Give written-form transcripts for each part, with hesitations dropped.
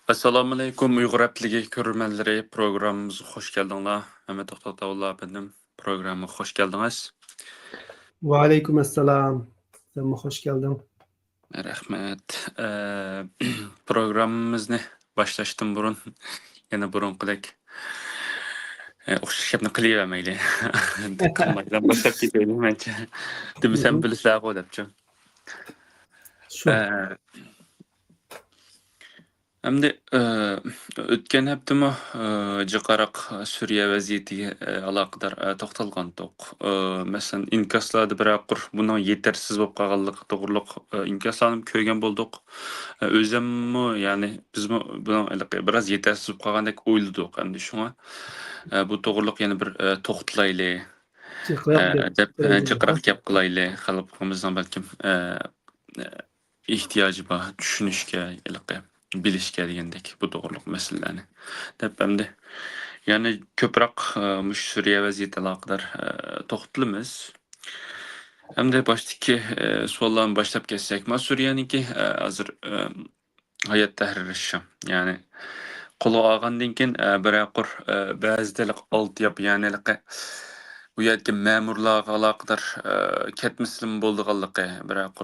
Assalamu alaikum Uyghur Apligi ko'rmanlari programımıza hoş geldinglar. Ahmet To'xtatov benim programıma hoş geldiniz. Va alaykum assalom. Sen hoş geldin. Rahmet. Programımızı başlaştım burun. Yana burunqidek. O'xshash gapni qilavermayli. Qilmaydan boshlab ketaylik mencha. Demisam bilislar debchi. Şu. Hamda o'tgan hafta jiqaroq Suriya vaziyatiga aloqador to'xtalgandik. Masalan, inkaslarda biroq buning yetarsiz bo'lib qolganligi to'g'riliq inkaslarni ko'rgan bo'ldik. O'zimmi, ya'ni bizmi buning biroz yetarsiz bo'lib qolgandek o'yladik. Endi shunga bu to'g'riliq yana bir to'xtalaylik. Deb jiqaroq gap qilaylik. Xalqimizning balkim ehtiyoji bor tushunishga, bilishga degandek bu to'g'riliq masalalarni. Deb endi ya'ni ko'proq Suriya vaziyati aloqador to'xtalamiz. Hamda boshdagi savollarni boshlab ketsak, Suriyaniki hozir hayot tahrirlashi, ya'ni qo'lga olgandan keyin biroq ba'zida alt yap, ya'ni bu yerga ma'murlarga aloqador ketmaslim bo'lganligi, biroq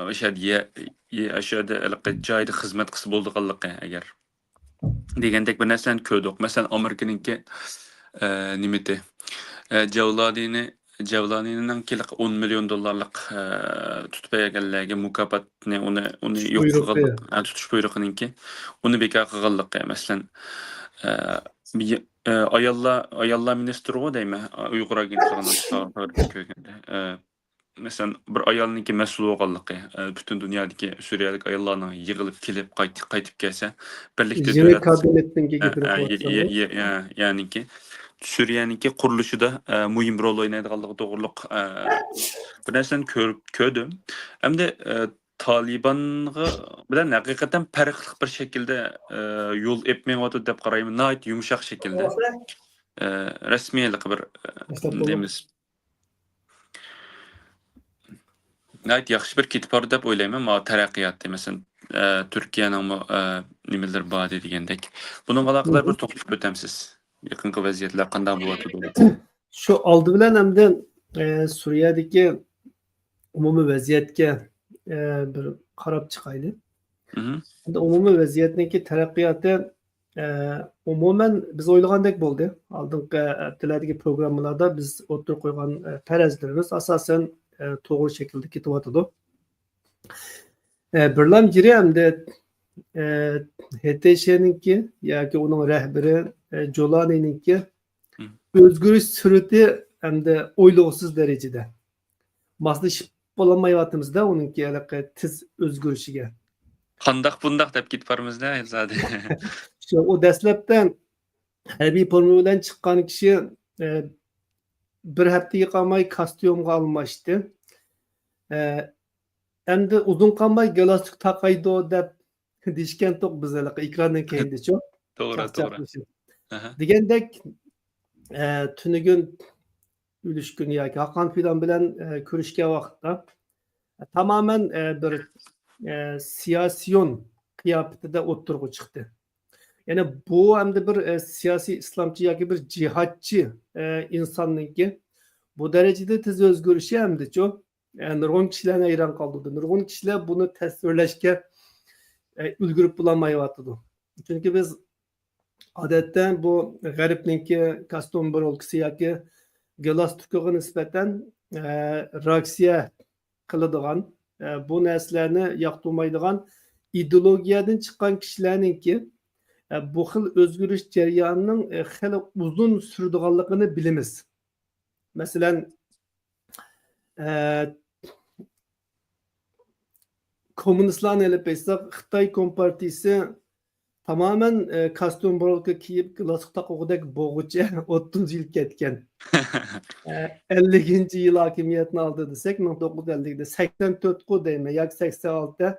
o'sha joyda xizmat qilsa bo'lganligi agar degandek bir narsani ko'rdik. Masalan, Amerikaninki nimati Javlanining kiliq 10 million dollarlik tutib berganlarga mukofotni uni yo'q qilganlik, tutish buyrug'ininki uni bekor qilganligi. Masalan, ayollar ministri deymi Uyg'ur agentligining ko'rganda. Masalan, bir ayolniki mas'ul bo'lganligi, butun dunyodagi Suriyalik ayollarning yig'ilib kelib qaytib kelsa, birlikda ya'niki Suriyaniki qurilishida muhim rol o'ynaydiganligi to'g'riliq bir narsani ko'rdim. Hamda Taliban'a bilan haqiqatan farqli bir shaklda yo'l epmayapti deb qarayman. Nayt yumshoq shaklda rasmiylik bir deymiz. Nayt yaxshi bir ketib bordi deb o'ylayman. Taraqqiyotda masalan Turkiyaning nimalar bor degandek. Buning aloqador bir to'xtalib o'tamsiz. Yaqinqi vaziyatlar qanday bo'lyapti? Şu oldi bilan hamda Suriyadagi umumiy vaziyatga bir qarab chiqaylik. Endi umumiy vaziyatniki taraqqiyoti umuman biz o'ylagandek bo'ldi. Oldingi haftalardagi programmalarda biz o'tirib qo'ygan farazlarimiz asosan to'g'ri shaklda ketyapti. Birlam jiri hamda HTŞ'ninki yoki uning rahbari Jolanininki o'zgarish surati hamda o'ylovsiz darajada moslashib bo'lolmayaptimizda uningki tiz o'zgarishiga. Qandaq bundaq deb ketib bormizda zodi. O dastlabdan harbiy forma bilan chiqqan kishi bir haftaga qolmay kostyumga almashdi. Endi uzun qolmay galostuk taqaydi deb deyishgan to'q biz ekrandan keyindichi. To'g'ri. Degandek tunigun ülüşkün yoki Haqqan filan bilan ko'rishgan vaqtda tamoman bir siyosiyon qiyofatida o'tirg'i chiqdi. Ya'ni bu hamda bir siyosiy islomchi yoki bir jihodchi insonniki bu darajada tez o'zgarishi hamda-chu nurg'un kishilarni hayron qoldirdi. Nurg'un kishilar buni tasvirlashga ulgurib bo'lolmayotdi. Chunki biz odatda bu g'arbniki kostyum burolkisi yoki galastukiga nisbatan reaksiya qiladigan bu narsalarni yoqtirmaydigan ideologiyadan chiqqan kishilarningki bu xil o'zgarish jarayonining xili uzun suradiganligini bilamiz. Masalan, kommunistlarni olib aytsak, Xitoy Kompartiyasi tamamen kostyum burolka kiyib glastik taqug'idek bo'g'icha 30 yil ketgan. 50-yil hokimiyatni oldi desak, 1950da 84 deymi yoki 86da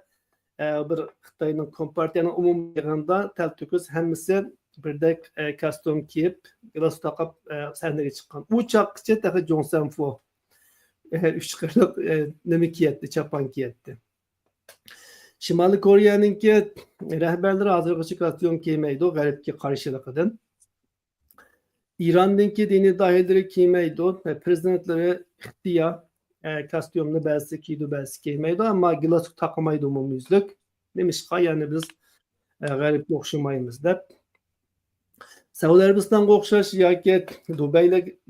bir Xitoyning Kompartiyaning umumiy yig'inida talto'kis hammasi birdek kostyum kiyib, glastik taqib sahnaga chiqqan. U chaqqicha taqa Johnson uch qirliq nima kiyatdi, chapan kiyatdi. Şimali Kore'ninki rehberleri hazırlıkçı kostüm giymeydi o garipki karşılıkıdın. İran'daki dini dahilleri giymeydi o. Prezidentleri ihtiyar kostümünü belki giydi belki giymeydi ama gilasuk takmaydı umumyüzlük. Demiş ki yani biz garip okşamayımız dep. Saudi Arabistan'a okşaş yoki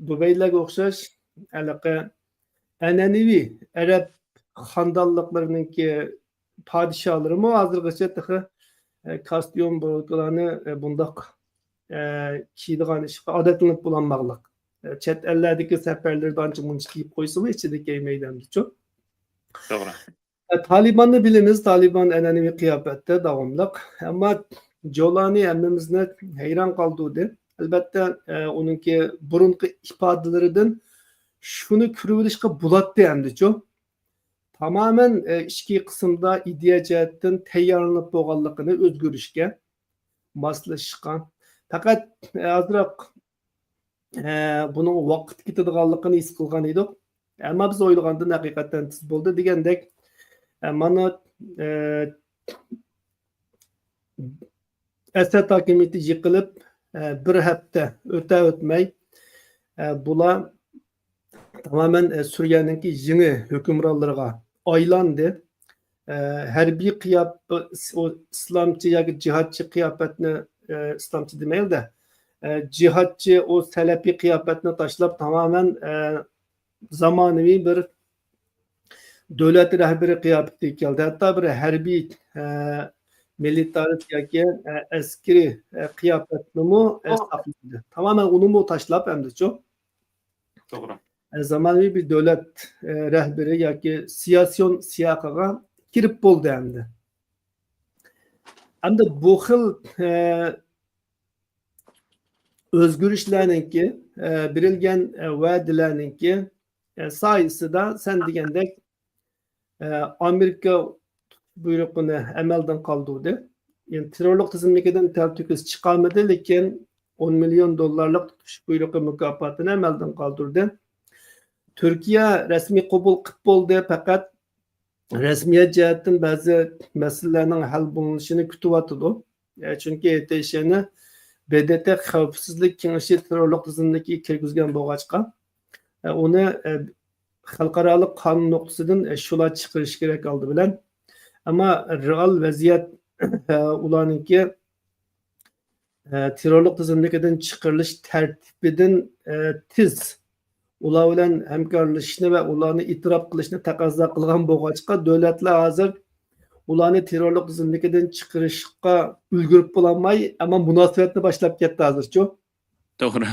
Dubay'ga okşaş alaqa an'anaviy Arab xandallıqlarınınki padişahları mı hazırgacha tıxı kostyum bolganı bundaq kiydigan işe adatlanıp bulanmaqlıq. Chet ellerdeki seferlerde anca munç kiyip koysa içindeki giymeydi çok. Doğru. Taliban'ı biliniz. Taliban an'anaviy kıyafette davamlıq. Ama Jolani emmimizni hayran qaldırdı. Elbette onunki burunqi ifadelerinden şunu kürülüşke bulatdı emdi çok. Tamamen işki kısımda ideya cihetten teyyarlanıp boğallıqını özgürüşke maslaşkan. Fakat azırak bunun vaqt gitadiganligini his qilgan edik. Ama biz o'ylagandan haqiqatan tiz bo'ldi degandek mana Esed hakimiyeti yıkılıp bir hafta ötmey bular tamamen Suriye'ninki yeni hükümranlarına aylandı. Harbiy kıyafet, o İslamcı ya cihatçı kıyafetini İslamcı demeyelim de cihatçı o selefi kıyafetini taşlap tamamen zamanıvi bir devlet rehberi kıyafeti geldi. Hatta bir harbiy militarit yoki askeri kıyafetini mu sakladı. Tamamen onu mu taşlap hem de çok. Doğru. Zamanıvi bir devlet rehberi yoki siyasiyon siyaqaga kirip bo'ldi endi. Endi bu xil özgürlüklarninki berilgan va'dalarninki sayısida sen degandek Amerika buyrug'ini amaldan qoldirdi. Yani terörlük tizimligidan tartibsiz chiqolmadi, lekin 10 milyon dollarlık tutuş buyrug'i mukofotini amaldan qoldirdi. Türkiye resmi qabul qilib bo'ldi, faqat resmiyet cihetten bazı meselelerinin hal bulunuşunu kütüvatıdı. Çünkü ETŞ'ni BDT Xavfsizlik Kengeşi terörlük tizimindeki kirgizgen boğaçqa onu xalqaralıq kanun noktasından şula çıkırış gerek aldı bilen. Ama real vaziyet ulanınki terörlük tizimindekiden çıkırılış tertibiden tiz ular bilan hamkorlashishni va ularni itiraf qilishni taqozo qilgan bo'g'achqa davlatlar hozir ularni terrorlik tizimligidan chiqarishga ulgurib bo'lolmay ama munosabatni boshlab ketdi hozircha. Doğru.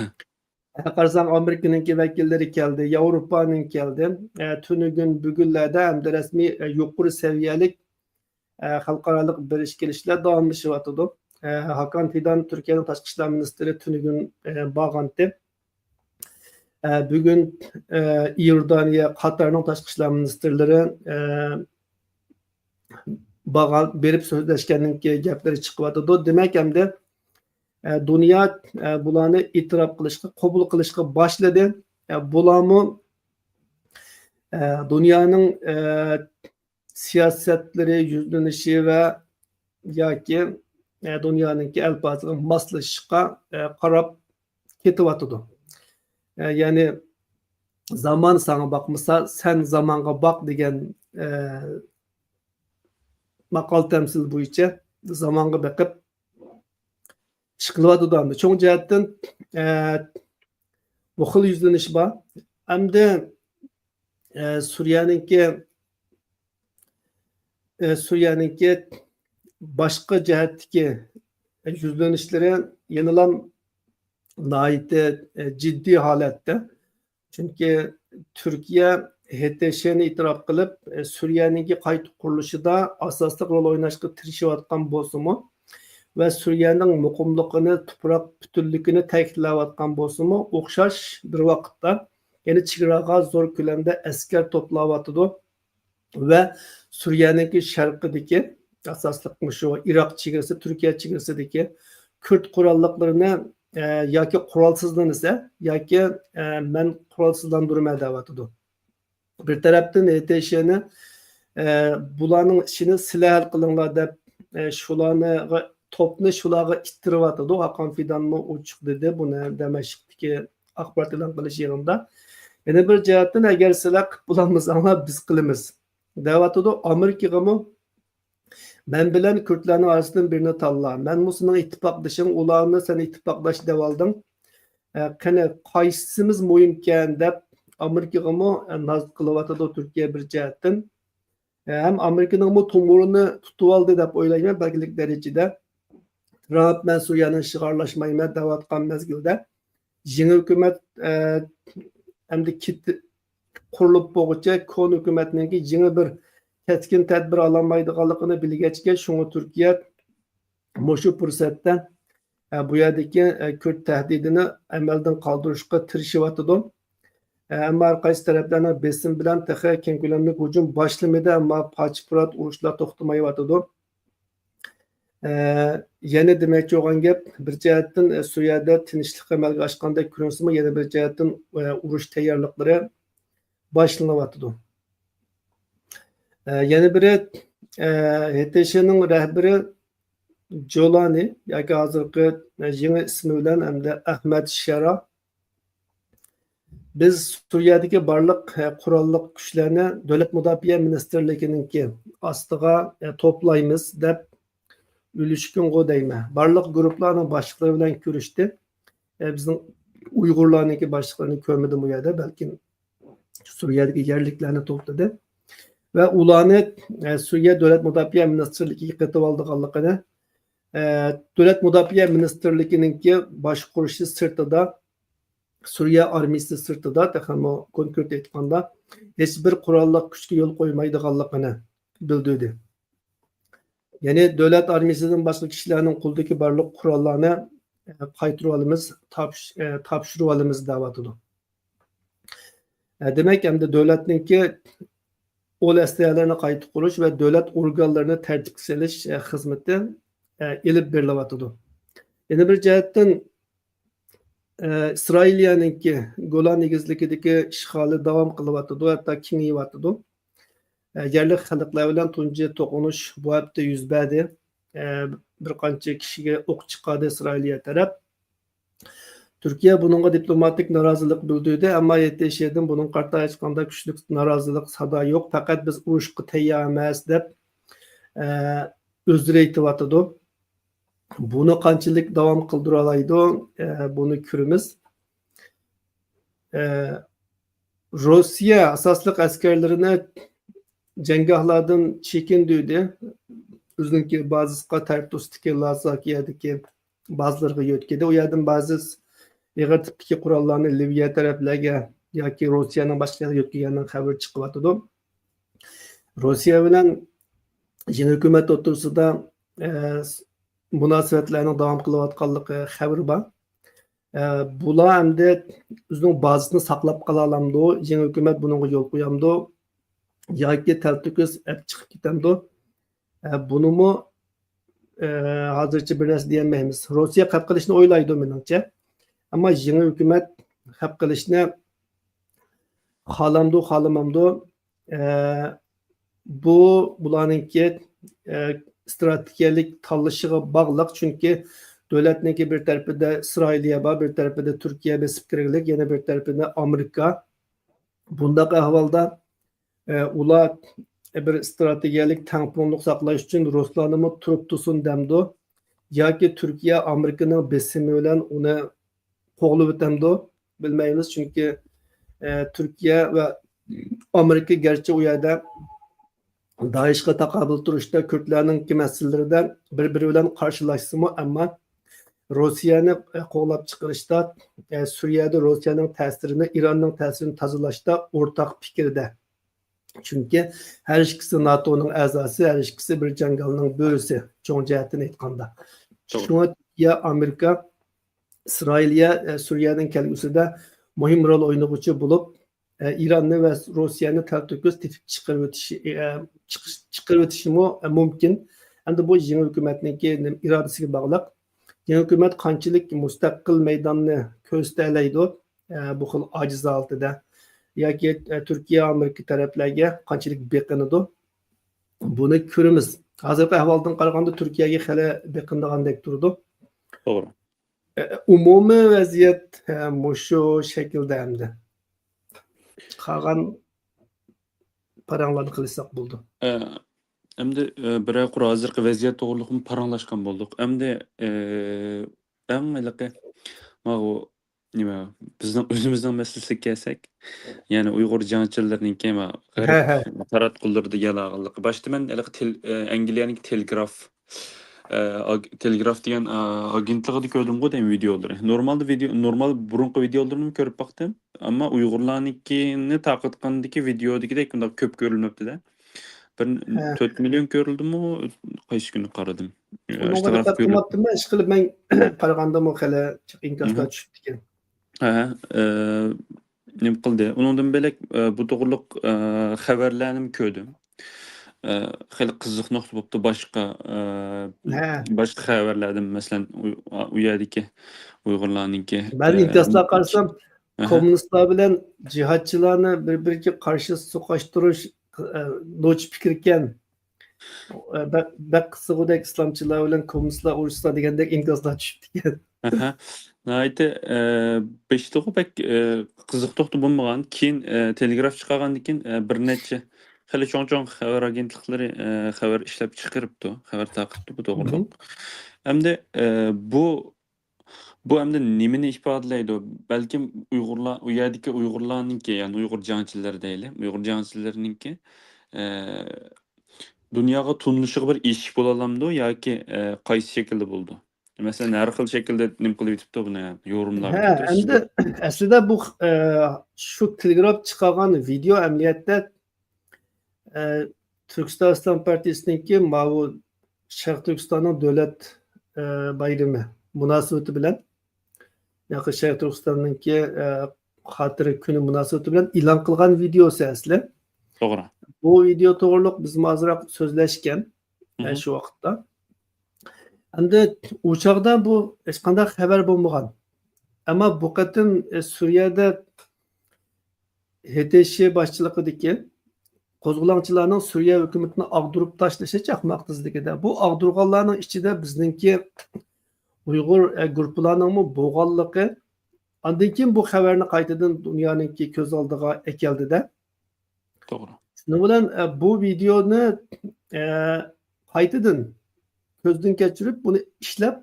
Qarasan Amerikanınki vakilleri keldi, Yevropanın keldi. Tünügün bugünlerde hem de resmi yuqori seviyelik xalqaralıq biriş kelishlar davamlashyapti. Hakan Fidan Türkiye'nin Tashqi ishlar ministri tünügün bağlandı. Bugün İordaniya, Katar'ın Tashqi ishlar ministrleri berip so'zlashgandan gaplar chiqyapti. Demek hem de dünya bularni itiraf qilishga, qabul qilishga boshladi. Bularni dünyanın siyasetleri, yüzlenishi ve yoki dünyanınki alfozga moslashishga qarab ketyapti. Yani zaman sana bakmasa sen zamanga bak degan maqol temsil bo'yicha zamanga bakıp chiqilyapti. Çoğun cihatdan bu xil yuzlanish bor. Hamda Suriye'ninki başka cihatdagi yuzlanishleri yenilan naite ciddi halette. Çünkü Türkiye HTŞ'ni itiraf kılıp Suriye'ninki qayta qurilishida asosli rol oynashga tirishayotgan bo'lsa-mu ve Suriye'nin muqimligini, tuprak bütünlükünü ta'kidlayotgan bo'lsa-mu, o'xshash bir vaqtda yani chegaraga zo'r ko'lamda askar to'playotdi ve Suriye'ninki sharqidagi asosli shu Iroq chegarasi, Türkiye chegarasidagi Kürt qurolliqlarini yoki qurolsizlansa yoki men qurolsizlantirma deyapti. Bir tarafdan HTŞ'ni bularning ishini sizlar hal qilinglar deb shularni topni shularga ittiryotidi. Hakan Fidanmi ochiq dedi buni Damashqdagi axborot e'lon qilish yig'inida. Yana bir jihatdan agar sizlar qilib bo'lolmasanglar biz qilamiz deyotidi. Amerikagami ben bilen Kürtlerin arasından birini tanla. Ben bu senin ittifakdaşın, ularını sen ittifakdaş deb aldın. Qani qaysimiz muhimken deb Amerikaga mı naz qılıvatıdı Türkiye bir jihatdan. Hem Amerika'nın bu tumurunu tutup aldı deb o'ylayman belgilik derecede. Trump ben Suriye'nin şigarlaşmayma davatkan mezgilde. Yeni hükümet hem de kurulup boğuca kon hükümetinin ki yeni bir keskin tedbir alamaydıqalıqını bilgechke şunu Türkiye şu fırsatdan bu yerdeki Kürt tehdidini emelden kaldırışqa tirişivatıdı. Ama arkaysi taraflarına besin bilen tehe kenkulemlik hücum başlamadı ama paçpırat uğuşlar toxtamayıvatıdı. Yeni demekçi olan gap bir cihetten Suriye'de tinçlik emelge aşkanda kürünsümü yeni bir cihetten uğruş teyarlıkları başlanıvatıdı. Yeni biri HTŞ'nin rehberi Jolani, yoki hozirgi yeni ismi bilan hamda Ahmed Shara. Biz Suriyadagi barliq qurolli kuchlarni Davlat Mudofaa Ministrligininki ostiga to'playmiz deb ulishgungu deyman. Barliq guruhlarning boshliqlari bilan ko'rishdi. Bizning Uyg'urlarniki boshliqlarini ko'rmadim bu yerda, balki Suriyadagi yerliklarni to'pladi. Ve ularni Suriye Devlet Mudofaa Ministrligiga qatib oldiganligini, Devlet Mudofaa Ministrligininki bosh qurishi sirtida, Suriye armiyasi sirtida, texmo konkret aytganda, hech bir qurolli kuchga yo'l qo'ymaydiganligini bildirdi. Ya'ni davlat armiyasidan boshqa kishilarning qo'lidagi barliq qurollarni qaytirib olamiz, topshirib olamiz deyotdi. Demek hem de devletninki o əsləhələrini qayta qurish ve devlet organlarını tərtib selish xizmati elib berilyapti. Yana bir jihatdan İsrailiyaninki Golan egizligidagi ishg'oli davom qilyapti, hatto kengayapti. Yerli xalqlar bilan tunji to'qinish bu hafta yuz berdi. Bir qancha kishiga o'q chiqadi İsrailiya taraf. Türkiye bununla diplomatik narazılık bildirdi ama YTŞ'den bunun karşı hech qanday kuchli narazılık sada yok. Fakat biz urushga tayyor emas deb o'zlari aytyapti. Bunu qanchalik davom qildira oladi, buni ko'ramiz. Rossiya asosliq askarlarini janggohlardan chekindirdi. O'ziniki ba'zisiga Tartusdagi Lazakiyadagi ba'zilariga yo'tkadi. U yerdan ba'zi ig'ir tipdagi qurollarni Liviya taraflarga yoki Rossiyaning boshqa yerga yo'tkaganidan xabar chiqyapti. Rossiya bilan yeni hukumat o'rtasida munosabatlarning davom qilayotganligi xabar bor. Bular hamda o'zining bazasini saqlab qola olamdi, yeni hukumat bunga yo'l qo'yamdi yoki taltukis chiqib ketamdi. Bunimi hozircha bir narsa deyolmaymiz. Rossiya qabul qilishni o'ylaydi menimcha. Ama yeni hükümet hep kılışını halamdı, halamamdı. Bularınki stratejik tanlışığa bağlıq. Çünkü devletninki bir tarafında İsrail'e var, bir tarafında Türkiye besip kirlilik, yine bir tarafında Amerika. Bundaki ahvalda ular bir stratejik tamponluk saklaş için Ruslarını mı turup tutsun demdi. Ya ki Türkiye Amerika'nın besimi bilen onu qo'g'lib o'tamdi bilmaymiz, chunki Turkiya va Amerika garchi u yerda Daeshga taqobil turishda Kürtlarning masalalarida bir-biri bilan qarshilashsimi, ammo Rossiyani qo'llab chiqarishda, Suriyada Rossiyaning ta'sirini, Ironning ta'sirini tozalashda o'rtaq fikrda. Chunki har ikkisi NATOning a'zosi, har ikkisi bir jangalning bo'risi, cho'ng jihatdan aytganda. Shunga Turkiya, Amerika İsrail'e Suriye'nin kelgusida muhim rol oynaguvchi bo'lib, İran'ı ve Rossiyani taltukis tepib chiqarib o'tishi mumkin. Endi bu yeni hukumatninki irodasiga bog'liq. Yeni hukumat qanchalik mustaqil maydonni ko'rsatyapti bu xil ojiz altida yoki Turkiya Amerika taraflarga qanchalik beqinadi. buni ko'ramiz. Hozirgi ahvoldan qaraganda Turkiyaga hali beqindagandek turdi. To'g'ri. Umumiy vaziyat shu shaklda endi. Qolgan paranglarni qilsak bo'ldi. Endi birer qur hozirgi vaziyat to'g'riliq paranglashgan bo'ldik. Endi eng iliqi mana nima bizning o'zimizning masalasiga kelsak, ya'ni Uyg'ur jangchilarininki He g'arib he. taratqullari deganligi. Boshda men Angliyaning Telegraf degan agentligida ko'rdim-ku degan videoları. Normal burunqi videolarini ko'rib baktım. Ama Uyg'urlarnikini taqidgandagi videodagidek bunday ko'p ko'rilmabdi-da. Bir He. 4 milyon ko'rildimi? Qaysi kuni qaradim. Bunga diqqat qilmabdim. Ish qilib men qaragandami hali inkaslar tushibdi ekan. Nima qildi? Undan belek bu to'g'riliq xabarlarni ko'rdim. Hali qiziq nuqta bo'pti boshqa xabarlardan, masalan, u yerdagi Uyg'urlarniki Ben inkaslar qarasam, komünistler bilen cihatçılarını birbiriga qarshi so'qashtirish noch fikr ekan. Bak qisqagudek islomchilar bilan kommunistlar urushsa degandek inkaslar tushibdi ekan. Nəhayət beşdəqə bək qiziq toxtu bulmagan. Keyin telegraf chiqargandan keyin bir necha xəli çoğ-çoğ xəbər agentlikləri xəbər işləb çıxırıbdı, xəbər taqibdi bu to'g'riliq. Hamda bu hamda nimani ifodalaydi? Balkim Uyg'urlar, u yerdagi Uyg'urlarninki, ya'ni Uyg'ur jangchilari deylik, Uyg'ur jangchilarininki dunyoga tunilishiga bir eshik bo'la olamdi yoki qaysi shaklda bo'ldi? Mesela her xil şekilde nim qilib yetibdi buni yorumlar. Endi aslida bu shu telegraf chiqargan video amaliyotda Türkistan İslam Partisininki bu Sharq Turkistonning davlat bayrami munosabati bilan yoki Sharq Turkistonninki xotira kuni munosabati bilan e'lon qilgan videosi asli. To'g'ri. Bu video to'g'riliq biz hozirroq so'zlashgan shu vaqtda. Endi u chog'da bu hech qanday xabar bo'lmagan. Ammo bu qatim Suriyada HTŞ boshchiligidagi qo'zg'olonchilarning Suriya hukumatini ag'dirib tashlashi chaqmoqsizligida. Bu ag'dirganlarning ichida bizningki Uyg'ur guruhlarning bo'lganligi. Undan keyin bu xabarni qaytadan dunyoninki ko'z oldiga keldi-da. To'g'ri. Shuning bilan bu videoni qaytadan ko'zdan kechirib buni ishlab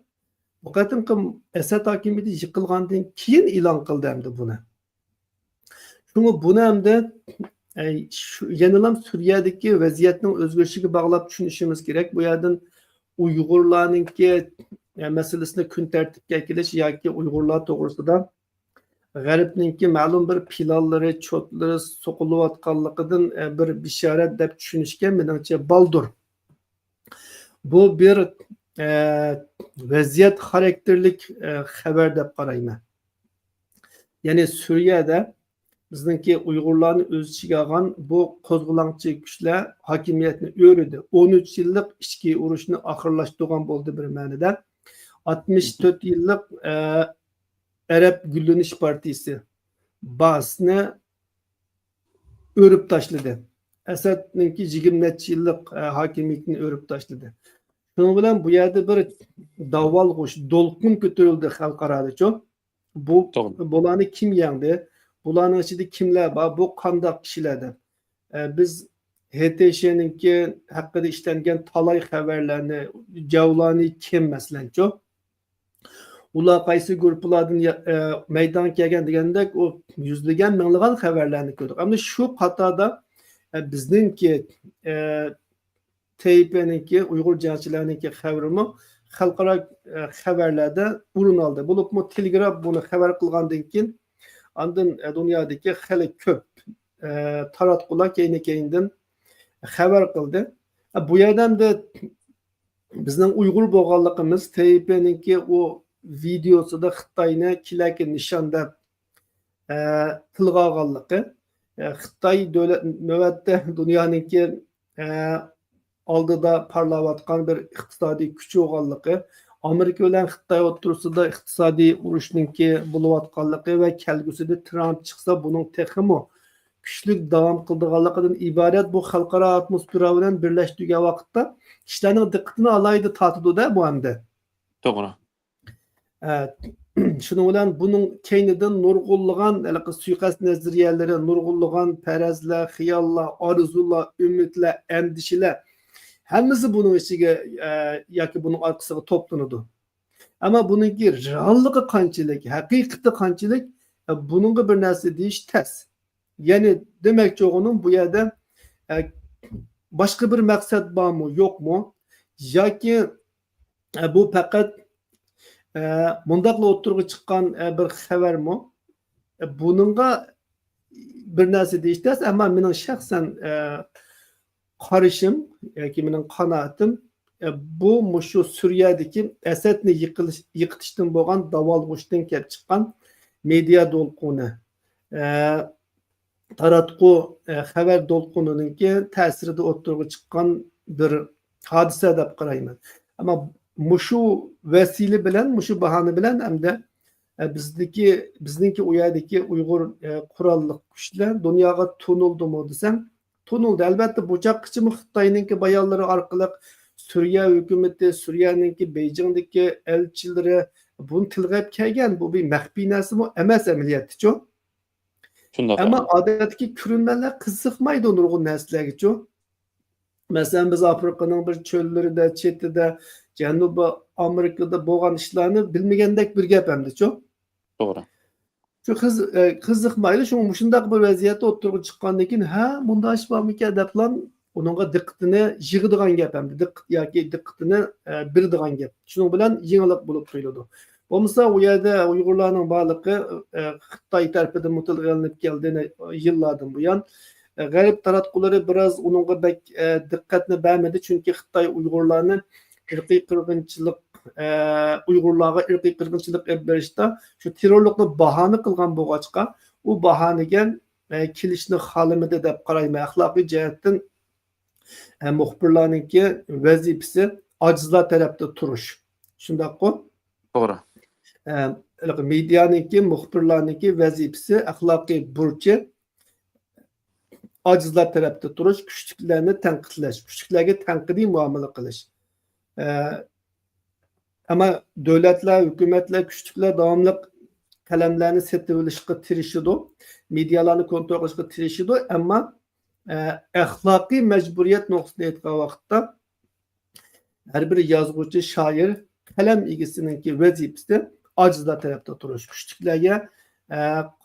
bu qatimqi Asad hokimiyati yiqilgandan keyin e'lon qildi endi buni. Shunga buni hamda yana Suriyadagi vaziyatning o'zgarishiga bog'lab tushunishimiz kerak. Bu yerdan Uyg'urlarninki masalasini kun tartibga kelish yoki Uyg'urlar to'g'risida G'arbninki ma'lum bir planlari, cho'tlari so'qilayotganligidan bir bishorat deb tushunishga menimcha baldur. Bu bir vaziyat xarakterlik xabar deb qarayman. Ya'ni Suriyada bizningki Uyg'urlarni o'z ichiga olgan bu qo'zg'olonchi kuchlar hokimiyatni o'ridi. 13 yillik ichki urushni oxirlashtirgan bo'ldi bir ma'noda. 64 yillik Arab Gullanish partiyasi Basni o'rib tashladi. Asadninki 20 necha yillik hokimiyatni o'rib tashladi. Shuning bilan bu yerda bir davolg'ush, do'lqin ko'tarildi xalqaroda. Bularni kim yengdi? Bularning ichida kimlar bor? Bu qanday kishilardir? Biz HTŞ'ninki haqida ishlangan talay xabarlarni, javlarni kim masalanchi? Ular qaysi guruhlardan maydonga kelgan degandek o yuzlagan minglagan xabarlarni ko'rdik. Ammo shu qatorda bizningki TYP'ninki Uyg'ur jangchilarininki xabarimi xalqaro xabarlarda o'rin oldi. Bo'libmi Telegraf buni xabar qilgandan keyin andin dunyodagi xali ko'p taratqular keyindan xabar qildi. Bu yerdan da bizning Uyg'ur bo'lganligimiz TYP'ninki o videosida Xitoyni kilaki nishonlab tilga olganligi, Xitoy davlat navbatda dunyoninki oldida parlayotgan bir iqtisodiy kuch bo'lganligi, Amerika bilan Xitoy o'rtasida iqtisodiy urushninki bo'layotganligi va kelgusida Trump chiqsa buning texmi kuchlik davom qildiganligidan iborat bu xalqaro atmosfera bilan birlashtirgan vaqtda kishilarning diqqatini alayda tortadi-da bu hamda. To'g'ri. Shuning bilan buning keynidan nurg'unlagan suiqasd nazariyalari, nurg'unlagan farazlar, xiyollar, orzular, umidlar, andishalar hammasi buning ichiga yoki buning orqasiga to'planadi. Ammo buningki realligi qanchalik, haqiqati qanchalik buningga bir narsa deyish tez. Ya'ni demakchi o'g'lim bu yerda boshqa bir maqsad bormi, yo'qmi? Yoki bu faqat mundaqla o'tirg'i chiqqan bir xabarmi? Buningga bir narsa deyish tez, ammo mening shaxsan qarashim yoki mening qanaatim bu mushu Suriyadagi Asadni yiqitishdan bo'lgan davolg'ushdan kelib chiqqan media to'lqini, taratqu xabar to'lqinininki ta'sirida o'tirg'i chiqqan bir hodisa deb qarayman. Ammo mushu vasila bilan, mushu bahona bilan hamda bizningki u yerdagi Uyg'ur qurolli kuchlar dunyoga to'nildimi desam, to'nildi. Albatta bu chaqqichi Xitoyninki bayonlari orqali Suriya hukumati, Suriyaninki Beyjingdagi elchilari buni tilg'ab kelgan. Bu bir maxfiy narsami emas amaliyotda-chu. Shundoq. Ammo odatdagi ko'rinmalar qiziqmaydi nurg'un narsalarga-chu. Masalan, biz Afrikaning bir cho'llarida, chetida, Janubiy Amerikada bo'lgan ishlarni bilmagandek bir gap hamda-chu. To'g'ri. Shu qiziqmaydi. Shunday bir vaziyatda o'tirib chiqqandan keyin, ha, bunda ish bormikan deblan uningga diqqatini yig'adigan gap hamda, yoki diqqatini beradigan gap. Shuning bilan yengillik bo'lib qo'yiladi. Bo'lmasa u yerda Uyg'urlarning borligi Xitoy tarafidan mutlaqlanib keldiğini yillardan buyon g'arb taratqullari biroz uningga bek diqqatni bermadi, chunki Xitoy Uyg'urlarni irqiy qirg'inchilik Uyg'urlarga irqiy qirg'inchilik olib berishda shu terrorlikni bahona qilgan bo'lg'achqa u bahonaga kelishni xohlamadi deb qarayman. Axloqiy jihatdan muxbirlarningki vazifasi ojizlar tarafda turish. Shundaqmi? To'g'ri. Medianingki, muxbirlarningki vazifasi, axloqiy burchi ojizlar tarafda turish, kuchliklarni tanqidlash, kuchliklarga tanqidiy muomala qilish. Ammo davlatlar, hukumatlar, kuchliklar davomli qalamlarni setib olishga tirishadi, medialarni kontrol qilishga tirishadi, ammo axloqiy majburiyat nuqtasida aytgan vaqtda har bir yozuvchi, shoir, qalam egasininki vazifasi ojizlar tarafda turish, kuchliklarga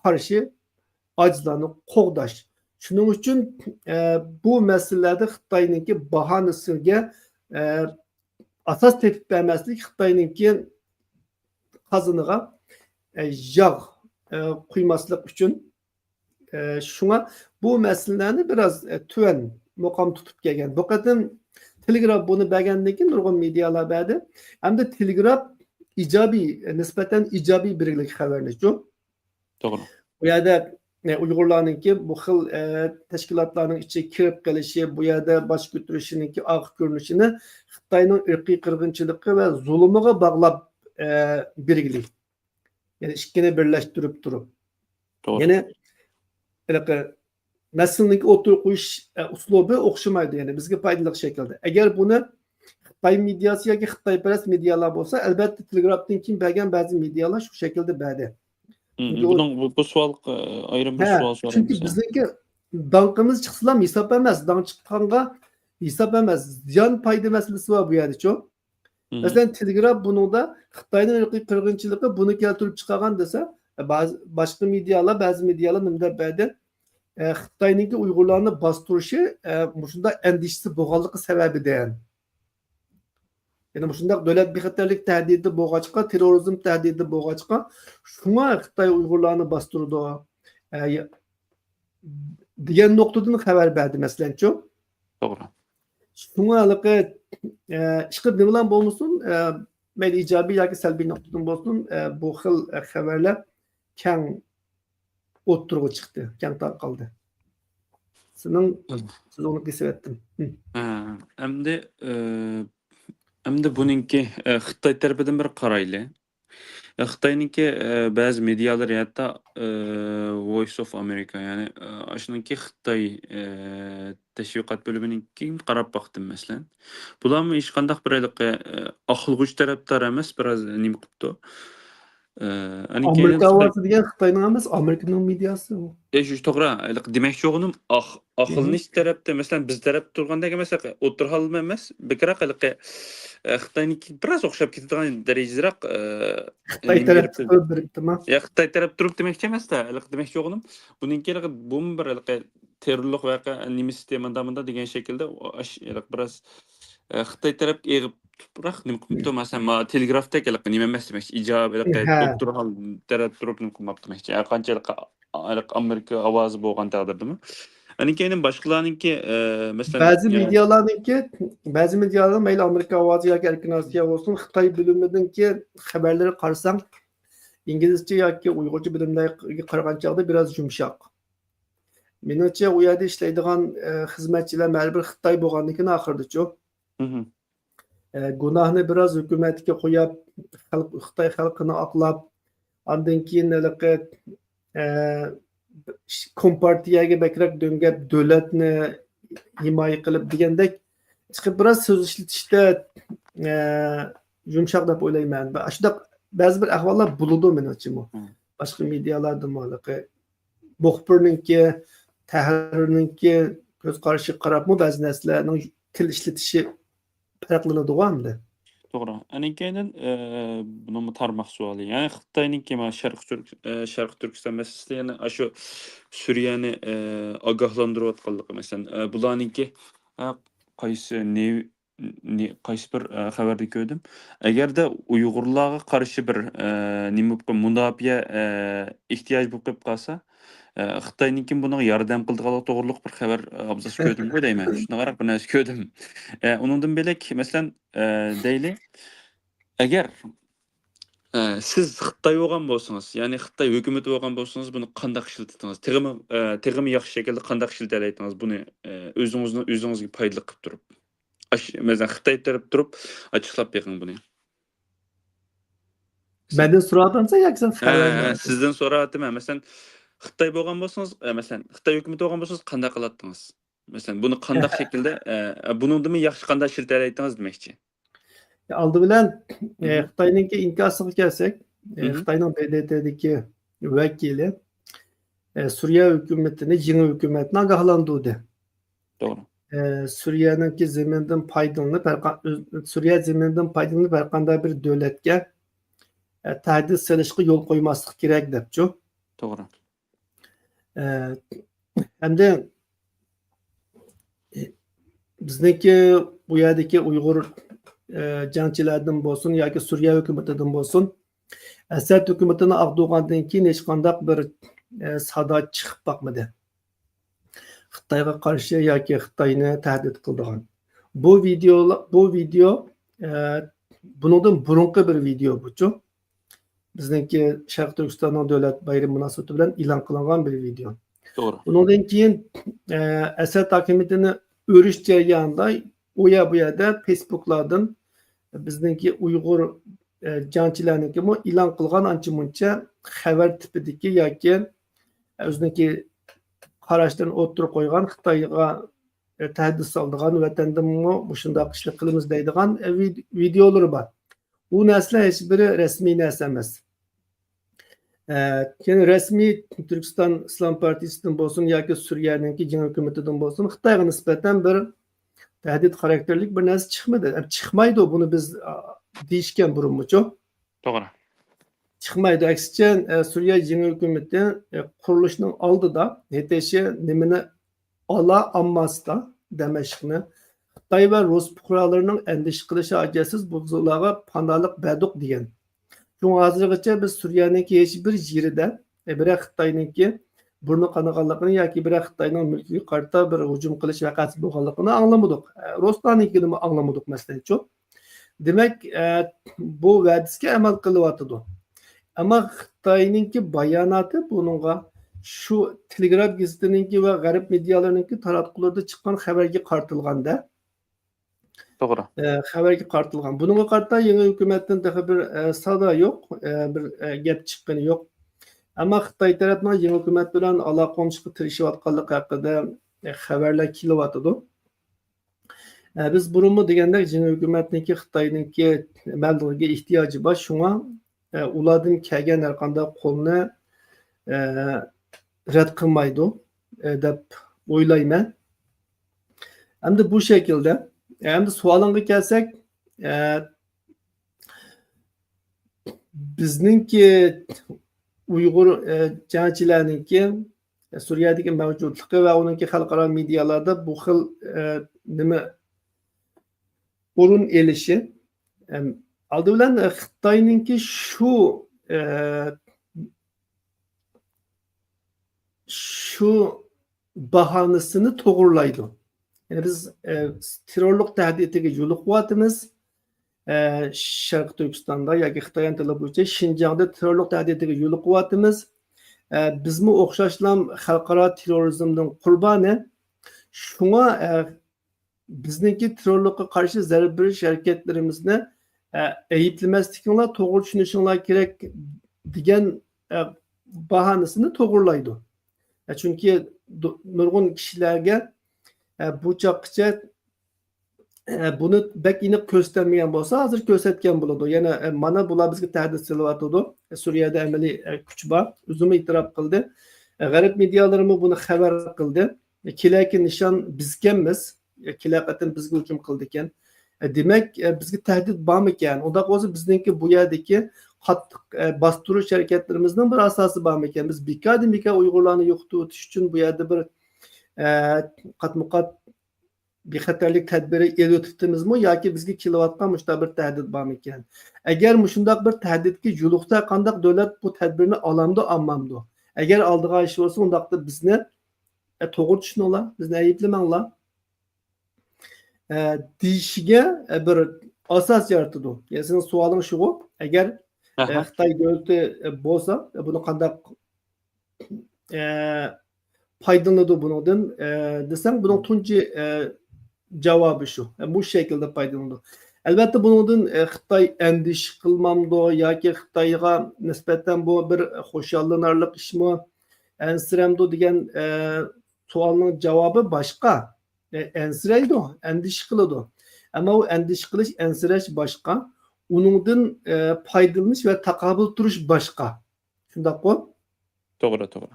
qarshi ojizlarni qo'g'dash. Shuning uchun bu masalalarda Xitoyninki bahonasiga asos tepib bermaslik, Xitoyninki qozoniga yog' quymaslik uchun shunga bu masalalarni biroz tuvan muqom tutib kelgan. Bu qatim Telegraf buni bergandan keyin nurg'un medialar berdi. Hamda Telegraf ijobiy, nisbatan ijobiy birlik xabarni-chu. To'g'ri. Bu yerda Uyg'urlarninki bu xil tashkilotlarning ichiga kirib qolishi, bu yerda bosh ko'tarishininki oq ko'rinishini Xitoyning irqiy qirg'inchiligi va zulmiga bog'lab birlik. Ya'ni ikkini birlashtirib turib. To'g'ri. Ya'ni naslninki o'tirib qo'yish uslubi o'xshamaydi, ya'ni bizga foydali shaklda. Agar buni Xitoy mediasi yoki Xitoyparast medialar bo'lsa, albatta Telegrafdan keyin bergan ba'zi medialar shu shaklda berdi. Bu savol ayrim bir savol so'raymiz. Chunki bizniki danqimiz chiqsalam hisob emas, dan chiqqanga hisob emas. Ziyon foyda masalasi bor bu yerda-chu. Masalan, Telegraf buningda Xitoyning irqiy qirg'inchiligi buni keltirib chiqargan desa, boshqa medialar, ba'zi medialar nima berdi? Xitoyninki Uyg'urlarni bostirishi shunda andishasi bo'lganligi sababidan. Ya'ni shundaq davlat bexatarlik tahdidi bo'lg'achqa, terrorizm tahdidi bo'lg'achqa, shunga Xitoy Uyg'urlarni bostirdi degan nuqtadan xabar berdi masalan-chu. To'g'ri. Shunga haliqi ishqi bilan bo'lmasin, mayli ijobiy yoki salbiy nuqtadan bo'lsin, bu xil xabarlar keng o'ttirg'i chiqdi, keng tarqaldi. Siz uni kesyaptim. Endi buningki Xitoy tarafidan bir qarayli. Ya Xitoyninki ba'zi medialar hatta Voice of America yani aşınınki Xitoy teşviqat bölümüninki qarab baxtım məsələn. Bularmı hech qandaq bir aqlg'uch tarafdor emas, biraz nima qilibdi. Aninkaydan Amerika havası diyen Xitay'ın emas, Amerika'nın medyası o. Şu to'g'ri, demoqchi o'g'lim aqlnish tarafda, masalan, biz tarafda turgandagi masalan, o'tirhalma emas, bekroq Xitoyniki biroz o'xshab ketadigan darajadaroq Xitay nima tarafı beribdi. tutup birikti mi? Ya Xitoy taraf turib demoqchi emas-da, demoqchi o'g'lim, buningki bu bir terrorlik voqea nima sistemada munda degan shaklda biroz Xitoy taraf eg'ib tuproq nima qilibdi, masalan, telegrafdek nima emas demoqchi, ijob Ha. o'tirhal taraf turib nima qilmabdi demoqchi. Qanchalik Amerika ovozi bo'lgan taqdirdami? Aninkayning boshqalarninki masalan Bazı medyaların mayli Amerika havası ya ki Erkin Asya olsun Xitay bölümündeki haberleri karsan İngilizce ya ki Uygurca bilimleri kargan çağda biraz yumuşak. Menimce o yerde işleydiğin hizmetçiler mecbur Xitay boğandakini akırdı çok. Günahını biraz hükümetke koyup Xitay halkını aklap andan keyin kompartiyaga bakrak döngep devletni himoya qilib degandek chiqib biraz so'z ishlatishda yumshoq deb o'ylayman. Shundoq ba'zi bir ahvollar bo'ladi menimcha bu. Boshqa medialarda muxbirninki, tahrirninki ko'z qarashi qarabmi ba'zi narsalarning til ishlatishi farqlanadi endi. To'g'ri. Aninkaydan buni tarmoq savoli. Ya'ni Xitoyninki mana Sharq Turkiston masalasida yana shu Suriyani ogohlantirayotganligi masalan, bularninki qaysi qaysi bir xabarda ko'rdim. Agarda Uyg'urlarga qarshi bir nima mudofaa ehtiyoj bo'lib qolib qolsa, Xitoyninki buni yordam qildigan to'g'riliq bir xabar abzas ko'rdim deyman. Shuni qarab bir narsa ko'rdim. Uningdan belak masalan deyli agar siz Xitoy bo'lgan bo'lsangiz, ya'ni Xitoy hukumati bo'lgan bo'lsangiz, buni qanday ishlatdingiz? Teg'imi yaxshi shaklda qanday ishlatalaytdingiz buni o'zingizga foydali qilib turib. Masalan, Xitoy taraf turib ochiqlab beqing buni. Benden so'radinsa yaksan Sizdan so'rayapman. Masalan, Xitoy bo'lgan bo'lsangiz, masalan, Xitoy hukumati bo'lgan bo'lsangiz qanday qilardingiz? Masalan, buni qanday shaklda, buningdan yaxshi qanday ishlatalaytdingiz demoqchi. Aldı bilen Xitay'ninki inkasını kelsek, Xitay'nın BDT'deki vekili Suriye hükümetini, yeni hükümetine agahlandırdı. Doğru. Suriye'ninki zeminden paydalanıp herkanda bir devletke tahdid selişki yol koymaslık gerek depçu. Doğru. Hem de bizdeki bu yerdeki Uygur jangchilardan bo'lsin yoki Suriya hukumatidan bo'lsin Asad hukumatini ag'durgandan keyin hech qanday bir sado chiqib boqmadi. Xitoyga qarshi yoki Xitoyni tahdid qildigan. Bu video bundan burunqi bir video buchu. Bizningki Sharq Turkistonning davlat bayrami munosabati bilan e'lon qilingan bir video. To'g'ri. Bundan keyin Asad hukumatini o'rish jarayonida u yerda Facebooklardan bizningki Uyg'ur jangchilarniki e'lon qilgan ancha-muncha xabar tipidagi yoki o'ziniki qarashlarni o'tirib qo'ygan Xitoyga tahdid soldigan vatandan shundoq ishlar qilamiz deydigan videolar bor. Bu narsa hech biri rasmiy narsa emas. Yani resmi Türkistan İslam Partisi'nin bo'lsin yoki Suriye'ninki yangi hukumatidan bo'lsin Xitoyga nisbatan bir tahdid karakterlik bir narsa chiqmadi. Chiqmaydi buni biz deyishgan burunmucho. To'g'ri. Chiqmaydi. Aksicha Suriye yangi hukumati qurilishning oldida yeteshi nimani ola ammasda Damashqni Xitoy va Rus fuqarolarining andish qilishi ajoysiz buzularga pandalık berdik degan. Çünkü hozirgacha biz Suriye'ninki hech bir yerida biroq Xitoyninki burnu qanaqanligini yoki bir Xitoyning mulkiga qarta bir hujum qilish vaqasi bo'lganligini anglamadik. Ruslarnikini anglamadik masalan. Demak, bu va'dasiga amal qilyotdi. Ammo Xitoyninki bayonoti buningga shu Telegram gazetininki va g'arb medialarininki taratqularda chiqqan xabarga qartilganda To'g'ri. Xabarga qartilgan. Bununla qarta yangi hukumatdan daha bir sada yo'q, bir gap chiqqani yo'q. Ammo Xitoy tarafdan yangi hukumat bilan aloqa qilishga tirishayotganligi haqida xabarlar kelyotidi. Biz burunmu degandek yangi hukumatniki Xitoyniki mablag'iga ehtiyoji bor. Shunga ulardan kelgan har qanday qo'lni rad qilmaydi deb o'ylayman. Hamda bu şekilde. Hamda sualınga kelsak, bizningki Uyg'ur jangchilarniki Suriyadagi mavjudligi va uningki xalqaro medialarda bu xil nima o'rin elishi oldi bilan Xitoyninki shu bahanasini to'g'rilaydi. Yani biz terörlük tehdidiga yo'liqyapmiz. Sharq Turkistonda yoki Xitoy tili bo'yicha Shinjongda terörlük tehdidiga yo'liqyapmiz. Bizmi o'xshashlam xalqaro terrorizmning qurboni. Shunga bizningki terörlükka qarshi zarba berish harakatlarimizni ayiblamaslikinglar, to'g'ri tushunishinglar kerak degan bahanasini to'g'rilaydi. Chunki nurg'un kishilarga bu chaqqicha buni bek iniq ko'rsatmagan bo'lsa, hozir ko'rsatgan bo'ladi. Yana mana bular bizga tahdid silyotidi. Suriyada amaliy kuch bor. O'zimi e'tirof qildi. G'arb medialarimi buni xabar qildi. Kelayki nishon bizganmiz. Kelaqatin bizga hujum qildi ekan. Demak, bizga tahdid bormi ekan? Unda o'zi bizningki bu yerdagi qattiq bostirish harakatlarimizning bir asosi bormi ekan? Biz bekadimika Uyg'urlarni yo'qotib o'tish uchun bu yerda bir qatmuqat bexatarlik tadbiri elotibdimizmi yoki bizga kelayotgan mushta bir tahdid bormi ekan? Agar mushundaq bir tahdidga yo'liqsa, qandaq davlat bu tadbirni olamdi, olmamdi? Agar oldiga ish bo'lsa, undaqda bizni to'g'ri tushuninglar, bizni ayblamanglar. Deyishiga bir asos yaratdi. Yani senin sualın şu, agar Xitoy davlati bo'lsa, buni qandaq faydalanadi bundan desem bunun tunci cevabı şu. Bu şekilde faydalanadi. Elbette bundan Xitoy endiş qilmamdi yoki Xitoyga nisbatan bu bir xo'shallanarlik ishmi, ensiremdi degan savolning javobi boshqa. Ensiraydi, endish qiladi. Ammo u endish qilish, ensirash boshqa. Uningdan foydalanish va taqobil turish boshqa. Shundaqmi? To'g'ri, to'g'ri.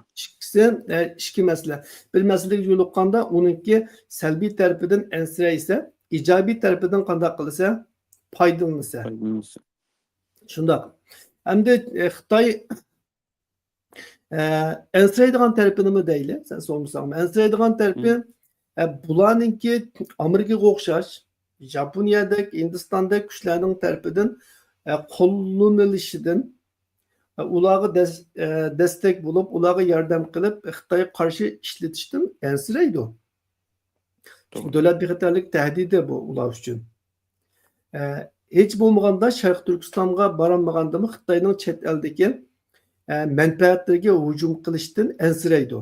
İki mesele. Bir meseleге yo'liqqanda uningki salbiy tarafidan ensiraysa, ijobiy tarafidan qanday qilsa, foydalansa. Shundoq. Hamda Xitoy ensiraydigan tarafini deyli, sen sormuşsan. Ensiraydigan tarafi bularninki Amerikaga o'xshash, Yaponiyadek, Hindistondek kuchlarning tarafidan qo'llanilishidan ularga destek bulup, ularga yardım kılıp Xitoyga qarshi ishlatishdan ensiraydi. Davlat bexatarlik tahdidi bu ular uchun. Hech bo'lmaganda Sharq Turkistonga borolmagandimi Xitoyning chet eldagi manfaatlariga hujum qilishdan ensiraydi.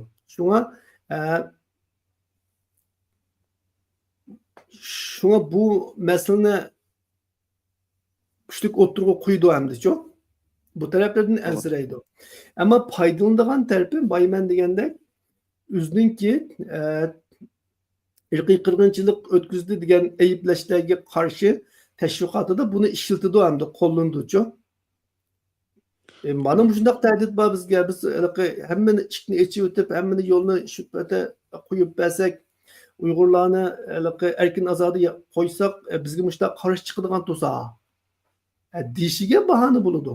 Shunga bu masalani kuchlik o'tirg'i qo'ydi hamda-ku. Bu taraflardan ensiraydi. Ama faydalanadigan tarafı bayman degandek o'zininki irqiy qirg'inchilik o'tkazdi degan ayblashlarga qarshi tashviqotida buni ishlatadi hamda qo'llanadi-ku. Mana shundoq tahdid bor bizga. Biz hammani ishni echib o'tib, hammani yo'lni shu yerda qo'yib bersak, Uyg'urlarni erkin azodi qo'ysak, bizga mushtaq qarshi chiqadigan tursa, deyishiga bahona bo'ladi.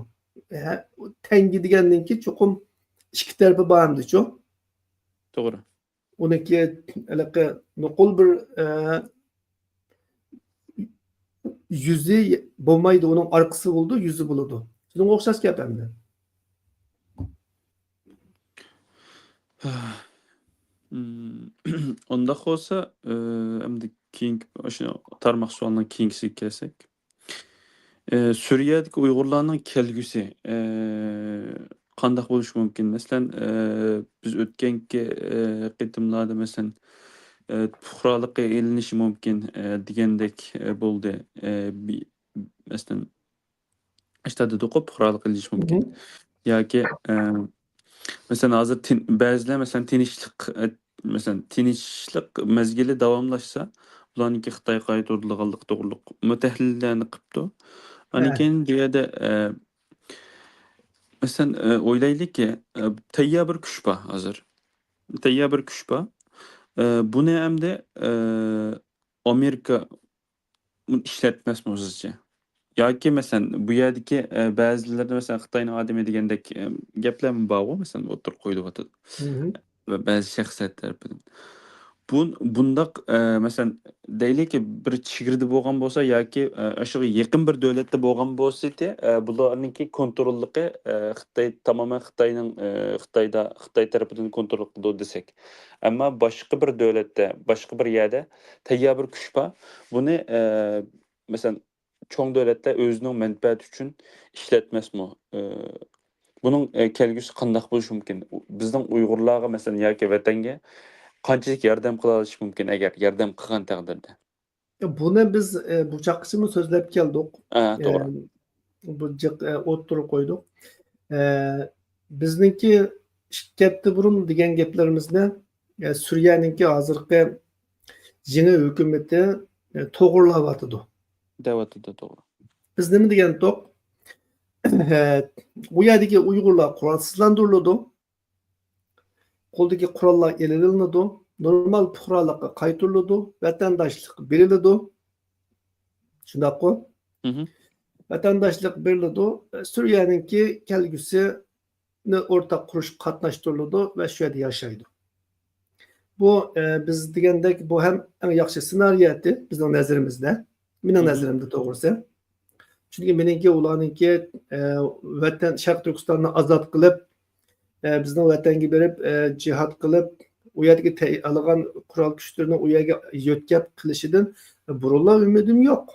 Tengi deganninki cho'qim ikki tarafi bor hamda-ku. To'g'ri. Uniki nuqul bir yüzü bo'lmaydi, uning orqasi bo'ldi, yüzü bo'ladi. Shunga o'xshash gap hamda. Unda bo'lsa, endi keyin o'sha tarmoq suolining keyingisiga kelsak, Suriyadagi Uyg'urlarning kelgusi qanday bo'lishi mumkin? Masalan, biz o'tgangi qitimlarda masalan puhralıqqa elinishi mumkin degandek bo'ldi. Masalan, işte dedik o puhralıqqa elinishi Hı mumkin. hı. Yoki mesela hozir ba'zilar masalan tinchlik masalan tinchlik mezgili davomlashsa, ularniki Xitoyga qaytarilganlik to'g'riliq mutahlillarni qilibdi. Andan Evet. keyin bu yerda masalan o'ylaylikki, tayyor bir kuch bor hozir. Tayyor bir kuch bor. Buni hamda Amerika ishlatmasmi o'zicha? Yoki masalan bu yerdagi ba'zilarda masalan Xitoyning odami degandek gaplarmi bor-ku, masalan o'tirib qo'yilyotadi Hı hı. va ba'zi shaxsiyat tarafidan. Bundaq masalan deylikki bir chegirda bo'lgan bo'lsa yoki o'shaga yaqin bir davlatda bo'lgan bo'lsa-da, bularniki kontrolligi Xitoy tamoman Xitoy tarafidan kontrol qiladi desak. Ammo boshqa bir davlatda, boshqa bir yerda tayyor bir kuch bor. Buni masalan cho'ng davlatlar o'zining manfaati uchun ishlatmasmi? Buning kelgusi qandoq bo'lishi mumkin? Bizning Uyg'urlarga masalan yoki vatanga qanchalik yordam qila olish mumkin agar yordam qilgan taqdirda? Buni biz bu chaqishimiz so'zlab keldik. To'g'ri. Bu o'ttirib qo'ydik. Bizniki katta burun degan gaplarimizni Suriyaninki hozirgi yangi hukumati to'g'irlayotidi. Da'vatida to'g'ri. Biz nima degandik? Bu yerdagi Uyg'urlar qurolsizlantiriladi. Qo'ldagi qurollar elinadi. Normal fuqarolikqa qaytariladi. Vatandaşlık beriladi. Shundaqmi? Hı hı. Vatandaşlık beriladi. Suriyaninki kelgusini o'rtaq qurish qatnashtiriladi va shu yerda yashaydi. Bu biz degandek bu ham eng yaxshi ssenariy edi bizning nazarimizda. Mening nazarimda to'g'risi. Chunki meningki ularninki vatan Sharq Turkistonni ozod qilib, bizning vatanga berib, jihad qilib, u yerga olgan qurol kuchlarini u yerga yo'tkab qilishidan burunlar umidim yo'q.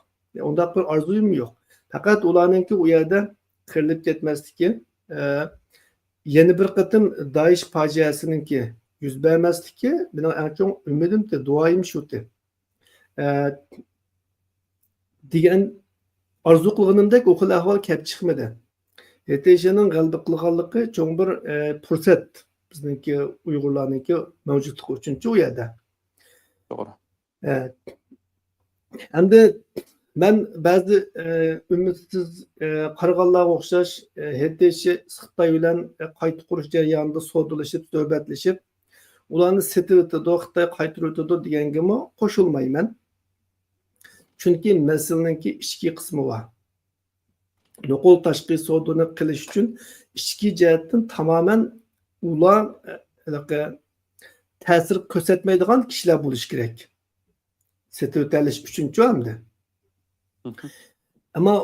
Undaq bir orzuyum yo'q. Faqat ularninki u yerda qirilib ketmasligi, yana bir qatim Daesh fojiasiningki yuz bermasligi mening eng chong umidimdi, duoyim shuti. Degan arzu qilganimdek o xil ahvol kelib chiqmadi. YTŞ'nin g'alaba qilganligi cho'ng bir fursat bizniki Uyg'urlarniki mavjudligi uchunchi u yerda. To'g'ri. Endi men ba'zi umidsiz qaraganlarga o'xshash YTŞ Xitoy bilan qayta qurish jarayonida savdolashib, suhbatlashib, ularni setib o'tadi, Xitoy qaytarib o'tadi deganga qo'shilmayman. Chunki masalaninki ichki qismi bor. Nuqul tashqi savdoni qilish uchun ichki jihatdan tamoman ular ta'sir ko'rsatmaydigan kishilar bo'lishi kerak. Setib o'talish uchunchi hamda. Ammo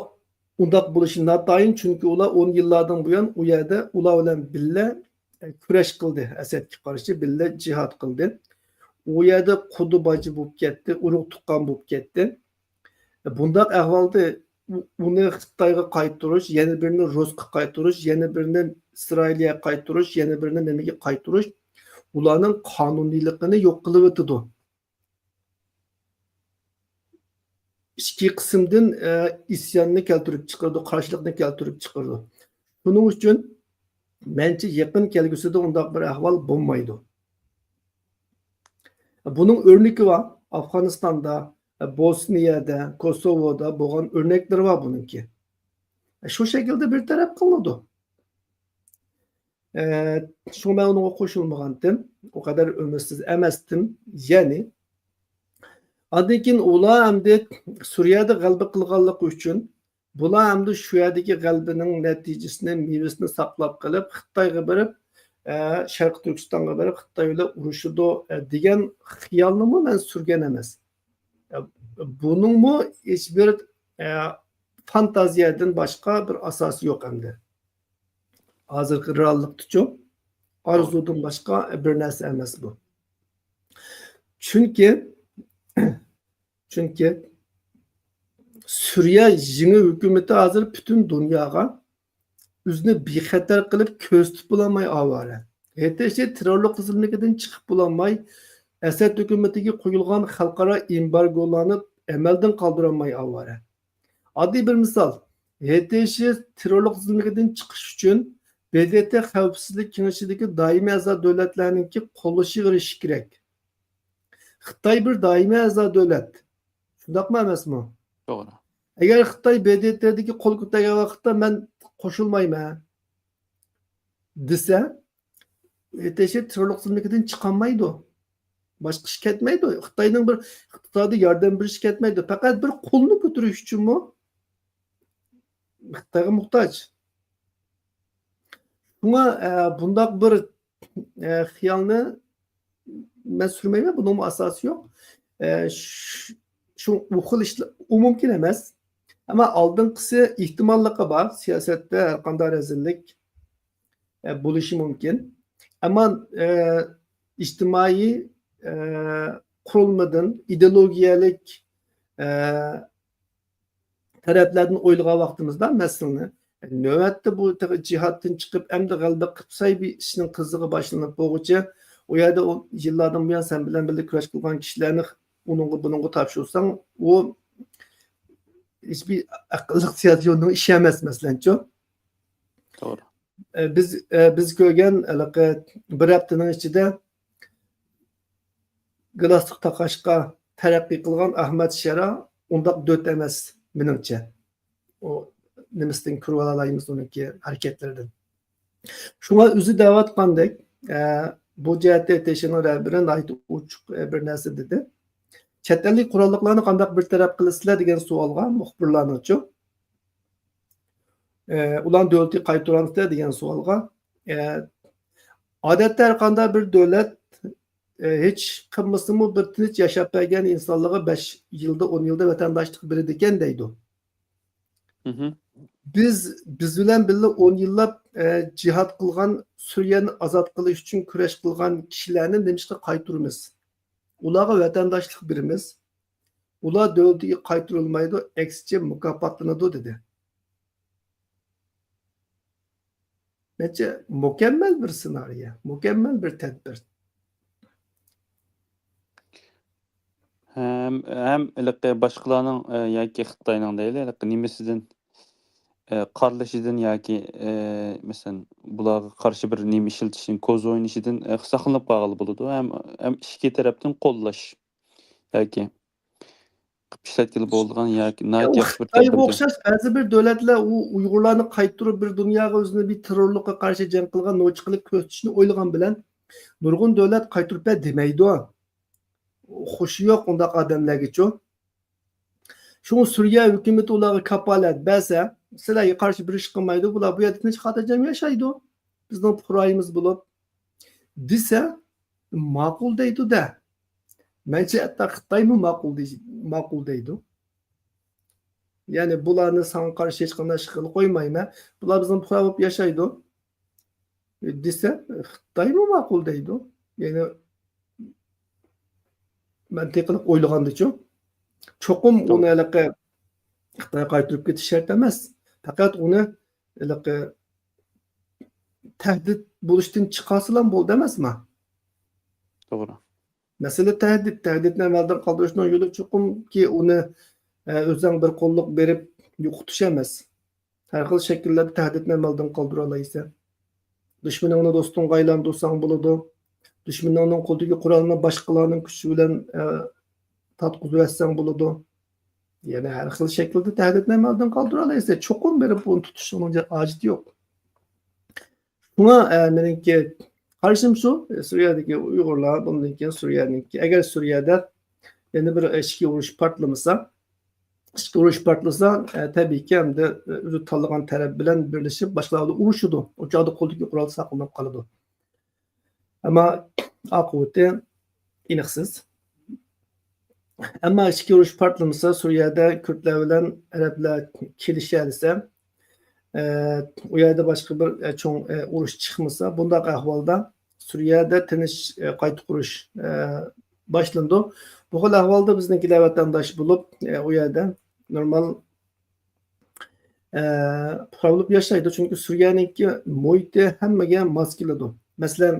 undaq bo'lishi notayin, chunki ular 10 yillardan buyon u yerda ular bilan birga kurash qildi, Asadga qarshi birga jihad qildi. U yerda qudu baji bo'lib ketdi, urug' tuqqan bo'lib ketdi. Bundaq ahvolda uni Xitoyga qaytarish, yana birini Rusga qaytarish, yana birini Isroilga qaytarish, yana birini nimaga qaytarish ularning qonuniyligini yo'q qilib o'tadi. Ichki qismdan isyonni keltirib chiqardi, qarshilikni keltirib chiqardi. Buning uchun mencha yaqin kelgusida undaq bir ahvol bo'lmaydi. Buning o'rniki bor Afg'onistonda, Bosniyada, Kosovoda bo'lgan o'rnaklar bor buningki. Shu shaklda bir taraf qilinadi. Shu men unga qo'shilmagandim, o qadar umidsiz emasdim. Ya'ni Adkin ular hamda Suriyada g'alaba qilganligi uchun bular hamda shu yerdagi g'alabaning natijasini, mevasini saqlab qilib, Xitoyga berib, Sharq Turkistonga berib, Xitoy bilan urushidi degan xiyolni men surgan emas. Buningmi hech bir fantaziyadan boshqa bir asosi yo'q hamda. Hozirgi reallikda orzudan boshqa bir narsa emas bu. Chunki Suriye yeni hükümeti hazır bütün dünyaya o'zini bexatar qilib ko'z tutib bulamay avara. YTŞ terrorlik tizimligidan chiqib bulamay Esed hükümetiga qo'yilgan xalqaro embargolarni amaldan qoldirolmay avvara. Oddiy bir misol. HTŞ terrorlik tizimidan chiqish uchun BDT Xavfsizlik Kengashidagi doimiy a'zo davlatlarningki qo'llashi erishi kerak. Xitoy bir doimiy a'zo davlat. Shundaqmi emasmi? To'g'ri. Agar Xitoy BDTdagi qo'l ko'targan vaqtda men qo'shilmayman desa, HTŞ terrorlik tizimidan chiqolmaydi. Boshqa ish ketmaydi. Xitoyning bir iqtisodiy yordam berishi ketmaydi. Faqat bir qo'lni ko'tarish uchunmi Xitoyga muhtoj. Shunga bundoq bir xiyolni men surmayman, buning asosi yo'q. Shu bu xil ishlar u mumkin emas. Ammo oldinqisi ehtimolligi bor. Siyosatda har qanday rezillik bo'lishi mumkin. Ammo ijtimoiy qurilmadan ideologiyalik taraflardan o'ylagan vaqtimizda masalani navbatda bu jihatdan chiqib endi g'alaba qilsay bir ishning qizig'i boshlanib bo'lguncha u yerda o yillardan buyon sen bilan birga kurash qilgan kishilarni buningga topshirsang u hiçbir aqlli siyosatning ishi emas masalanchi. To'g'ri. Biz ko'rgan bir haftaning ichida glastik taqashqa taraqqiy qilgan Ahmad Shara undaq döt emas menimcha. O nimasidan ko'rib olaymiz uniki harakatlaridan. Shunga o'zi da'vatgandek bu jihatda TSHning rahbari aytib uchuq bir narsa dedi. Chet ellik qurolliqlarni qanday bir taraf qilasizlar degan savolga muxbirlarning ulan davlatga qaytaramizlar degan savolga odatda har qanday bir davlat hech qilmasimi bir tinch yashab bergan insonlarga 5 yilda 10 yilda vatandoshlik beradi ekan deydi. Biz bilan birga 10 yillab jihad qilgan Suriyani ozod qilish uchun kurash qilgan kishilarni nimishqa qaytaramiz? Ularga vatandoshlik beramiz. Ular davlatga qaytarilmaydi, aksicha mukofotlanadi dedi. Bence mükemmel bir senaryo, mükemmel bir tedbir. Hem başkalarının yoki Xitoyning deyli nimasidan qarlashidan yoki masalan bularga qarshi bir nima ishlatishdan ko'z o'ynishidan saqlanib qolg'ili bo'ladi. Hem ikki tarafdan qo'llash yoki ishlatgili bo'lgan yoki yaxshi bir Xitoyga o'xshash ba'zi bir davlatlar u Uyg'urlarni qaytarib bir dunyoga o'zini bir terrorlikqa qarshi jang qilgan no'ch qilib ko'rsatishni o'ylagan bilan nurg'un davlat qaytarib demaydi. Xushi yo'q undaq odamlargacha. Shu Suriya hukumati ularga kapolat bersa, sizlarga qarshi bir ish qilmaydi, bular bu yerda tinch xotirjam yashaydi. Bizning fuqaroyimiz bo'lib desa, ma'qul deydi-da. Menimcha hatto Xitoymi ma'qul deydi. Ya'ni bularni sana qarshi hech qanday ish qilib qo'ymayman. Bular bizning fuqaro bo'lib yashaydi. Desa, Xitoymi ma'qul deydi. Ya'ni mantiq qilib o'ylagandichu. Cho'qim uni alaqa Xitoyga qaytarib ketish shart emas. Faqat uni alaqa tahdid bo'lishdan chiqarsalar bo'ldi emasmi? To'g'ri. Masala tahdidni amaldan qoldirishning yo'li cho'qimki uni o'zing bir qo'lliq berib yo'qotish emas. Har xil shakllarda tahdidni amaldan qoldira olaysan. Dushmaningni do'stingga aylantirsang bo'ladi. Dushmaningning qo'liga qurolni boshqalarning kuchi bilan tatqizib etsang bo'ladi. Ya'ni har xil shaklda tahdidni amaldan qoldira olaysan. Cho'qim berib uni tutishning hojati yo'q. Buna menimki qarshim shu, Suriyadagi Uyg'urlar, bundan keyin Suriyaniki. Agar Suriyada yana bir ichki urush portlamasa, tabiiyki hamda o'zi tanlagan taraf bilan birlashib boshqalarni urushidi. O chog'da qo'lga qurol saqlanib qoladi. Ammo oqibati aniqsiz. Ammo ichki urush portlamasa, Suriyada Kurdlar bilan Arablar kelishsa, u yerda boshqa bir cho'ng urush chiqmasa, bunday ahvolda Suriyada tinch qayta qurish boshlandi. Bu xil ahvolda biznikilar vatandosh bo'lib, u yerda normal bo'lib yashaydi. Chunki Suriyaniki muhiti hammaga mos keladi. Masalan,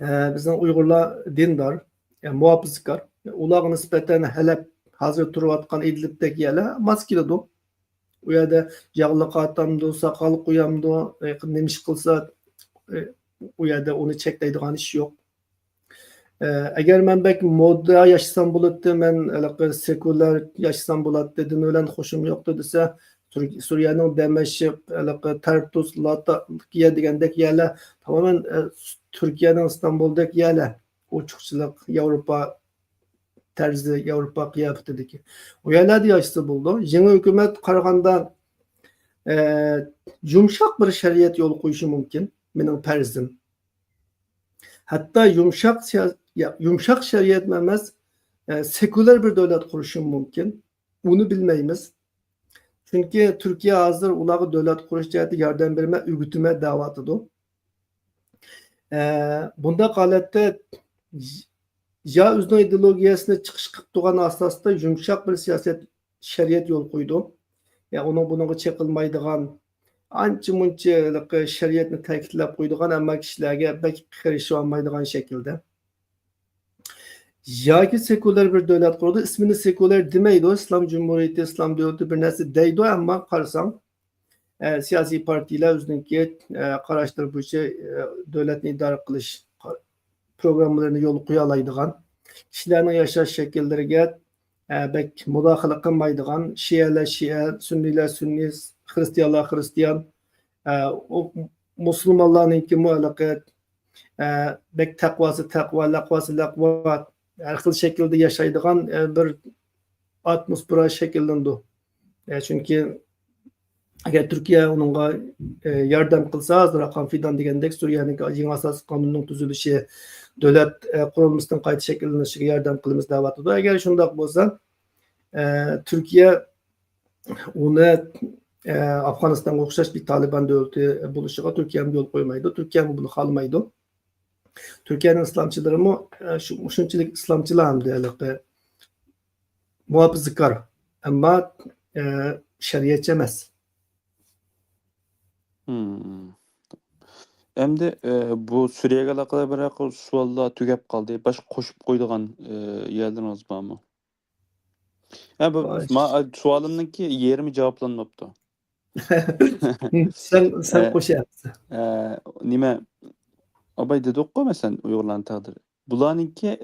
Bizning Uyg'urlar dindor, muhofazakor. Ularga nisbatan Halab hozir turayotgan Idlibdagi yerlar mos keladi. U yerda yog'li qatamdi, soqol qo'yamdi, nima ish qilsa u yerda uni cheklaydigan ish yo'q. Agar men bek modda yaşasam bo'ladi, men sekulyar yaşasam bo'ladi dedim bilan xo'shim yo'qdi desa, Suriyaning Damashq, Tartus, Latakiya degandek yerlar tamamen Turkiyaning İstanbul'daki yerlar. Uçukçılık, Avrupa tarzı, Avrupa kıyafetindeki. O yerlerde yaşası buldu. Yeni hükümet qaraganda yumuşak bir şeriat yolu koyuşu mümkün. Benim perzim. Hatta yumuşak şeriat memez seküler bir devlet kuruşu mümkün. Bunu bilmeyimiz. Çünkü Türkiye hazır ulağı devlet kuruş ciheti yardım verme, ürgütüme davatıdır. Bunda kalette ya özünün ideologiyasını çıkış kıptıgan asasda yumuşak bir siyaset şeriat yol koydu. Ya onun bunu çekilmeydiğen anca munca şeriatını tekitlep koyduğun ama kişilerge belki karşı olmaydıgan şekilde. Ya ki seküler bir devlet kurdu. İsmini seküler demeydi. İslam Cumhuriyeti, İslam Devleti bir nesi deydi ama karsan siyasi partiler özünki karıştırıp bu şey devletini idare kılış programlarını yol koyalaydıgan kişilerin yaşaş şekillerine bek müdahale kılmaydıgan Şiiler Şii, Sünniler Sünni, Hristiyanlar Hristiyan, o Müslümanlarınki muhalefet, bek takvası takva, lakvası lakva, her türlü şekilde yaşaydıgan bir atmosfer şekillendi. Çünkü eğer Türkiye onunla yardım kılsa, rakam fidan degandek Suriye'nin yeni asas kanunun tüzülüşü, devlet kurulmasının kayıt şekillenişine yardım kılımız davatıdır. Eğer şundak bolsa, Türkiye onu Afganistan'a okşaş bir Taliban devleti buluşuğa Türkiye'nin yol koymaydı. Türkiye bunu kalmaydı. Türkiye'nin İslamcıları mı şunçilik İslamcılar hem de muhafazakar ama şeriatçı emas. Endi bu Suriye'ye alakalı bir suallar tügep kaldı. Başka koşup koyduğun yerleriniz var mı? Ya bu sualımdaki yerimi cevaplanmaptı. sen koşarsın. Nime abay dedik ko mesela Uygurların taqdiri. Bularınki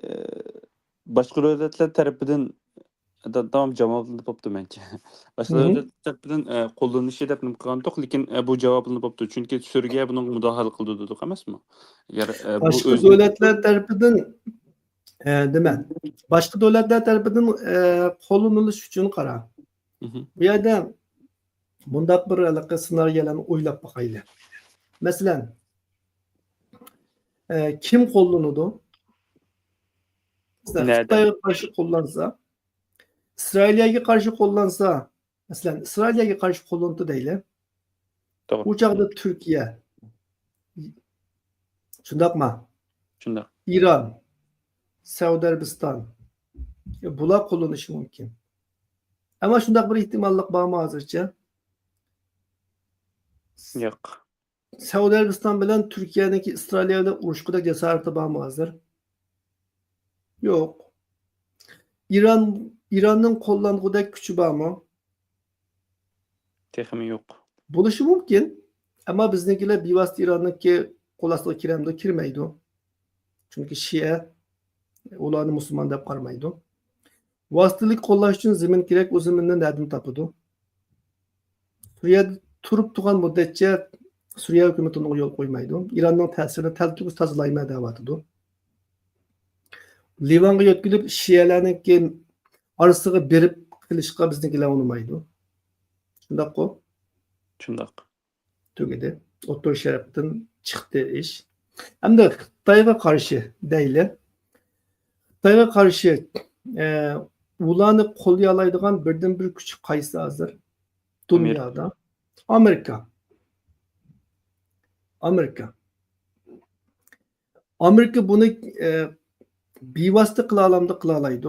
başka devletler tarafından tamam cevaplanıp poptu bence. Başka devletler tarafından kullanışı dep nimkandık, lekin bu cevaplanıp poptu. Çünkü Suriye bunun müdahale kıldı dedik emas mı? Başka devletler tarafından deme. Başka devletler tarafından kullanılış için qara. Bu yerda bundaq bir alaka senaryolarni o'ylab boqaylik. Masalan, kim kullanıdı? Xitoyga qarshi kullansa, İsrail'e karşı kullansa, mesela İsrail'e karşı kullandı deyli. Bu çağda Türkiye, şundak mı? Şundak. İran, Suudi Arabistan, bular kullanışı mümkün. Ama şundak bir ihtimallik var mı hazırca? Yok. Suudi Arabistan bilen Türkiye'deki İsrail'e uruşkuda cesareti var mı hazır? Yok. İran'ın kullandığı gücü var mı? Texmi yok. Buluşu mümkün. Ama bizdekiler bivasıta İran'daki kolaslığı kiremde kirmeydi. Çünkü Şii ulanı Müslüman da qarmaydı. Vasıtılık kollaş için zemin gerek, o zeminden nereden tapıdı? Suriye'de turup tuğan müddetçe Suriye hükümetine yol koymaydı. İran'ın təsirini təltüqüz tazılayma davatıdı. Livan'a yetkilip Şiilerinin arasıga berip kılışqa bizdekiler unumaydı. Şundak o. Şundak. Tügedi. Otor şereften çıktı iş. Hem de Xitayga karşı değil. Xitayga karşı ulanı qo'llayalaydigan birden bir kuch qaysi hazır dünyada? Amerika. Amerika bunu bevosita qila olamdi, qila oladi.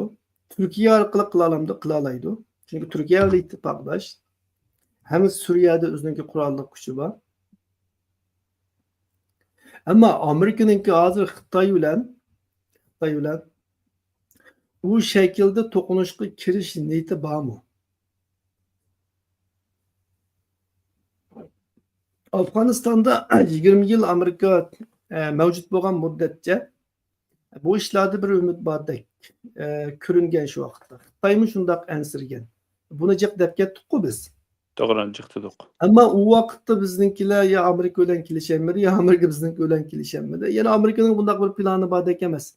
Türkiye orqali qila olamdi, qila oladi. Çünkü Türkiye ile ittifoqlash. Hem Suriye'de o'zining qurolli kuchi bor. Ama Amerika'nınki hazır Xitay bilen bu şekilde tokunuşqa kiriş niyeti barmı? Afganistan'da 20 yıl Amerika mevcut bo'lgan muddatça bu işlerde bir ümit bardek körüngen şu vaqtda. Xitaymy şundaq ensirgen. Buni jiq dep ketdik-ku biz. To'g'ri jiqdiq. Ama o vaqtda bizninkiler ya Amerika bilan kelishemedi ya Amerika bizninki bilan kelishemedi. Yani Amerika'nın bundaq bir planı bardek emas.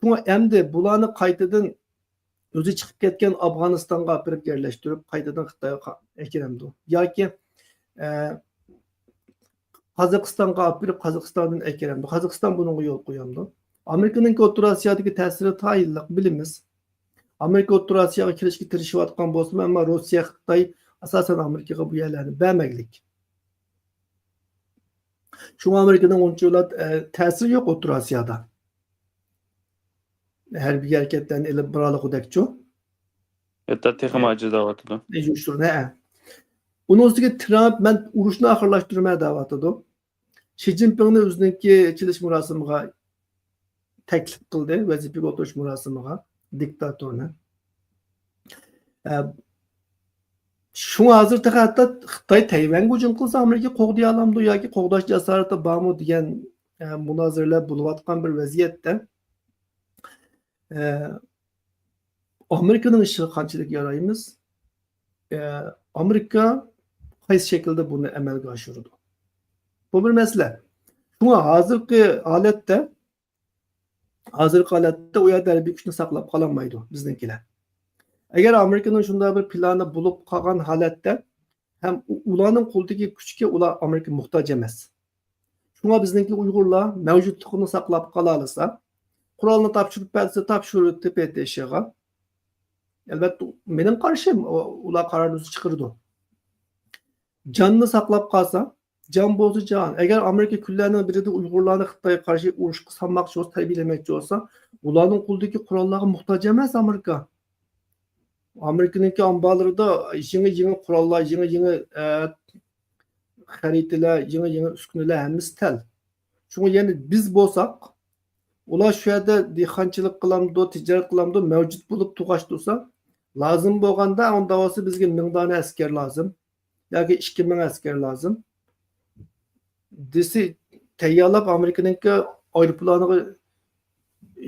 Şuna endi bularni qaytadan o'zi chiqib ketgan Afg'onistonga olib yerlashtirib qaytadan Xitoyga akiremdi. Yoki Qozog'istonga olib Qozog'istondan akiremdi. Qozog'iston bunga yo'l qo'yamdi. Amerika'nın O'rta Osiyodagi ta'siri tayinliq bilimiz. Amerika O'rta Osiyoga kirishga tirishayotgan bo'lsa, ammo Rossiya, Xitoy asosan Amerikaga bu yerlarni bermaglik. Shunga Amerikaning unchalar ta'siri yo'q O'rta Osiyoda. Harbiy hareketlerini elib biralig'idekchu. Hatta texnik acizavatdı. Ejuşturne. Onun üstüne Trump ben urushni oxirlashtirmay da'vatidi. Xi Jinpingni o'ziniki ichilish murosimiga taklif qildi, vazifaga o'tirish murosimiga diktatorni. Shunga hozirda hatto Xitoy Tayvanga hujum qilsa Amerika qo'g'day olamdi yoki qo'g'dash jasorati bormi degan munozaralar bo'layotgan bir vaziyatda Amerika'nın işi qanchalik yaraymiz? Amerika qaysi şekilde bunu amalga oshirdi? Bu bir mesele. Shunga hozirgi holatda u yerda harbiy kuchni saqlab qololmaydi bizninkilar. Agar Amerikaning shunday bir plani bo'lib qolgan holatda ham ularning qo'lidagi kuchga ular Amerika muhtoj emas. Shunga bizniki Uyg'urlar mavjudligini saqlab qola olsa, qurolni topshirib bersa, topshirib tepeteshiga. Albatta, mening qarashim ular qarorni chiqirdi. Canını saqlab qolsa, can bo'lsa can. Agar Amerika kunlarining birida Uyg'urlarni Xitoyga qarshi urushga solmoqchi bo'lsa, tarbiyalamoqchi bo'lsa, ularning qo'lidagi qurollarga muhtoj emas Amerika. Amerikaningki ambarlarida yangi qurollar, yangi xaritalar, yangi uskunalar hammasi tal. Shunga yani biz bo'lsak, ular shu yerda dehqonchilik qilamdi, tijorat qilamdi, mavjud bo'lib tug'ash tursa, lazım bo'lganda unda bo'lsa bizga 1000 dona askar lazım. Yoki 2000 askar lazım. Desi tayyorlab Amerikaningki aeroplaniga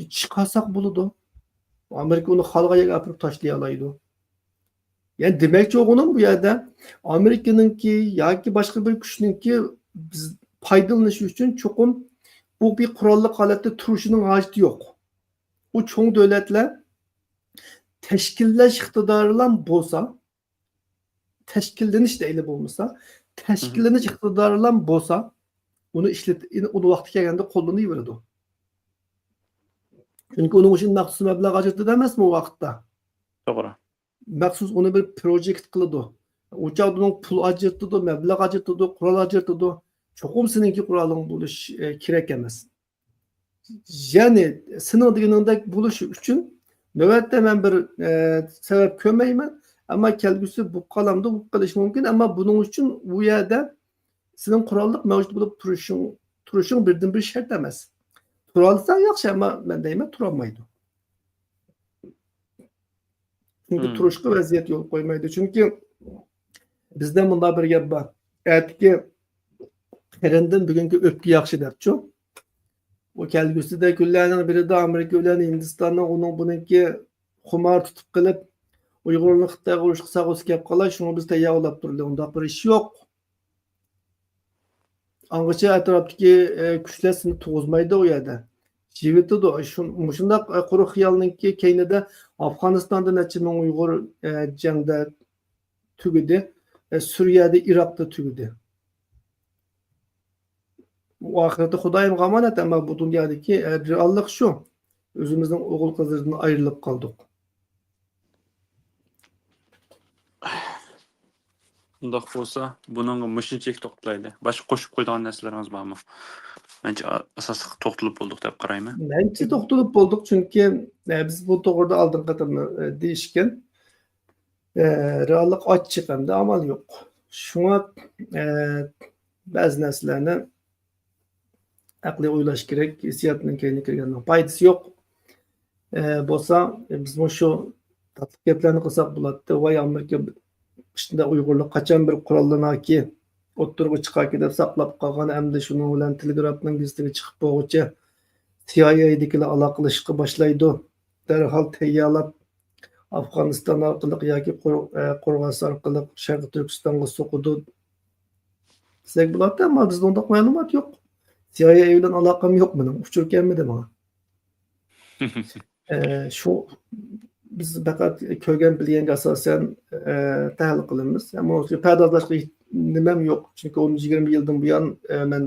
chiqarsak bo'ladi. Amerika uni xalqaga olib tashlay oladi. Yani demakchi o'g'lim bu yerda Amerikaningki yoki boshqa bir kuchninki biz foydalanish uchun cho'qim bu bir qurolli holatda turishining hojati yo'q. U cho'ng davlatlar tashkillash iqtidori bilan bo'lsa, tashkillanish deyli bo'lmasa, tashkillanish iqtidori bilan bo'lsa, uni uni vaqti kelganda qo'llanaveradi. Chunki uning uchun maxsus mablag' ajratadi emasmi u vaqtda? To'g'ri. Maxsus uni bir projekt qiladi. O'choqdan pul ajratadi, mablag' ajratadi, qurol ajratadi. Cho'qim seninki quroling bo'lish kerak emas. Ya'ni sening deganingdek bo'lishi uchun navbatda men bir sabab ko'rmayman, ammo kelgusi bu qalamda bu qilish mumkin, ammo buning uchun bu yerda sening qurolliq mavjud bo'lib turishing birdan bir shart emas. Turolsa yaxshi, ammo men deyman turolmaydi. Chunki turishga vaziyat yo'l qo'ymaydi. Chunki bizda bunda bir gap bor. Aytki qarindan bugungi o'pki yaxshi debchi. O kelgusida kunlarning birida Amerika bilan Hindistonning uning buniki xumor tutib qilib Uyg'urlarni Xitoyga urush qilsa kelib qolar, shuni biz tayyorlab turdik. Unda bir ish yo'q. Angacha atrofdagi kuchlar seni tug'izmaydi u yerda. Jivitidi. Shunday quruq xiyolninki keynida Afg'onistonda necha ming Uyg'ur jangda tugadi, Suriyada, Iroqda tugadi. Bu ahirette Xudoyim g'amonat, ammo bu dunyodagi reallik shu. O'zimizning o'g'il qizlardan ayrilib qoldik. Undaq bo'lsa, buning mushinchik to'xtaydi. Boshqa qo'shib qo'ydigan narsalarimiz bormi? Mencha asosiy to'xtalib bo'ldik deb qarayman. Mencha to'xtalib bo'ldik, chunki biz bu to'g'rida oldin qatorni deyishgan. Reallik ochiq hamda amal yo'q. Shunga ba'zi narsalarni aqliy o'ylash kerak, hissiyotning keyinga kirgandan foydasi yo'q. Bo'lsa, biz shu tatlı gaplarni qilsak bo'ladi. Voy Amerika ishida Uyg'urlar qachon bir qurollanaki o'ttirg'i chiqarki deb saqlab qolgan, endi shuning bilan Telegramning listiga chiqib bo'lguncha CIA'dagilar aloqalashishga boshlaydi. Darhol tayyorlab Afg'oniston orqali yoki Qo'rg'os orqali Sharqiy Turkistonga so'qidi desak bo'ladi, ammo bizda unday ma'lumot yo'q. CIA bilan aloqam yo'q mening. Uchur kelmadi menga. Shu biz faqat ko'rgan bilganga asosan tahlil qilamiz. Ammo pardozlashga nimam yo'q. Chunki 10-20 yildan buyon men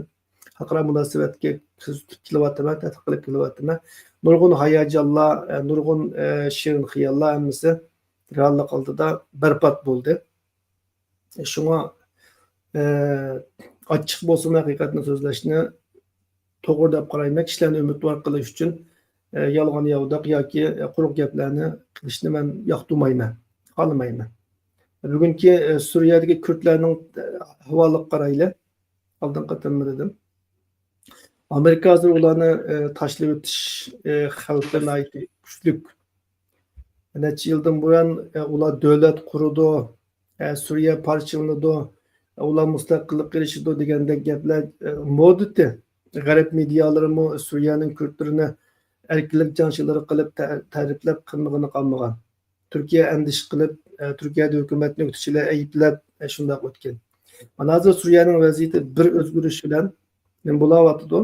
xalqaro munosabatga kilovatman, tadqiq qilib kilovatman. Nurg'un hayajonlar, nurg'un shirin xiyollar hammasi reallik oldida barbod bo'ldi. Shunga ochiq bo'lsin haqiqatni so'zlashni to'g'ri deb qarayman. Kishilarni umidvor qilish uchun yolg'on yovdoq yoki quruq gaplarni qilishni men yoqtirmayman, xohlamayman. Bugungi Suriyadagi kurdlarning ahvoliga qaraylik. Oldin qatamma dedim. Amerika hozir ularni tashlab o'tish xavfini kuchli. Necha yildan buyon ular davlat qurdi, Suriya parchalandi, ular mustaqillik erishdi degandek gaplar moddi. G'arb medialari Suriyaning kurdlarini erkinlik janchilari qilib ta'riflab qilmag'ini qolmagan. Turkiya andish qilib, Turkiyada hukumatni o'tishchilar ayblab shunday o'tgan. Mana hozir Suriyaning vaziyati bir o'zgarish bilan nima bo'layotdi?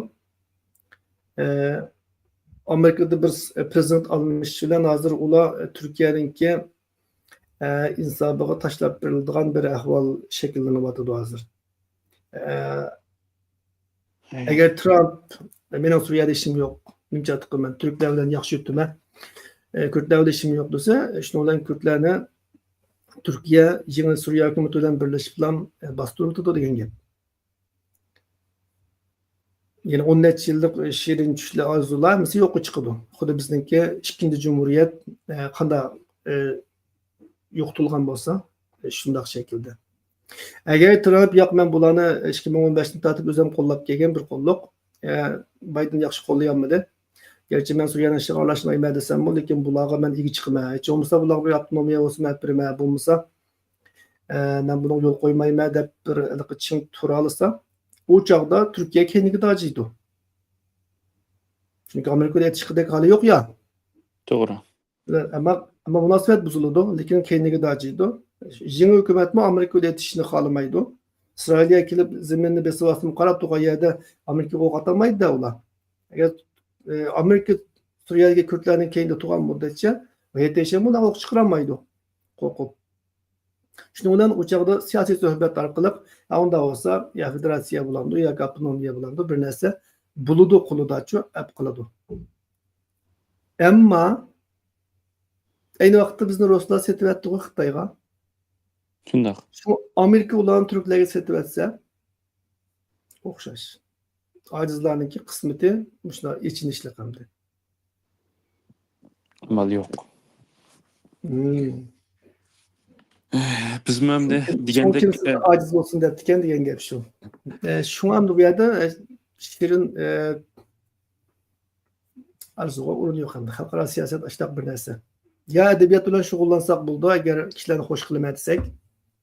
Amerikada bir prezident alınmış bilan hozir ular Turkiyaningki insobiga tashlab beriladigan bir ahvol shakllanyapti hozir. Agar Trump mening Suriyada ishim yo'q, nimcha qilman, turklar bilan yaxshi yuribman, kurdlar bilan ishim yo'q desa, shuning bilan kurdlarni Turkiya yangi Suriya hukumati bilan birlashib bilan bostirib degan gap. Yani 10 necha yillik shirin tushli orzular misli yo'qqa chiqadi. Xuddi bizningki ikkinchi jumhuriyat qanday yo'qtilgan bo'lsa, shunday shaklda. Agar Trump yo'q, men bularni 2015dan tortib o'zim qo'llab kelgan bir qo'lliq, Bayden yaxshi qo'llayolmadi. Gerçi men Suriyani shig'orlashmayman desam, lekin bularga men ega chiqaman. Hech bo'lmasa bularga bir avtonomiya o'smat berman, bo'lmasa men buni yo'l qo'ymayman deb bir ching tura olsa, u chog'da Turkiya kendiga dojiydi. Chunki Amerikada yetishqidek hali yo'q ya. To'g'ri. Ama munosabat buziladi, lekin kendiga dojiydi. Yangi hukumatmi Amerikada yetishishni xohlamaydi. Isroilga kelib zaminni besivasini qarab turgan yerda Amerikaga o'q atamaydi ular. Agar Amerika Suriyaga kurdlarning keyinda turgan muddatcha yetishim ular o'q chiqaramaydi. Qo'rqib. Shuning bilan u chog'da siyosiy suhbat orqali unda bo'lsa, ya federatsiya bo'ladi, ya avtonomiya bo'ladi, bir narsa buludu quludachu ap qiladi. Ammo ayni vaqtda bizni ruslar setyapti Xitoyga. Shundoq. Shu Amerika ularni turklarga setyapsa, o'xshash. Ojizlarningki qismati shuna ichinishli qildi. Amal yo'q. Biz ham degandek ojiz bo'lsin deb ekan degan gap shu. Shu ham bu yerda shirin arzuga o'rin yo'q hamda xalqaro siyosat ashtaq bir narsa. Ya adabiyot bilan shug'ullansak bo'ldi, agar kishilarni xush qilmasak,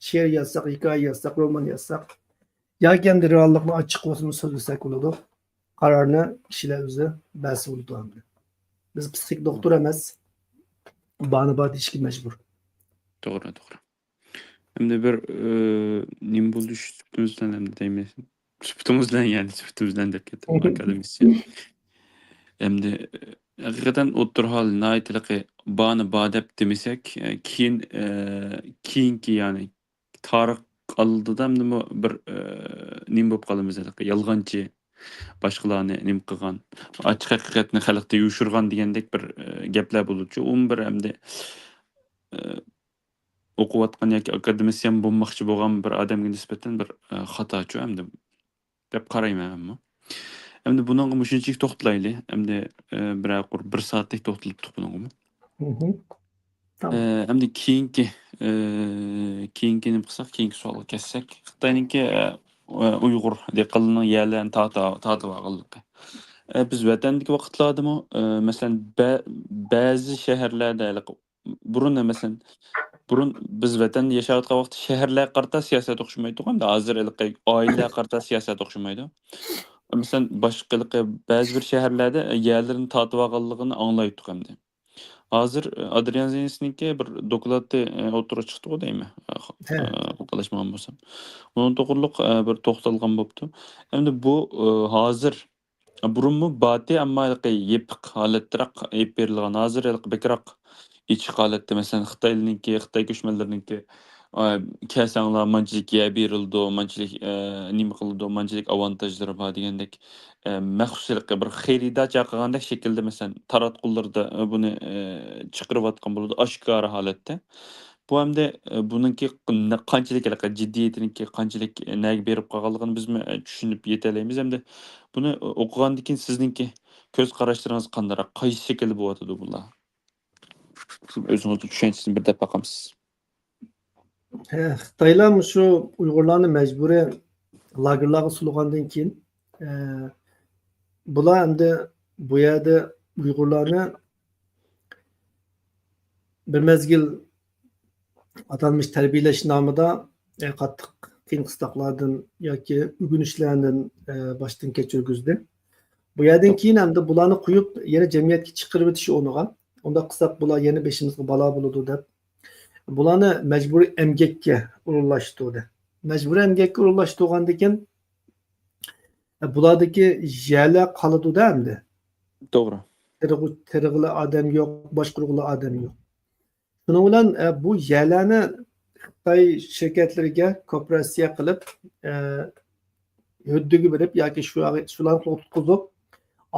she'r yozsak, hikoya yozsak, roman yozsak, yoki endi reallikni ochiq bo'lsin so'zlasak bo'ladi. Qarorni kishilar o'zi bas bo'ladi. Biz psixik doktor emas, bani bor deyishga majbur. To'g'ri. Endi bir nim bo'ldi suhbatimizdan ham deymiz. Suhbatimizdan deb ketdim akademisyen. Endi haqiqatan o'tirhol naytliqi bani badep demisek, keyinki ya'ni tarix oldida nima bir nim bo'lib qolamiz, yolg'onchi boshqalarni nim qilgan, ochiq haqiqatni xalqqa yushirgan degandek bir gaplar bo'luvchi. Bir hamda o'qiyotgan yoki akademisyen bo'lmoqchi bo'lgan bir odamga nisbatan bir xatochi hamda deb qarayman ammo. Endi bunga shunchalik to'xtalaylik. Endi bir soatlik to'xtalib bunga. Tamam. Endi keyingi nima qilsak, keyingi savolga ketsak, Xitoyningki Uyg'ur deb qilingan yerlarni tatib olganligi. Biz vatandagi vaqtlardami, masalan, ba'zi shaharlarda burun masalan, burun biz vatanda yashayotgan vaqtda shaharlarga qarata siyosat o'xshamaydi hamda hozir oilalarga qarata siyosat o'xshamaydi. Masalan, boshqa ba'zi bir shaharlarda yerlarni tortib olganligini anglaydik hamda. Hozir Adrian Zelenskiyninki bir doklati o'tirib chiqdi deymi? He. Qalashmagan bo'lsam. Onun to'g'riliq bir to'xtalgan bo'pti. Endi bu hozir burunmu bati ammo yepiq holatdaroq yep berilgan. Hozir bekroq ichiq holatda masalan Xitoy ko'chmanlarininki kelsanglar manchilik yeb berildi, manchilik nima qildi, manchilik avantajlari bor degandek maxsuslik bir xaridor chaqirgandek shaklda masalan taratqularda buni chiqarayotgan bo'ladi oshkora holatda. Bu hamda buningki qanchalik jiddiyatininki qanchalik nega berib qolganligini biz tushunib yetalaymiz hamda buni o'qigandan keyin sizningki ko'z qarashlaringiz qandaroq, qaysi shaklda bo'lyotidi bular? O'zingizni tushunchasini bir deb boqamsiz. Xitoylar shu Uyg'urlarni majburiy lagerlarga sulagandan keyin bular endi bu yerda Uyg'urlarni bir mezgil atalmış tarbiyalash nomida qattiq qiyin qistoqlardan yoki ugunishlardan boshdan kechirgizdi. Bu yerdan keyin endi bularni qo'yib yana jamiyatga chiqarib o'tish o'rniga unda qilsak bular yana beshimizga balo bo'ladi deb bularni majburiy emgakka urinlashtirdi. Majburiy emgakka urinlashtirgandan keyin bulardagi yerlar qoladi-da endi. To'g'ri. Tirig'li odam yo'q, boshqurg'ili odam yo'q. Shuning bilan bu yerlarni Xitoy shirkatlariga kooperatsiya qilib huddiga berib yoki shularni to'xtatqizib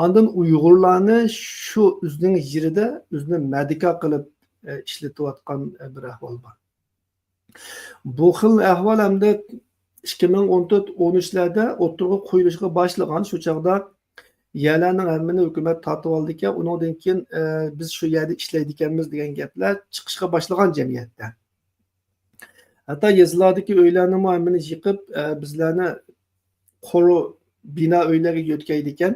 ondan Uyg'urlarni shu o'zining yerida o'zini madika qilib ishlatayotgan bir ahvol bor. Bu xil ahvol hamda 2014-13larda o'tirg'i qo'yilishga boshlagan. Shu chog'da yerlarning hammani hukumat tortib oldi ekan, undan keyin biz shu yerda ishlaydi ekanmiz degan gaplar chiqishga boshlagan jamiyatda. Hatto yezlardagi uylarni hammani yıqib bizlarni quru bino uylarga yo'tkaydi ekan,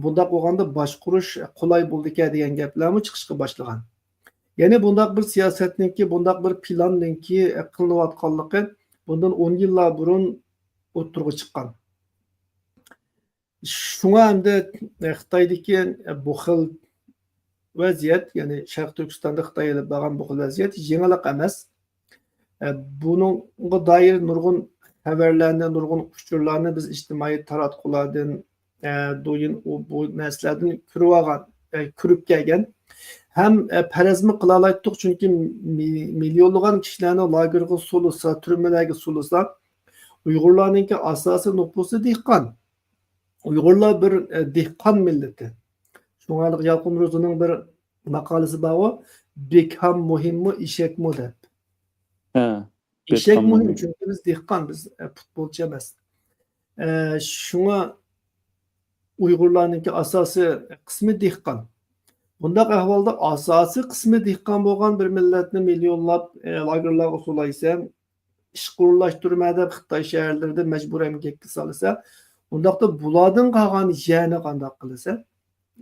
bundaq bo'lganda boshqurish qulay bo'ldi ekan degan gaplarmi chiqishga boshlagan. Ya'ni bundaq bir siyosatninki, bundaq bir planninki qilinayotganligi bundan 10 yillar burun o'tirg'i chiqqan. Shunga hamda Xitoydagi bu xil vaziyat, ya'ni Sharq Turkistonda Xitoy olib borgan bu xil vaziyat yengillik emas. Bununga doir nurg'un xabarlarni, nurg'un uchurlarni biz ijtimoiy taratqulardan do'yin bu narsalardan ko'rib kelgan. Hem perezmi qılalaytdık çünkü milyonlagan kişilerini lagerga sulusa, türmelerge sulusa Uygurlarınki asası nüfusu dehqan. Uygurlar bir dehqan milleti. Şungalık Yalqın Rozu'nun bir makalesi var o. Bekham muhim mi, işek mi dep. İşek muhim çünkü biz dehqan, biz futbolcu emas. Şuna Uygurlarınki asası kısmı dehqan. Bundaq ahvalda asası qismi dehqon bo'lgan bir millatni millionlab lagerlarga sulaysa, ish qurulashtirmada Xitoy shaharlarida majbur emgakka solsa, undaqda bulardan qolgan yana qanday qilsa,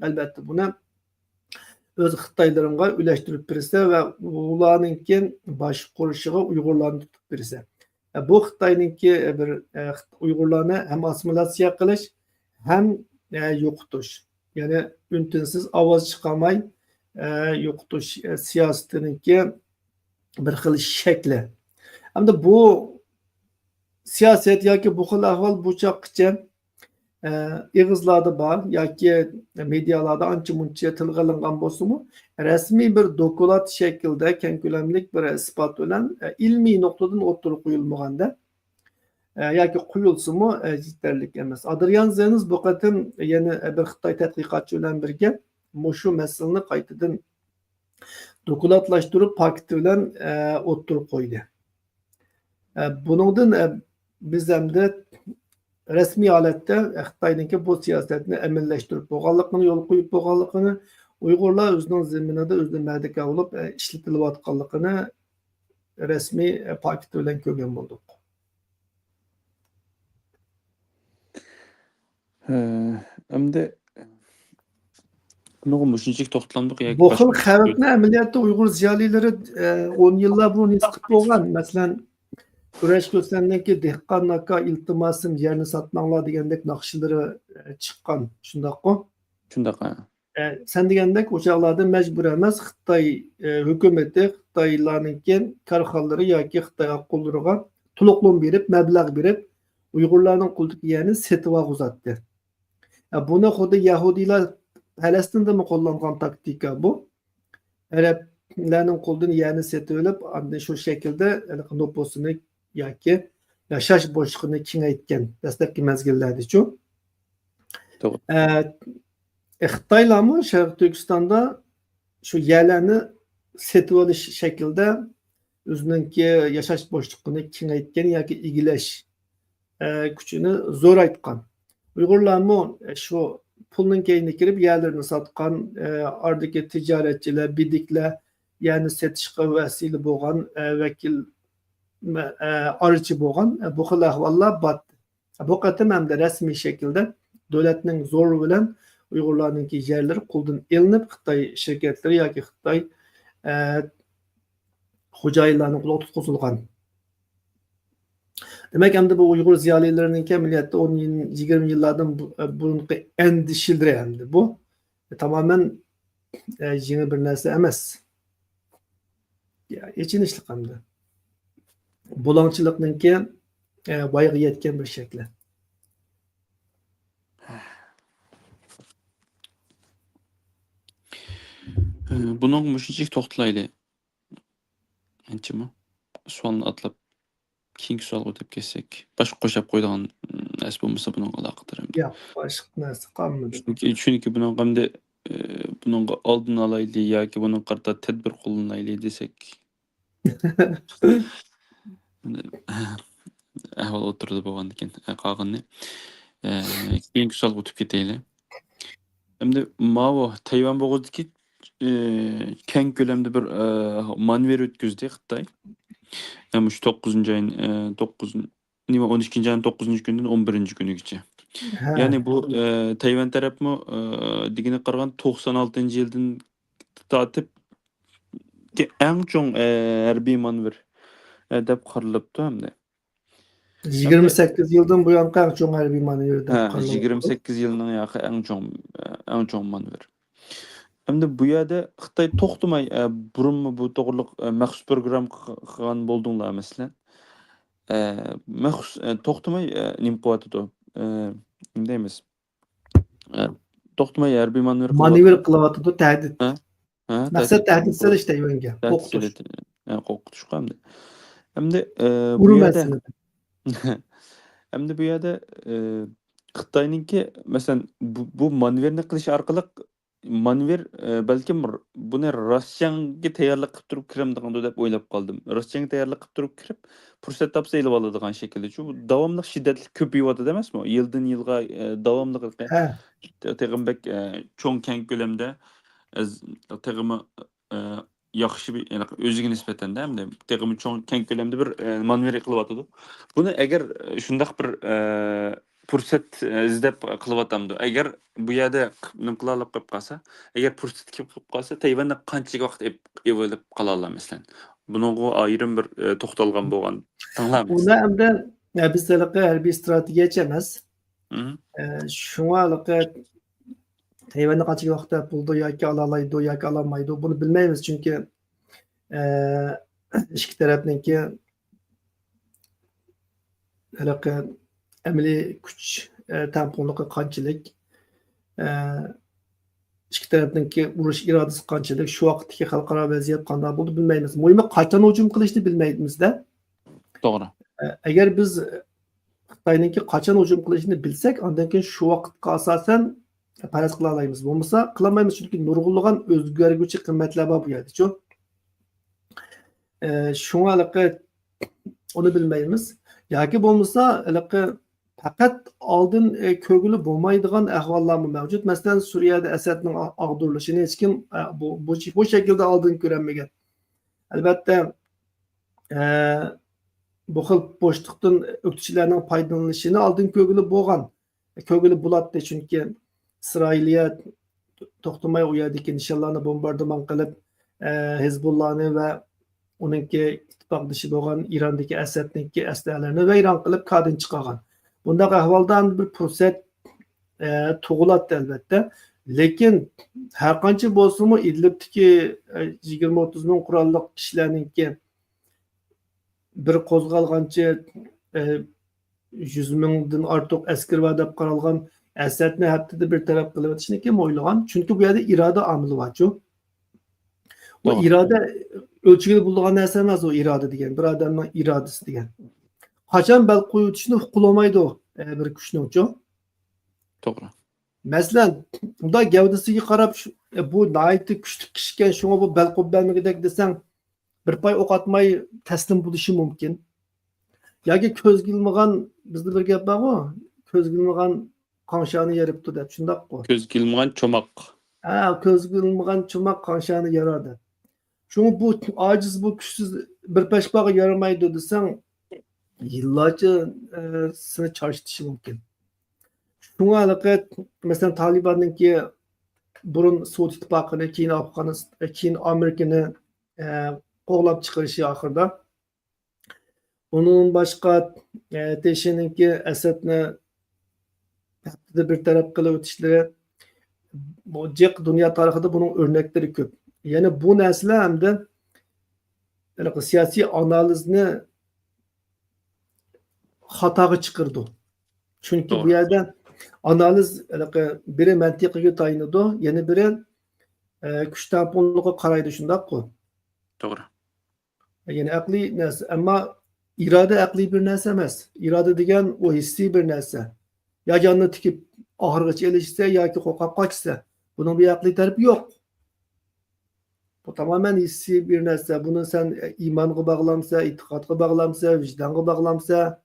albatta buni o'z Xitoylaringa ulashtirib bersa va ularninki boshqurishiga Uyg'urlarni tutib bersa. Bu Xitoyninki bir Uyg'urlarni ham assimilyatsiya qilish, ham yo'qotish. Yani üntensiz avaz çıkamay yo'qotish siyosatininki bir xil shakli. Hamda bu siyoset yoki bu xil ahvol bu chaqgacha ig'izlarda bor yoki medialarda ancha-muncha tilga olingan bo'lsa-mu, rasmiy bir dokulat shaklda keng ko'lamlik bir isbot bilan ilmiy nuqtadan o'tirib qo'yilmaganda yoki quyilsa-mu yetarlik emas. Adrian Zelenskiy bu qatim yana bir Xitoy tadqiqotchi bilan birga shu masalani qaytadan dokumentlashtirib paketi bilan o'tirib qo'ydi. Buningdan biz hamda rasmiy holatda Xitoyninki bu siyosatni amalllashtirib bo'lganligini, yo'l qo'yib bo'lganligini, Uyg'urlar o'zining zaminida o'zining mardika bo'lib ishlatilayotganligini rasmiy paketi bilan ko'rgan bo'ldik. Endi Bunu muşunchik to'xtalamdiq yoki Bu xil boshqa? xavfni amaliyotda Uyg'ur ziyolilari 10 yillar burun his qilib bo'lgan. Masalan, Kurash Ko'sandagi dehqon aka iltimosim yerni sotmanglar degandek naqshlari chiqqan. Shundoqmi? Shundoq. Sen degandek o'shalarda majbur emas Xitoy hukumati Xitoylarningki korxonalari yoki Xitoy qo'llariga to'liqlam berib, mablag' berib Uyg'urlarning qo'lidagi yerni setib olg'izatdi. Buni xuddi Yahudiylar Falastinda mı kullanılan taktika bu? Araplarning qo'ldan yerni setib olib, endi shu shaklda nopusini yoki yashash bo'shlig'ini kengaytgan dastlabki mezgillarda-chu. To'g'ri. Xitoylarmi Sharq Turkistonda shu yerlarni setib olish shaklda o'zininki yashash bo'shlig'ini kengaytgan yoki egilash kuchini zo'raytgan. Uyg'urlarmi shu pulning keyini kirib yerlarni sotgan, oradagi tijoratchilar, bidiklar yerni setishga vasila bo'lgan, vakil arıcı bo'lgan bu xil ahvollar botdi. Bu qatim hamda rasmiy shaklda davlatning zo'ri bilan Uyg'urlarning yerlari qo'ldan ilinib, Xitoy shirkatlari yoki Xitoy xo'jayinlarining qo'liga tutqizilgan. Demek hem de bu Uygur ziyalilerinin ameliyatı 10-20 yıllardan burunki endişildir hem de bu. Tamamen yeni bir narsa emas. Ya, içinişlik hem de. Bulançılıknınki bayığı yetken bir şekli. Bunun muşunchik to'xtalayli. Anchami? Sualni atlab keyingi savolga o'tib ketsak, boshqa qo'shib qo'yadigan narsa bo'lmasa buning aloqador. Yo'q, boshqa narsa qolmadi. Chunki buning hamda buning oldini olayli yoki buning qarta tadbir qo'llanayli desak ahvol o'tirdi bo'lgandan keyin qolganini keyingi savolga o'tib ketaylik. Hamda mavo Tayvan bo'g'idiki keng ko'lamda bir manver o'tkazdi Xitoy. Yani şu 9. ayın 12. ayın 9. günden 11. günügacha. Yani bu Tayvan tarafı mı digine qaragан 96 yıldan tatip en çok harbiy manevr deb qaralibdi hamda. 28 yıldan bu yana eng cho'ng harbiy manevr deb qaralibdi. 28 yılının yaxı en çok manevr. Hamda bu yerda Xitoy to'xtamay burunmi bu to'g'riliq maxsus program qilgan bo'ldinglar masalan. Maxsus to'xtamay nim qilyapti. Nima deymiz? To'xtamay harbiy manevr qilyapti, tahdid. Maqsad tahdid solish Tayvanga. Qo'rqitish hamda. Hamda bu yerda Xitoyninki masalan bu manevrni qilish orqali manevr balkim buni Rossiyaga tayyorlab qilib turib kiramdigan deb o'ylab qoldim. Rossiyaga tayyorlab qilib turib kirib, fursat topsa elib oladigan shaklda. Shu davomli shiddatli ko'payyapti emasmi? Yildan yilga davomli teg'imbek cho'ng keng ko'lamda teg'imi yaxshi bir o'ziga nisbatan hamda teg'imi cho'ng keng ko'lamda bir manevr qilyapti. Buni agar shundaq bir fursat izlab qilyapamdi. Agar bu yerda nim qila olib qolsa, agar fursat kelib qolsa, Tayvanda qanchalik vaqt evolib qola olamiz masalan. Buningga ayrim bir to'xtalgan bo'lgan. Tanlaymiz. Unda hamda biz harbiy strategiyachi emas. Shunga Tayvan'da qanchalik vaqtda puldi yoki ola oladi yoki ololmaydi buni bilmaymiz chunki ikki tarafniki amaliy kuch taqo'ligi qanchalik ikki tarafniki urush irodasi qanchalik shu vaqtdagi xalqaro vaziyat qanday bo'ldi bilmaymiz. Muhimi qachon hujum qilishni bilmaymizda. To'g'ri. Agar biz Xitoyniki qachon hujum qilishni bilsak, undan keyin shu vaqtga asosan paraz qila olamiz. Bo'lmasa qilmaymiz chunki nurg'unlagan o'zgarguvchi qimmatlar bor bu yerda-chu. Shunga onu bilmaymiz. Yoki bo'lmasa faqat oldin ko'ngili bo'lmaydigan ahvollarmi mavjud. Masalan, Suriyada Asadning ag'durilishini hech kim bu shaklda oldin ko'rmagan. Albatta bu xil bo'shliqdan o'qituvchilarning foydalanishini oldin ko'ngili bo'lgan. Ko'ngili bo'ladi chunki İsrailiyat to'xtamay u yerdagi nishonlarni bombardimon qilib Hizbullahni va uningki ittifoqdoshi bo'lgan Irondagi Asadniki aslahalarini vayron qilib kadin chiqargan. Bundaq ahvolda bir fursat tug'iladi albatta. Lekin har qancha bo'lsa-mu Idlibdagi 20-30 ming qurolli kishilarningki bir qo'zg'algancha 100 mingdan ortiq askar va deb qaralgan Asadni haftada bir taraf qilib o'tishni kim o'ylagan? Chunki bu yerda iroda omili bor-ku. Bu Doğru. iroda ölçülü bulduğun narsa emas o irade degan, bir adamning irodasi degan. Qachon bel qo'yib o'tishni huquqlamaydi o bir kuchni-ku. To'g'ri. Masalan, unda gavdasiga qarab bu nihoyatda kuchli kishi ekan, shunga bu bel qo'yib bermagidek desang, bir pay o'q atmay taslim bo'lishi mumkin. Yoki ko'zga ilmagan bizda bir gap bor-ku, ko'zga ilmagan qonshani yeribdi deb, shundaq-ku. Ko'z ilmagan cho'maq. Ha, ko'zga ilmagan cho'maq qonshani yeradi. Çünkü bu aciz, bu güçsüz bir peşbağa yaramaydı desem yıllarca seni çarşıtışı mümkün. Şuna alakalı mesela Taliban'ınki burun Suud İttifakı'nı, keyin Afganistan, keyin Amerika'nı qo'g'lab chiqarishi ahirda. Onun başka Teşe'ninki Esad'ni bir taraf qilib o'tishlari bu dünya tarixida bunun örnekleri ko'p. Yani bu nesle hem de siyasi analizni hataga chiqirdi. Çünkü Doğru. bu yerde analiz biri mantiqiga tayinadi, yana biri kuch tamponligiga qaraydi, shundaq-ku. To'g'ri. Yani aqliy narsa, ammo iroda aqliy bir narsa emas. Iroda degan o hissiy bir narsa. Ya canını tikib oxirigacha elishsa yoki qo'rqib qochsa, bunun bir aqliy tarafi yo'q. Bu tamamen hissi bir narsa. Bunu sen imanға bağlamsa, itiqadға bağlamsa, vicdanға bağlamsa,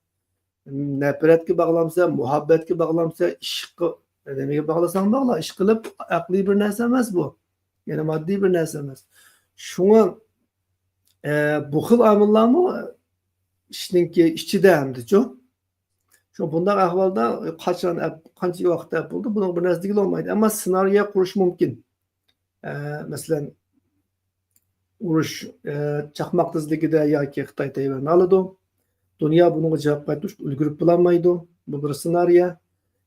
nefretga bağlamsa, muhabbetga bağlamsa, ishqqa nimaga bağlasan bağla, ish qilib aqliy bir narsa emas bu. Yani moddiy bir narsa emas. Shunga bu xil omillarni ishninki ichida hamda-ku. Shu bunday ahvolda qancha vaqtda bo'ldi, buni bir narsa degan olmaydi. Ammo ssenariy qurish mumkin. Masalan, urush chaqmoq tezligida yoki Xitoy Tayvanni oladi. Dunyo bunga javob qaytarishga ulgurib bo'lmaydi. Bu bir ssenariy.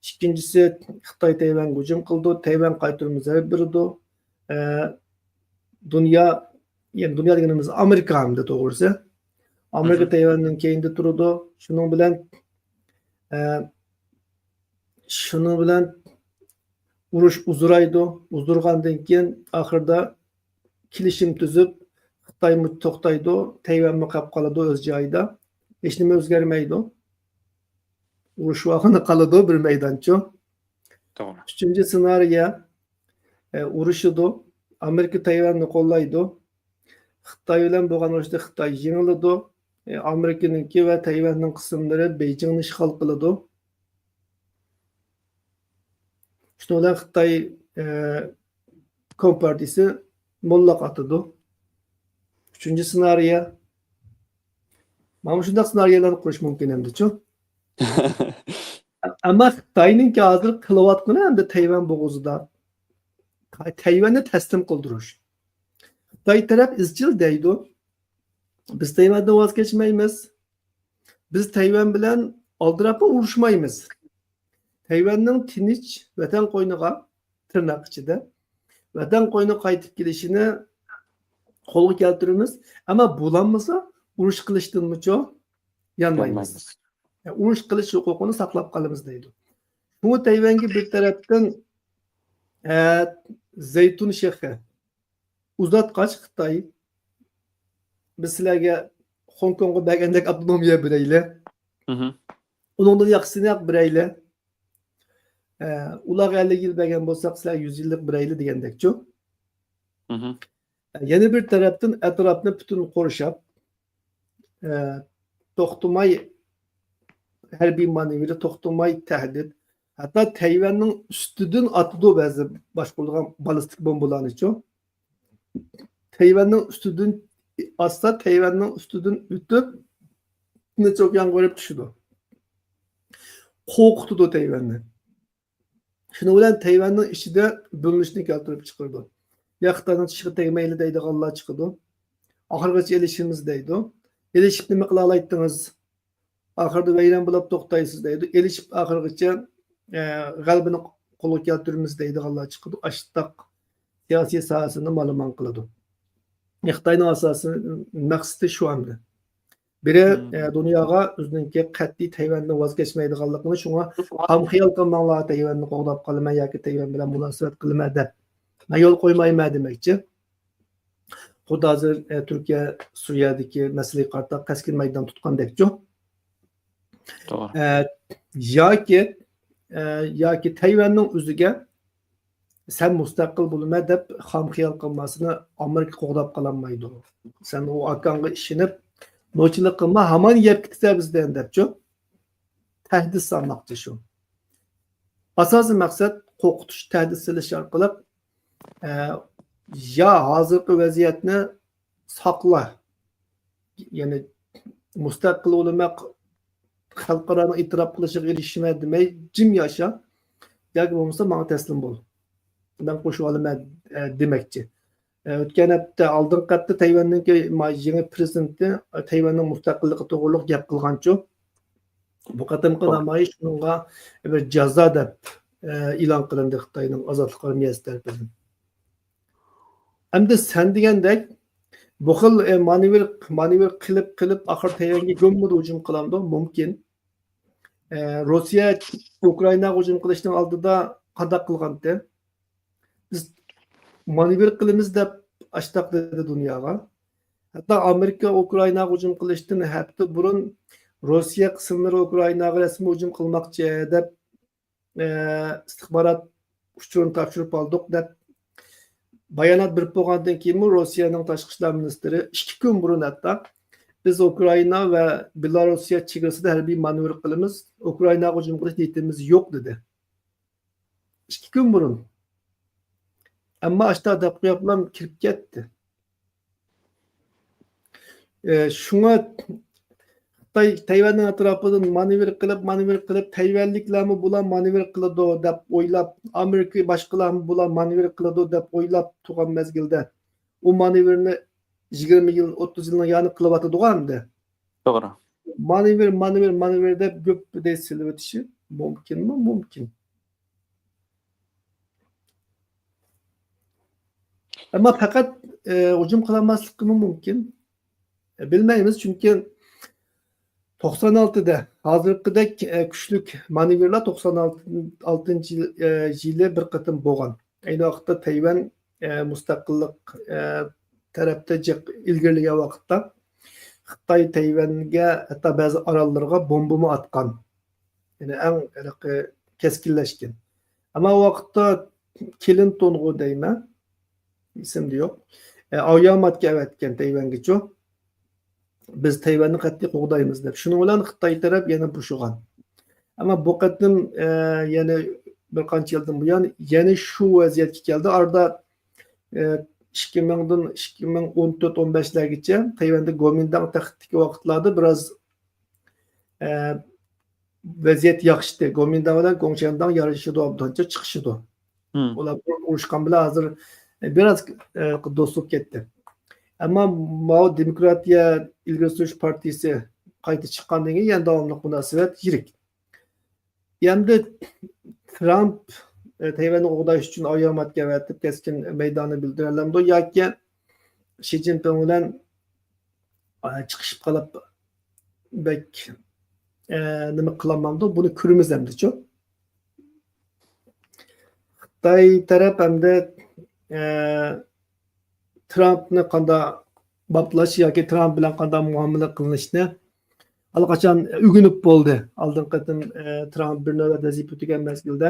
Ikkinchisi, Xitoy Tayvanga hujum qildi, Tayvan qaytarib zarb berdi. Dunyo, yani dunyo deganimiz Amerika hamda to'g'risi. Amerika Tayvanning keyinda turdi. Shuning bilan urush uzraydi. Uzurgandan keyin oxirida kelishim tuzib Xitoy to'xtaydi, Tayvan qolib qoladi o'z joyida. Hech nima o'zgarmaydi. Urush vaqtida qoladi bir maydoncha. To'g'ri. Uchinchi ssenariy urushidi. Amerika Tayvanni qo'llaydi. Xitoy bilan bo'lgan urushda Xitoy yengiladi. Amerikaningki va Tayvanning qismlari Beijingni ishg'ol qiladi. Shuning bilan Xitoy kompartiyasi mullaq atadi. Uchinchi ssenariy. Mana shunday ssenariylarni qurish mumkin endi-ku. Ammo Xitoyninki hozir qilayotgani hamda Tayvan bo'g'izida Tayvanni taslim qildirish. Xitoy taraf izchil deydi. Biz Tayvandan voz kechmaymiz. Biz Tayvan bilan oldirab urushmaymiz. Tayvanning tinch vatan qo'yniga tirnoq ichida vatan qo'yni qaytib kelishini qo'lga keltiramiz. Ammo bo'lanmasa urush qilishdanmi-ku yanmaymiz. Urush qilish huquqini saqlab qolamiz deydi. Bu Tayvanga bir tarafdan zaytun shexi uzatqach Xitoy biz sizlarga Hong Kongga bergandek avtonomiya beraylik. Uningdan yaxshisini ham beraylik. Ular 50 yil bergan bo'lsak, sizlar 100 yillik beraylik degandek-ku. Yana bir tarafdan atrofni butun qurshab, to'xtamay harbiy manevri, to'xtamay tahdid, hatto Tayvanning ustidan atdi ba'zi boshqarilgan ballistik bombalarni-ku. Tayvanning ustidan atsa, Tayvanning ustidan o'tib necha o'qyan qo'yib tushdi. Qo'rqitdi Tayvanni. Şunu bilen Tayvan'ın içinde bölünüşünü keltirip çıkırdı. Ya Xitayning tishiga tegmayli deydiganlar chiqadi. Oxirgacha elishimiz deydi. Elishib nima qila oladingiz? Oxirida vayron bo'lib to'xtaysiz deydi. Elishib oxirgacha g'alabani qo'lga keltiramiz deydiganlar chiqadi. Ashtaq siyosiy sohasini ma'lum qiladi. Xitoyning asosiy maqsadi shu endi. Biri dunyoga o'zininki qat'iy Tayvandan voz kechmaydiganligini, shunga ham xiyol qilmanglar, Tayvanni qo'g'dab qolaman yoki Tayvan bilan munosabat qilaman deb man yo'l qo'ymayman demoqchi. Xuddi hozir Turkiya Suriyadagi masalaga qarata kaskin maydon tutgandekchi. Yoki Tayvanning o'ziga sen mustaqil bo'lma deb ham xiyol qilmasini Amerika qo'g'dab qololmaydi. Sen u akanga ishinib nochilik qilma, hamon yer ketsa bizdan debchi. Tahdid solmoqchi shu. Asosiy maqsad qo'rqitish, tahdid solish orqali ya hozirgi vaziyatni saqla. Ya'ni mustaqil bo'lmak xalqaro e'tirof qilishiga erishma demay jim yasha. Yoki bo'lmasa menga taslim bo'l. Ben qo'shib olaman demoqchi. O'tgan hafta oldin qatda Tayvanning yangi prezidenti Tayvanning mustaqilligi to'g'riliq gap qilganchu. Bu qatimqi namoyish unga bir jazo deb e'lon qilindi Xitoyning ozodlik armiyasi tarafidan. Endi sen degandek bu xil manevr qilib oxir Tayvanga go'mmid hujum qilamdi, mumkin. Rossiya Ukrainaga hujum qilishning oldida qanday qilgandi? Biz manevr qilamiz deb ashtaq dedi dunyoga. Hatto Amerika Ukrainaga hujum qilishdan hafta burun Rossiya qismlari Ukrainaga rasmiy hujum qilmoqchi deb istixborot uchurini topshirib oldik deb bayonot berib bo'lgandan keyin Rossiyaning tashqi ishlar ministri 2 kun burun hatto biz Ukraina va Belorussiya chegarasida harbiy manevr qilamiz, Ukrainaga hujum qilish niyatimiz yo'q dedi. 2 kun burun. Ama aşağı deb qo'yapman kirib ketdi. Şuna Tayvanning atrofidan manevr qilib Tayvanliklarmi bular manevr qiladi deb o'ylab, Amerika boshqalarmi bular manevr qiladi deb o'ylab turgan mezgilda u manevrni 20 yil, 30 yilni yani qilyotdi-da. To'g'ri. Manevr deb ko'p deysilib o'tishi mumkinmi? Mumkin. Ama fakat hücum kılamaslık mı mümkün? Bilmeyimiz çünkü 96'da hazırkıdek güçlük manevrlar 96. yılı bir kıtım boğan. Aynı vakitte Tayvan müstakillik tarafta ilgili vakitte Xitay Tayvan'a hatta bazı arallarga bombumu atkan. Yani en keskinleşken. Ama o vakitte Clinton'u deyme. İsim diyor. Avyamatga avatgan Tayvangacha. Biz Tayvanni qat'iy qo'g'daymiz deb. Shuning bilan Xitoy taraf yana bushigan. Ammo bu qatim yana bir qancha yildan buyon yana shu vaziyatga keldi. Orada 2000dan 2014-15largacha Tayvanda Kuomintang taxtdagi vaqtlarda biroz vaziyat yaxshi. Kuomintang bilan Gongshandang yarashishdi, obdoncha chiqishdi. Ular urushgan bilan hozir biraz dostluk ketdi. Ama Mao Demokratiya İlgari Surish partisi qayta chiqqandan keyin yana davomli munosabat yirik. Endi Trump Tayvanni qo'g'dash uchun oyomatga avatib keskin maydonni bildirildi yoki Xi Jinping bilan chiqishib qolib bek nima qilamandi, buni ko'ramiz endi-chi. Xitoy taraf hamda Trump'ni qanday baplash yoki Trump bilan qanday muomala qilinishni allaqachon o'rganib bo'ldi. Oldin qatim Trump bir navbat vazifa o'tagan mezgilda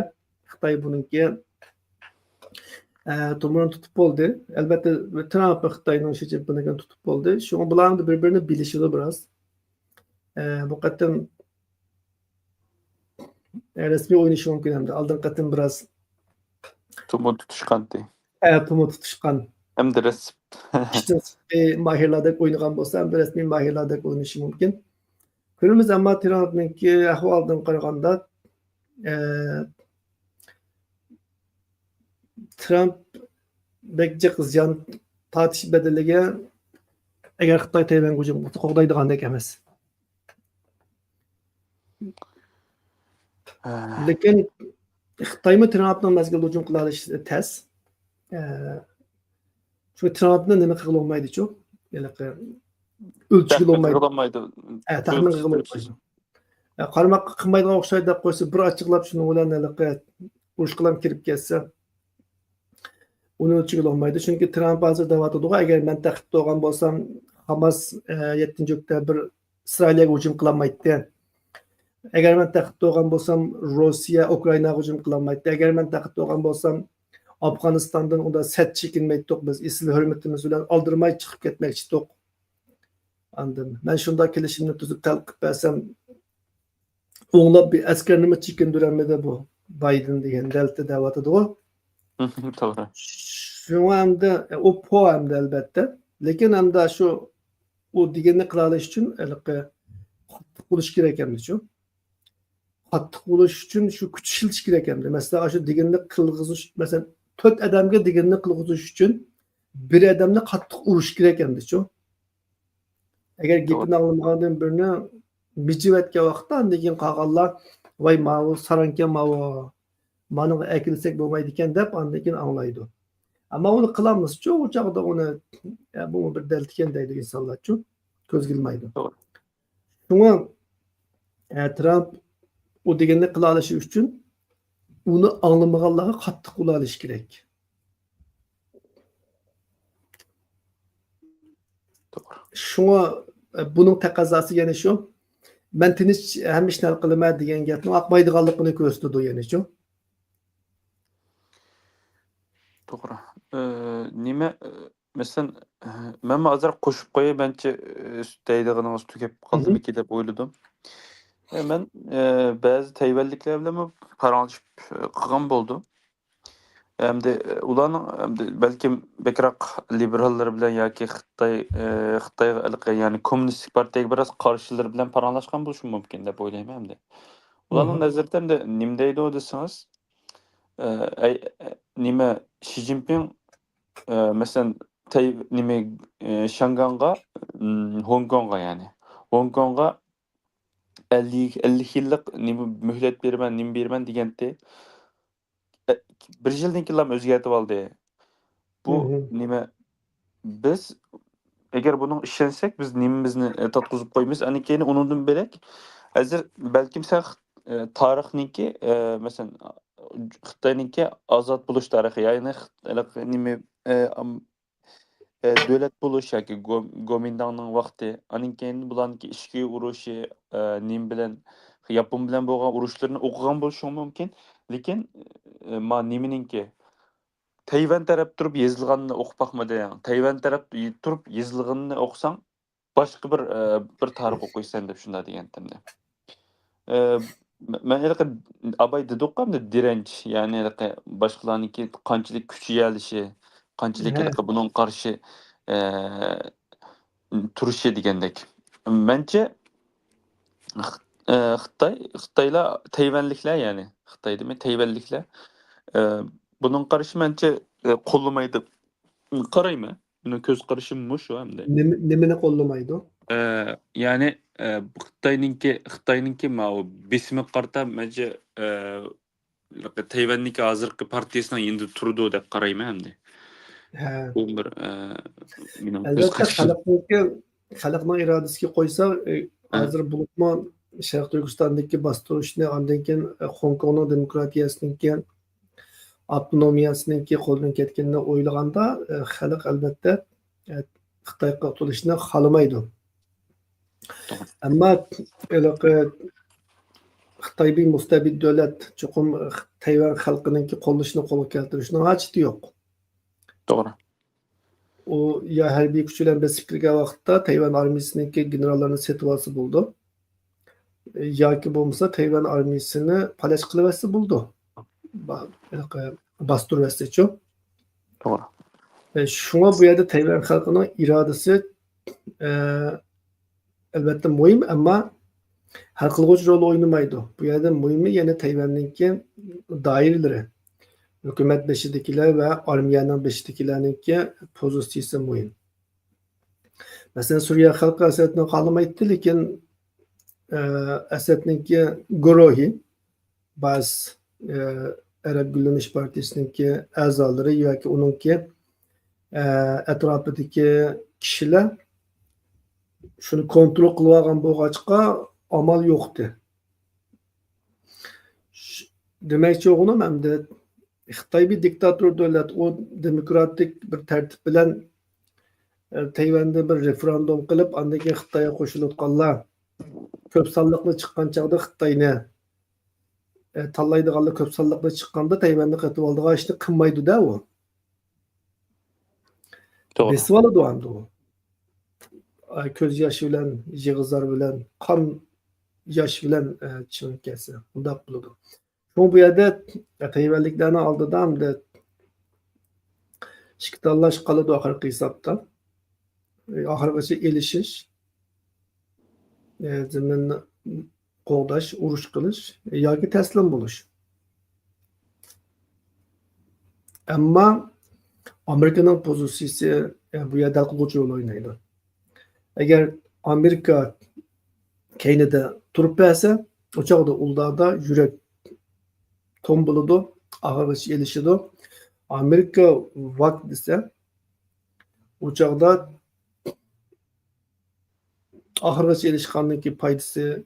Xitoy buniki to'g'rini tutib bo'ldi. Albatta Trump Xitoyning Xi Jinpingni tutib bo'ldi. Shunga bularni bir-birini bilishidi biroz. Bu qatim rasmiy o'ynashi mumkin hamda oldin qatim biroz Tumo tutishqandi. Tumo tutishgan. Hem de resim. İşte mahirlardek oynagan bo'lsa, ham rasmiy mahirlardek o'ynashi mumkin. Ko'ramiz, ammo Trumpningki ahvoldan qaraganda Trump bekçi ziyon tortish bedeliga agar Xitoy Tayvanga hujum qilsa qo'g'daydigandek emas. Lekin Xitoymi Trumpning mazgil hujum qila olishi tez. Çünkü Trump'ni nima qila olmaydi-ku. Ölçügü olmaydi. Taxmin qila olmaydi. Qaramoq qilmaydigan o'xshaydi deb qo'ysa, bir ochiqlab shuni bilan urush qilam kirib ketsa, uni ölçügü olmaydi. Chunki Trump hozir deyotdi, agar men taxtda bo'lgan bo'lsam, Hamas 7-oktyabr Isroilga hujum qilmaydi. Agar men taxtda bo'lgan bo'lsam, Rossiya Ukrainaga hujum qilmaydi. Agar men taxtda bo'lgan bo'lsam, Afg'onistondan unda sat chekinmaydik biz, isl hurmatimiz bilan oldirmay chiqib ketmoqchidik. Andan men shunda kelishimni tuzib talqib bersam, o'nlab bir askarni chekindirmadi bu Biden degan dalta da'vatida o. To'g'ri. Shu hamda o po'amda albatta, lekin hamda shu u deganni qila olish uchun qattiq bo'lish kerak ekan-ku. Qattiq bo'lish uchun shu kuch ishlatish kerak ekan. Masalan, shu deganni qilg'izish, masalan, 4 odamga deganni qilg'izish uchun bir odamni qattiq urish kerak ekan-ku. Agar gapini anglamagandan birini bijivatga vaqtda lekin qolganlar voy ma'lum saranka mani akilsak bo'lmaydi ekan deb andan anglaydi. Ammo uni qilamiz-ku, u chaqda uni bu bir dalt ekan deydi insonlar-ku, ko'z ilmaydi. Shunga Trump u deganni qila olishi uchun uni anglamaganlarga qattiq ula olish kerak. Shunga buning taqozosi yana shu. Men tinch ham ishni hal qilaman degan gapni aqmaydiganligini ko'rsatdi yana-ku. To'g'ri. Nima masalan men hozir qo'shib qo'yay, mencha deydiganingiz tugab qoldimi deb o'yladim. Men ba'zi Tayvanliklar bilan paranglashib qilgan bo'ldim. Hamda ularning balkim bekroq liberallar bilan yoki Xitoy ya'ni kommunistik partiyaga biroz qarshilar bilan paranglashgan bo'lishi mumkin deb o'ylayman hamda. Ularning nazarida nima deydi desangiz, nima Xi Jinping masalan Shanghanga, Hong Kongga ya'ni Hong Kongga 50 yillik nima muhlat beraman deganda bir yildan keyin o'zgartib oldi. Bu nima biz agar buning ishonsak, biz nimamizni tatqizib qo'yamiz. Ani keyin undan berak hozir balkim sen tarixniki masalan Xitoyniki ozod bo'lish tarixi, ya'ni nima davlat bo'lish yoki Gomindangning vaqti, aning keyin bularniki ishki urushi, nim bilan Yapon bilan bo'lgan urushlarni o'qigan bo'lishi mumkin. Lekin nimaninki Tayvan taraf turib yozilganini o'qib boqmadi. Tayvan taraf turib yozilganini o'qisang, boshqa bir tarix o'qiysan deb shunda degandim. Men abay dedik-ku direnç, ya'ni boshqalarniki qanchalik kuchi yalishi, qanchalik buning qarshi turishi degandek. Mencha Xitoylar Tayvanliklar, ya'ni Xitoy demay Tayvanliklar buning qarashi mencha qo'llamaydi. Qarayman. Buni ko'z qarashim shu hamda. Nimani qo'llamaydi? Ya'ni Xitoyningki mau besimi qarta mencha Tayvanniki hozirgi partiyasining endi turdi deb qarayman hamda. Bu bir albatta xalqning irodasiga qo'ysa, hozir bulutman Sharq Turkistondagi bostirishni, undan keyin Hong Kongning demokratiyasiniki, avtonomiyasiniki qo'ldan ketganini o'ylaganda, xalq albatta Xitoyga qutulishni xohlamaydi. Ammo Xitoy bir mustabid davlat, cho'qim Tayvan xalqininki qo'llashni qo'lga keltirishning hojati yo'q. To'g'ri. O ya harbiy kuchlar besib kirgan vaqtda Tayvan armiyasiniki generallarini setib olsa bo'ldi. Yoki bo'lmasa Tayvan armiyasini palash qilib olsa bo'ldi. Basturib olsa-chi. To'g'ri. Shunga bu yerda Tayvan xalqining irodasi albatta muhim, ammo hal qiluvchi rol o'ynamaydi. Bu yerda muhimi yana Tayvanninki doiralari. Hükümet beşidekiler ve armiyanın beşidekilerninki pozisyisi mühim. Mesela Suriye halkı Esed'ni kalamaydı, lekin Esed'ninki Guruhi, bazı Arap Güleniş Partisi'ninki azaları yoki onunki etrafındaki kişiler şunu kontrol kılıp algan boğaçqa amal yoktu. Demekçi oğlum hem de Xitay bir diktatör devlet, o demokratik bir tertip bilen Tayvan'da bir referandum kılıp andaki Xitay'a koşulutkanlar köp sallıklı çıkan çağda Xitay'ni tallaydıqanlar köp sallıklı çıkanda Tayvan'da qatıb aldığı işte kınmaydı da o. Doğru. Besip aladı o. Köz yaşı bilen, jığızlar bilen, kan yaş bilen çığınıp kelse. Bunda buludu. Şu bu yerde Tayvanliklerini aldı da hem de şikitallaş kalıdı ahırkı hesaptan. Ahırkıcı elişiş, zemin qoğdaş, uruş kılış, yoki teslim buluş. Ama Amerika'nın pozisyonu bu yerda qiluvchi rol o'ynaydi. Agar Amerika keynida turib bersa, o chog'da ularda yurak tom bo'ladi, ag'irish elishidi. Amerika vaqt desa, o chog'da ag'irish elishgandan foydasi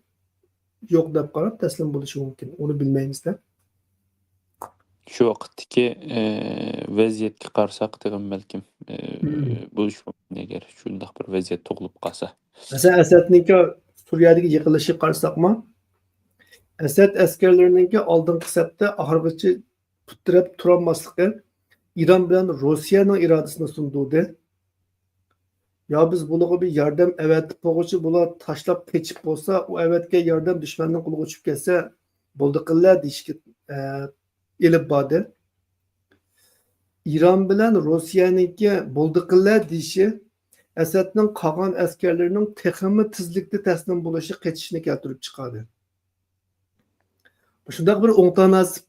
yo'q deb qarab taslim bo'lishi mumkin. Uni bilmaymiz-da. Şu vaqtdagi vaziyatga qarasak degan balkim bo'lish mumkin agar shunday bir vaziyat tug'ilib qolsa. Mesela Esed'ninki Suriye'deki yıkılışı qarasaqma, Esed askerlerinki aldınqı septe ahırgıcı tutturab turanmaslıqı İran bilen Rusiyanın iradesini sunduğu. Ya biz buluğu bir yardım evetip boğucu bular taşlap keçip olsa o evetke yardım düşmanın kulu uçup kelse buldıqılla dişki elip badı. İran bilen Rusiyanınki buldıqılla dişi Esed'nin qağan askerlerinin teximi tizlikli teslim buluşu keçişini keltirip çıkardı. Şundaq bir o'ngtanasib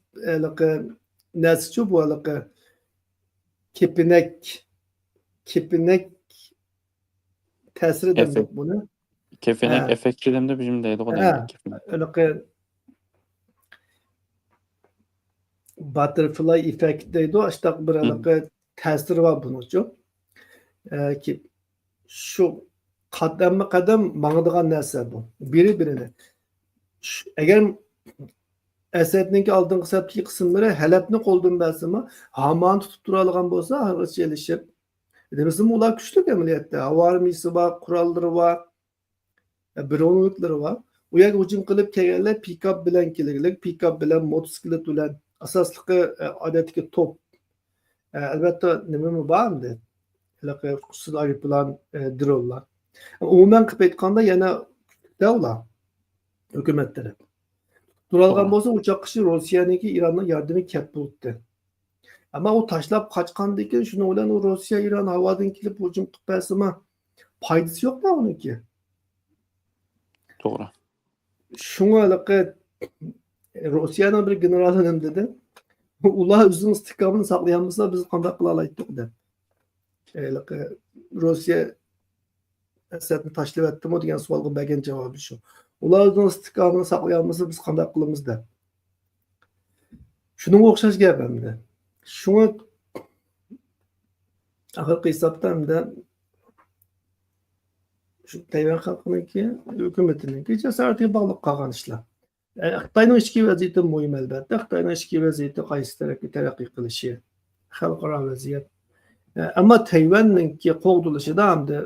nasichu bu kepinek ta'siri demek bunu. Kefinek Ha. effektilemde bizim deydi o Ha, demek kefinek. Butterfly effect deydi o. İşte bir ta'siri var bununcu. Ki şu qadamma qadam mağdıgan narsa bu. Biri birini. Eğer Esed'ninki aldığın septiki kısımları Halep'ni qo'ldan bersimi, Hamanı tutup duralgan bolsa, hargıç elişip. Demesin ular güçlük ameliyatda. Hava armiyasi var, kuralları var, bronlukları var. O yerga hücum qilib kelganlar pick-up bilan kelganlar, pick-up bilan motosiklet bilan asosliqi odatdagi top. Albatta nima bormi? Qusiz aeroplan, dronlar. Umuman qilib aytganda yana davlat hukumatlari duralgan bolsa uçak kışı Rusiyanınki İran'a yardımı kep buldu. Ama o taşlap kaçkandı ki şunu olan o Rusya İran havadan kilip hücum kıpasıma faydası yok da onunki. Doğru. Şuna alakalı Rusya'nın bir generalının dedi. Ular özünün istikamını saklayanmasa biz qanday qila olaydik deb. Rusya Esed'ni tashlab etdimi degan savolga bergan javobi shu. Ular o'zini istiqomini saqlayolmasa biz qanday qilamiz deb. Shunga o'xshash gap hamda. Shunga axirgi hisobda hamda shu Tayvan xalqininki, hukumatiniki jasaratiga bog'liq qolgan ishlar. Xitoyning ichki vaziyati muhim albatta. Xitoyning ichki vaziyati qaysi tarafga taraqqiy qilishi, xalqaro vaziyat. Ammo Tayvanninki qo'g'dilishida hamda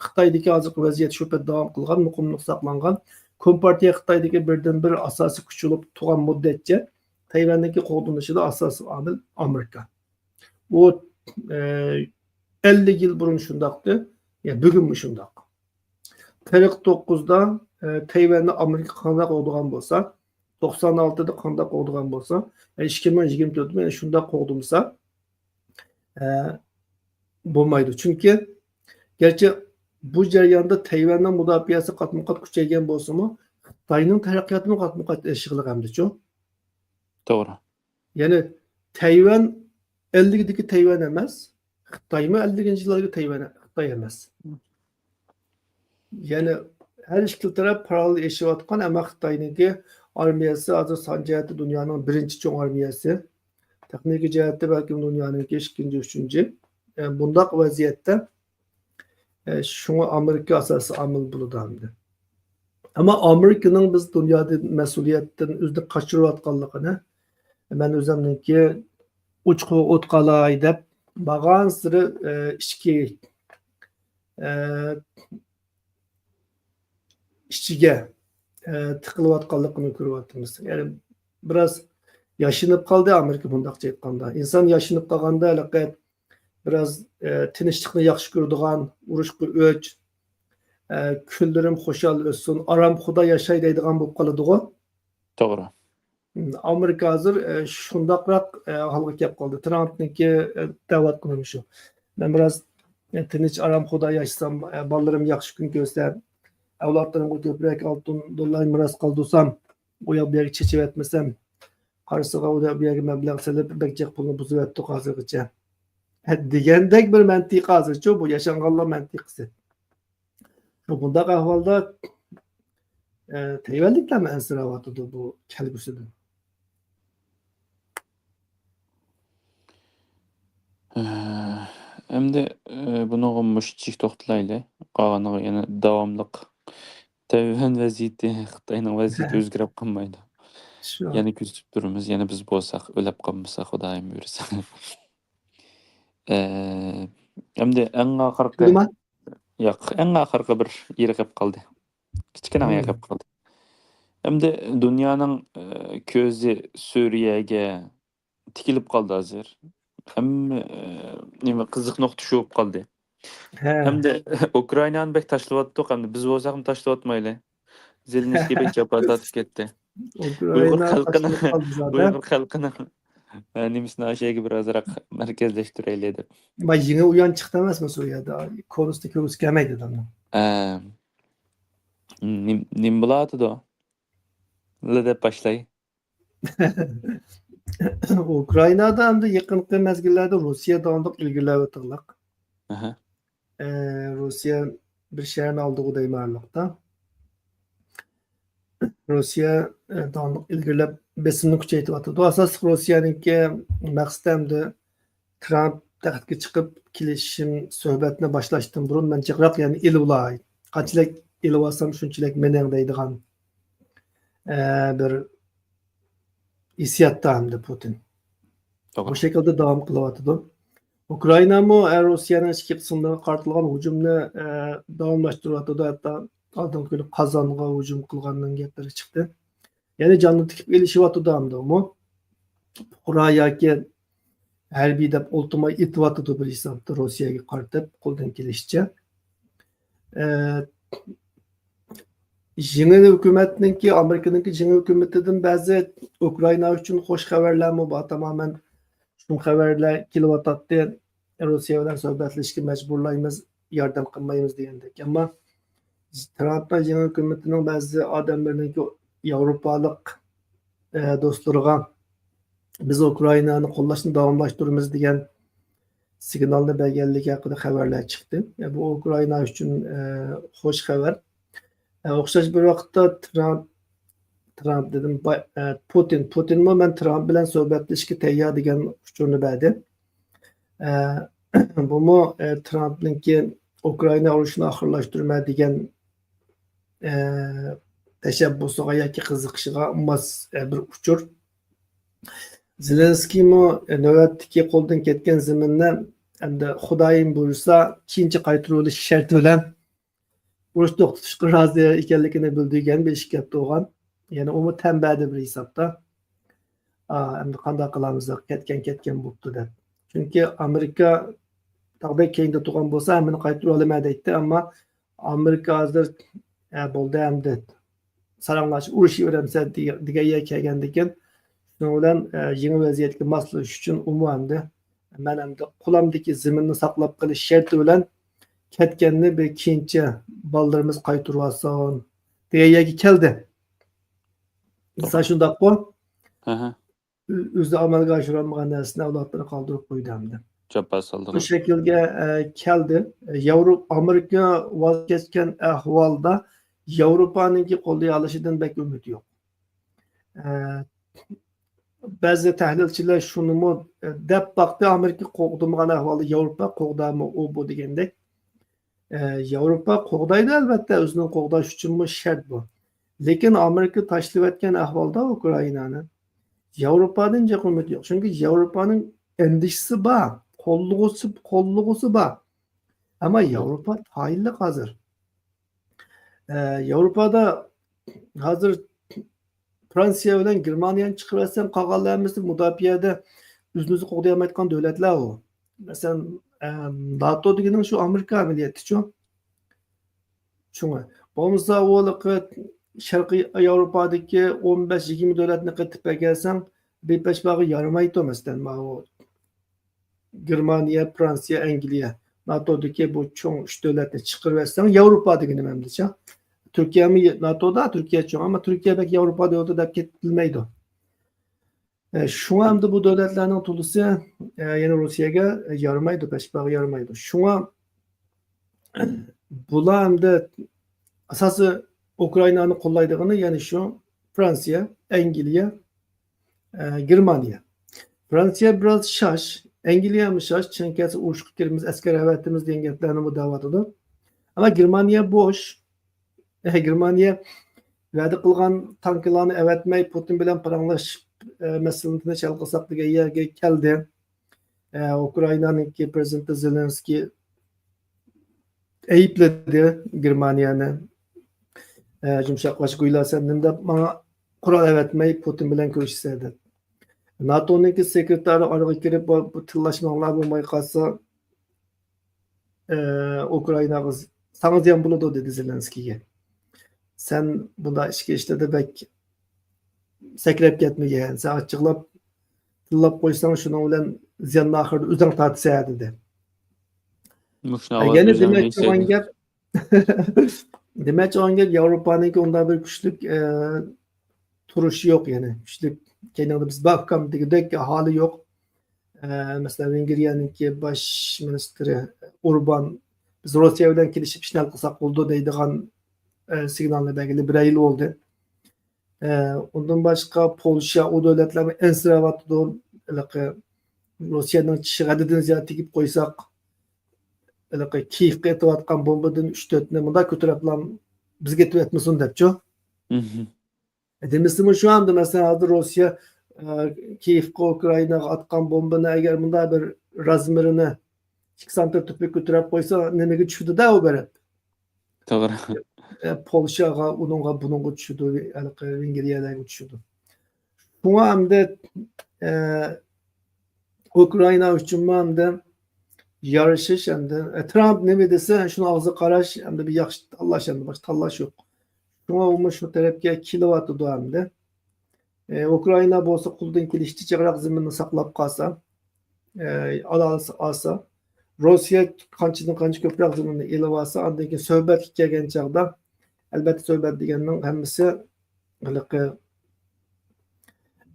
Xitoydagi hozirgi vaziyat shu payt davom qilgan, muqimlik saqlangan, Kompartiya Xitoydagi birdan bir asosiy kuch bo'lib turgan muddatcha Tayvandagi qo'g'dilishida asosiy omil Amerika. Bu 50 yil burun shundaqdi, ya bugunmi shundaq. 49'da Tayvanni Amerika qanday qo'g'digan bo'lsa, 96'da qanday qo'g'digan bo'lsa, 2024'da yana shundaq qo'g'dimsa bo'lmaydi. Chunki gerçi bu jarayonda Tayvanning mudofaasi qatma-qat kuchaygan bo'lsa-mu, Xitoyning taraqqiyotini qatma-qat ishg'ilib hamdichu. Doğru. Ya'ni Tayvan 50'deki Tayvan emas. Xitoymi 50-yillardagi Tayvan Xitoy emas. Yani her iki taraf paralel yaşayotgan ama Xitoyniki armiyasi hozir son jihati dunyoning birinchi cho'ng armiyasi. Texnik jihati balkim dunyoning ikkinchi, uchinchi. Bundaq vaziyatda şuna Amerika asası amil bulundu. Ama Amerika'nın biz dünyada mesuliyetten özünü kaçırıyotganligini ben özümniki uçqu o'tqalay deb bagan siri ichki ichiga tiqilayotganligini ko'ryapmiz. Yani biraz yaşınıp kaldı Amerika bundaqcha aytganda. İnsan yaşınıp qolganda biraz tinchlikni yaxshi ko'radigan, urushga o'ch, kunlarim xushal o'tsin, aram xudo yashay deydigan bo'lib qoladi-ku. To'g'ri. Amerika hozir shundaqroq holga kelib qoldi. Trumpniki da'vat qilimi shu. Men biraz tinch aram xudo yashasam, bolalarim yaxshi kun ko'rsa, avlodlarimga ko'proq oltin dollar miros qoldirsam, u yoq bu yerga chechib etmasam, qarisiga u yoq bu yerga mablag' solib, bakjaq pulni buzib etdi hozirgacha. Degandek bir mantiq hozircha bu yaşanganlar mantiqisi. Bundaq ahvolda Tayvanliklar mı ensirayotidu bu kelgusidan? Endi buni mushtik to'xtalayli. Qolganiga yana davomliq Tayvan vaziyati, Xitoyning vaziyati o'zgarib qolmaydi. Şu Yana kuzatib turamiz, yana biz bo'lsak, o'lab qolmasak, Xudoyim buyursa. Endi eng oxirgi Durma. yo'q, eng oxirgi bir yeri qolib qoldi. Kichkina yeri qolib qoldi. Endi dunyoning ko'zi Suriyaga tikilib qoldi hozir. Hamma nima qiziq nuqta shu bo'lib qoldi. Hamda Ukrainani bek tashlayotdik, hamda biz bo'lsak ham tashlayotmayli. Zelenskiy bek jabhat tortib ketdi. Uyg'ur xalqini Uyg'ur xalqini nimisini aşağıya birazroq markazlashtiraylik deb. Ma yine uyan çıktı emasmi Suriyada? Konusu ko'rgisi kelmaydi adamlar. Nim bo'ladi do? Deb boshlay. Ukrainada ham yaqinqi mezgillarda Rossiya davomli ilgilab o'tirliq. Rossiya bir shaharni oldiga deymarliqda. Rossiya davomli ilgilab besimni kuchaytiryapti. Asosiy Rossiyaningki maqsadi Trump taxtga chiqib kelishim suhbatni boshlashdan burun men jiqroq yani ilulay. Qanchalik iluvasam shunchalik mening deydigan bir hissiyatda hamda Putin. Bu şekilde devam qilyapti. Ukraina mı Rossiyaning ichki qismlariga qartilgan hujumni davomlashtiryapti. Hatta oldingi kuni Qozonga hujum qilgandan gaplari chiqdi. Yani canlı tikib elishyapti hamda mu? Qura yoki harbiy deb ultima ityapti bir hisobda Rossiyaga qartab qo'ldan kelishicha. Yeni hükümetninki, Amerika'nınki yeni hükümetinden bazı Ukrayna için hoş haberler mi var? Tamamen şu haberler kilovatatti Rusya bilan suhbatlashishga mecburlayımız, yardım qilmaymiz degandek. Ama Trump'ın yeni hükümetinin bazı adamlarınki Avrupalik dostlarga biz Ukraynani qo'llashni davomlashtiramiz degan signalni berganligi haqida xabarlar chiqdi. Bu Ukrayna uchun hoş haber. O'xshash bir vaqtda Trump dedim Putin mi ben Trump bilan suhbatlashishga tayyor degan uchurni berdi. Bu mu Trump'ninki Ukrayna urushini oxirlashtirma degan tashabbusiga yoki qiziqishiga mos bir uchur. Zelenskiy mi navbatdagi qo'ldan ketgan zaminni endi Xudoyim buyursa keyinchi qaytarilish sharti bilan urush to'xtatishga rozi ekanligini bildirgan besh gap to'g'an. Yani o mu tembeldi bir hesapta. Endi qanday qilamiz ketgan bo'pti deb. Chunki Amerika taqbek keyinda turgan bo'lsa hamini qaytarib olmaydi deydi, ammo Amerika hozir bo'ldi endi salomlashib urushib o'ramsa degan kelgandan keyin shuning bilan yangi vaziyatga moslashish uchun umuman men endi qo'limdagi zaminni saqlab qolish sharti bilan ketganni bir keyinchi bolalarimiz qaytarib olsin degan yerga keldi. İnsan şundaq bu. özü amalga aşıranmagan näsini awlatlaryna kaldyryp goýdy hamda. Japa Bu saldylar. şekilde keldi. Amerika vaz geçken ahvalda Avrupa'nınki kolay alışıdan pek ümit yok. Bazı tahlilçiler şunu mu dep baktı Amerika qoğdurmagan ahvalda Avrupa qoğdamy o bu degendek. Avrupa qoğdaydı elbette özünün qoğdaş üçin şart bu. Lekin Amerika taşlap etken ahvalda Ukraynany Avrupa'dan çok ümit yok. Çünkü Avrupa'nın endişesi var. Kolluğusu var. Ama Avrupa hayırlı hazır. Avrupa'da hazır Fransa bilen Germaniýany çykyp kagallarymyzy mudafiada özünüzü qoğdayamayotgan döwletler o. Mesela NATO degeniň şu Amerika ameliýaty şu. Şuňa. Bolmasa o Şarkı Avrupa'daki 15-20 döwletni qityp gelsen bir beş bağı yarımaydı mesela o Germaniya, Fransa, Angliya, NATO'daki bu çoğun üç döwletni çykyp versen Avrupa degeni memleçe. Türkiye mi NATO'da Türkiye çoğun ama Türkiye belki Avrupa'da oldu da ketilmeydi. Şuňa hem bu döwletleriniň tulusy yani Russiýaga yarımaydı, beş bağı yarımaydı. Şuňa bular hem de asasy Ukraynany qollaýdygyny yani şu Fransa, Angliya, Germaniya. Fransa biraz şaş, Angliya mı şaş, çünkü uçuk kirimiz, esker evetimiz diyen geplerini bu davatıdır. Ama Germaniya boş. Germaniya vədi qılğan tanklarını evetmeyi Putin bilen paranlaş meselesini çalqısak diye yerge geldi. Ukrayna'nın ki Prezidenti Zelenski eyipledi Germaniyanı. Cumşaklaşıkıyla senden de bana kural evetmeyi Putin bilen görüşseydi. NATO'nun ki sekreteri araya girip bu tıllaşmalar bulmayı kalsa Ukrayna sana diyen buludu dedi Zelenski'ye. Sen bunda işe işte de bek sekrep gitmeye sen açıklap tillap koysan şunu bilen ziyanın ahırda üzerine tartışaya dedi. Yani demek ki o gap demek o gap Avrupa'nın ki onda bir güçlük turuşu yok yani. Güçlük kendine biz bakam dedik ki hali yok. Mesela Vengirya'nın ki baş ministri Urban biz Rusya'dan kilişip işler kısak oldu deydiğen signalına belgili bir ayıl oldu. Ondan başka Polşa o devletlerin en sıravatı da Rusya'dan çıkardığını ziyaret edip koysak Kiev'e etivatkan bombadan 3-4'üne bunda kötüreklam biz getirip etmesin depço. Demiştim şu anda mesela Rusya Kiev'e Ukrayna'ya atkan bombanı eğer bunda bir razmırını 2 santim tüpük götürüp koysa nemege düşürdü de o beri. Doğru. Polşaga, onunla bununla düşürdü, Vengirya'ya düşürdü. Şuna hem de Ukrayna üçün hem de yarışış hem de Trump ne dese şunu ağzı karaş hem de bir yakış tallaş hem de baş tallaş yok. Şuna olmuş şu tarafki kilovatı da hem de Ukrayna bolsa kuldan kilişti çağırak zeminini saklap kalsa alsa Rusya kançı köprek zeminini elevasa andaki söhbet kelgen çağda elbette söhbet degenin hemmisi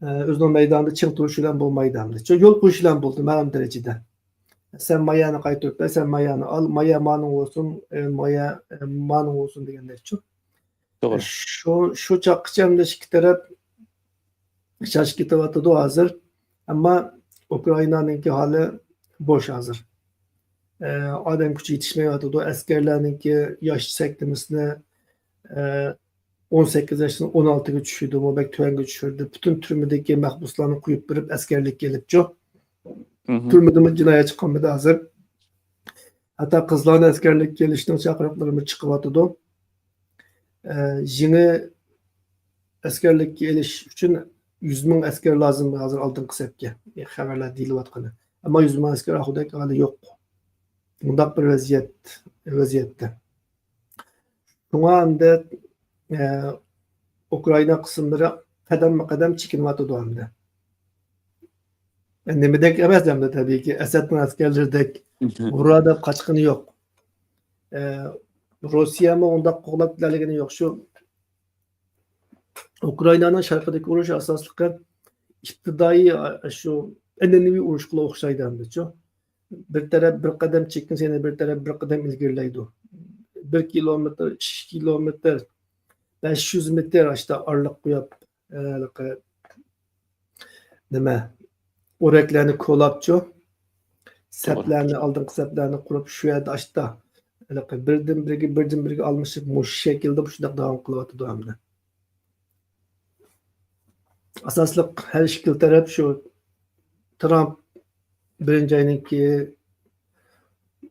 özünün meydanda çık duruşuyla bulmaydı hem de. Çünkü yol kuşuyla buldu məlum derecede. Sen mayanı kaytıp sen mayanı al, maya manın olsun, maya manın olsun degenler çok. Doğru. Şu çakıcamda iki taraf şaşkıtı da hazır ama Ukrayna'nınki hali boş hazır. Adam gücü yetişmeye atıdı. Askerlerinki yaş seklemesine 18 yaşından 16'ga düşürdü. O belki tüvenge düşürdü. Bütün türmedeki mahpuslarını koyup verip askerlik gelip çok. Türmede cinayet çıkmadı hazır. Hatta kızların askerlik gelişten çakırıklarımı çıkıp atıdı. Yine askerlik geliş için 100.000 asker lazım hazır altın kısepke. Haberler değil vatkanı. Ama 100.000 asker ahudaki hali yok. Bundak bir vaziyette. Şuna hem de Ukrayna kısımları kadem çıkılmadı da hem de. Yani demedek emez hem de tabii ki. Esad'ın askerlerdek burada kaçkını yok. Rusya mı onda koğlap ilerlegeni yok. Şu Ukrayna'nın şarkıdaki vuruş asaslıkı iptidai şu annenevi urushga o'xshaydi hamdachu. Bir taraf bir qadam chekkinsa yana bir taraf bir qadam ilgarilaydi. 1 kilometr, 2 kilometr, 500 metr işte araliq qo'yib, nima o'raklarni ko'labchu, saplarni oldingi saplarni qurib shu yerda işte birdan biriga almashib mush shaklda shunday davom qilyotdi hamda. Asosliq har ikki taraf shu Trump birinchi ayninki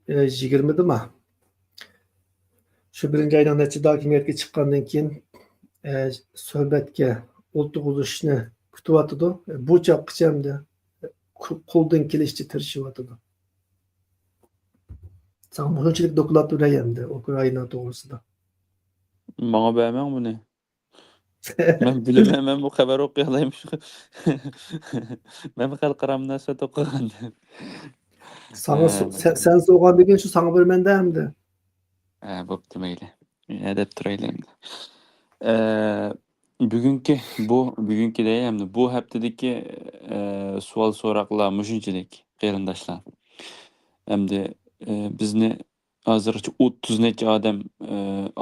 20'dimi? Shu birinchi aydan nechida hokimiyatga chiqqandan keyin suhbatga o'tirg'izishni kutyotdi. Bu chaqgacha hamda qo'ldan kelishicha tirishyotdi. Sen bunchalik doklad berayapti Ukraina to'g'risida. Bana vermem bunu. Ben bilemem, ben bu haber okuyayım. Ben xalqaro munosabat o'qigandim. Sana sen so'g'an degan shu sana bermanda hamda. Bo'pti mayli. Deb turaylik endi. Bugungi deyamdi. Bu haftadagi savol so'roqlar mushunchalik qarindoshlar. Endi bizni hozircha 30 necha odam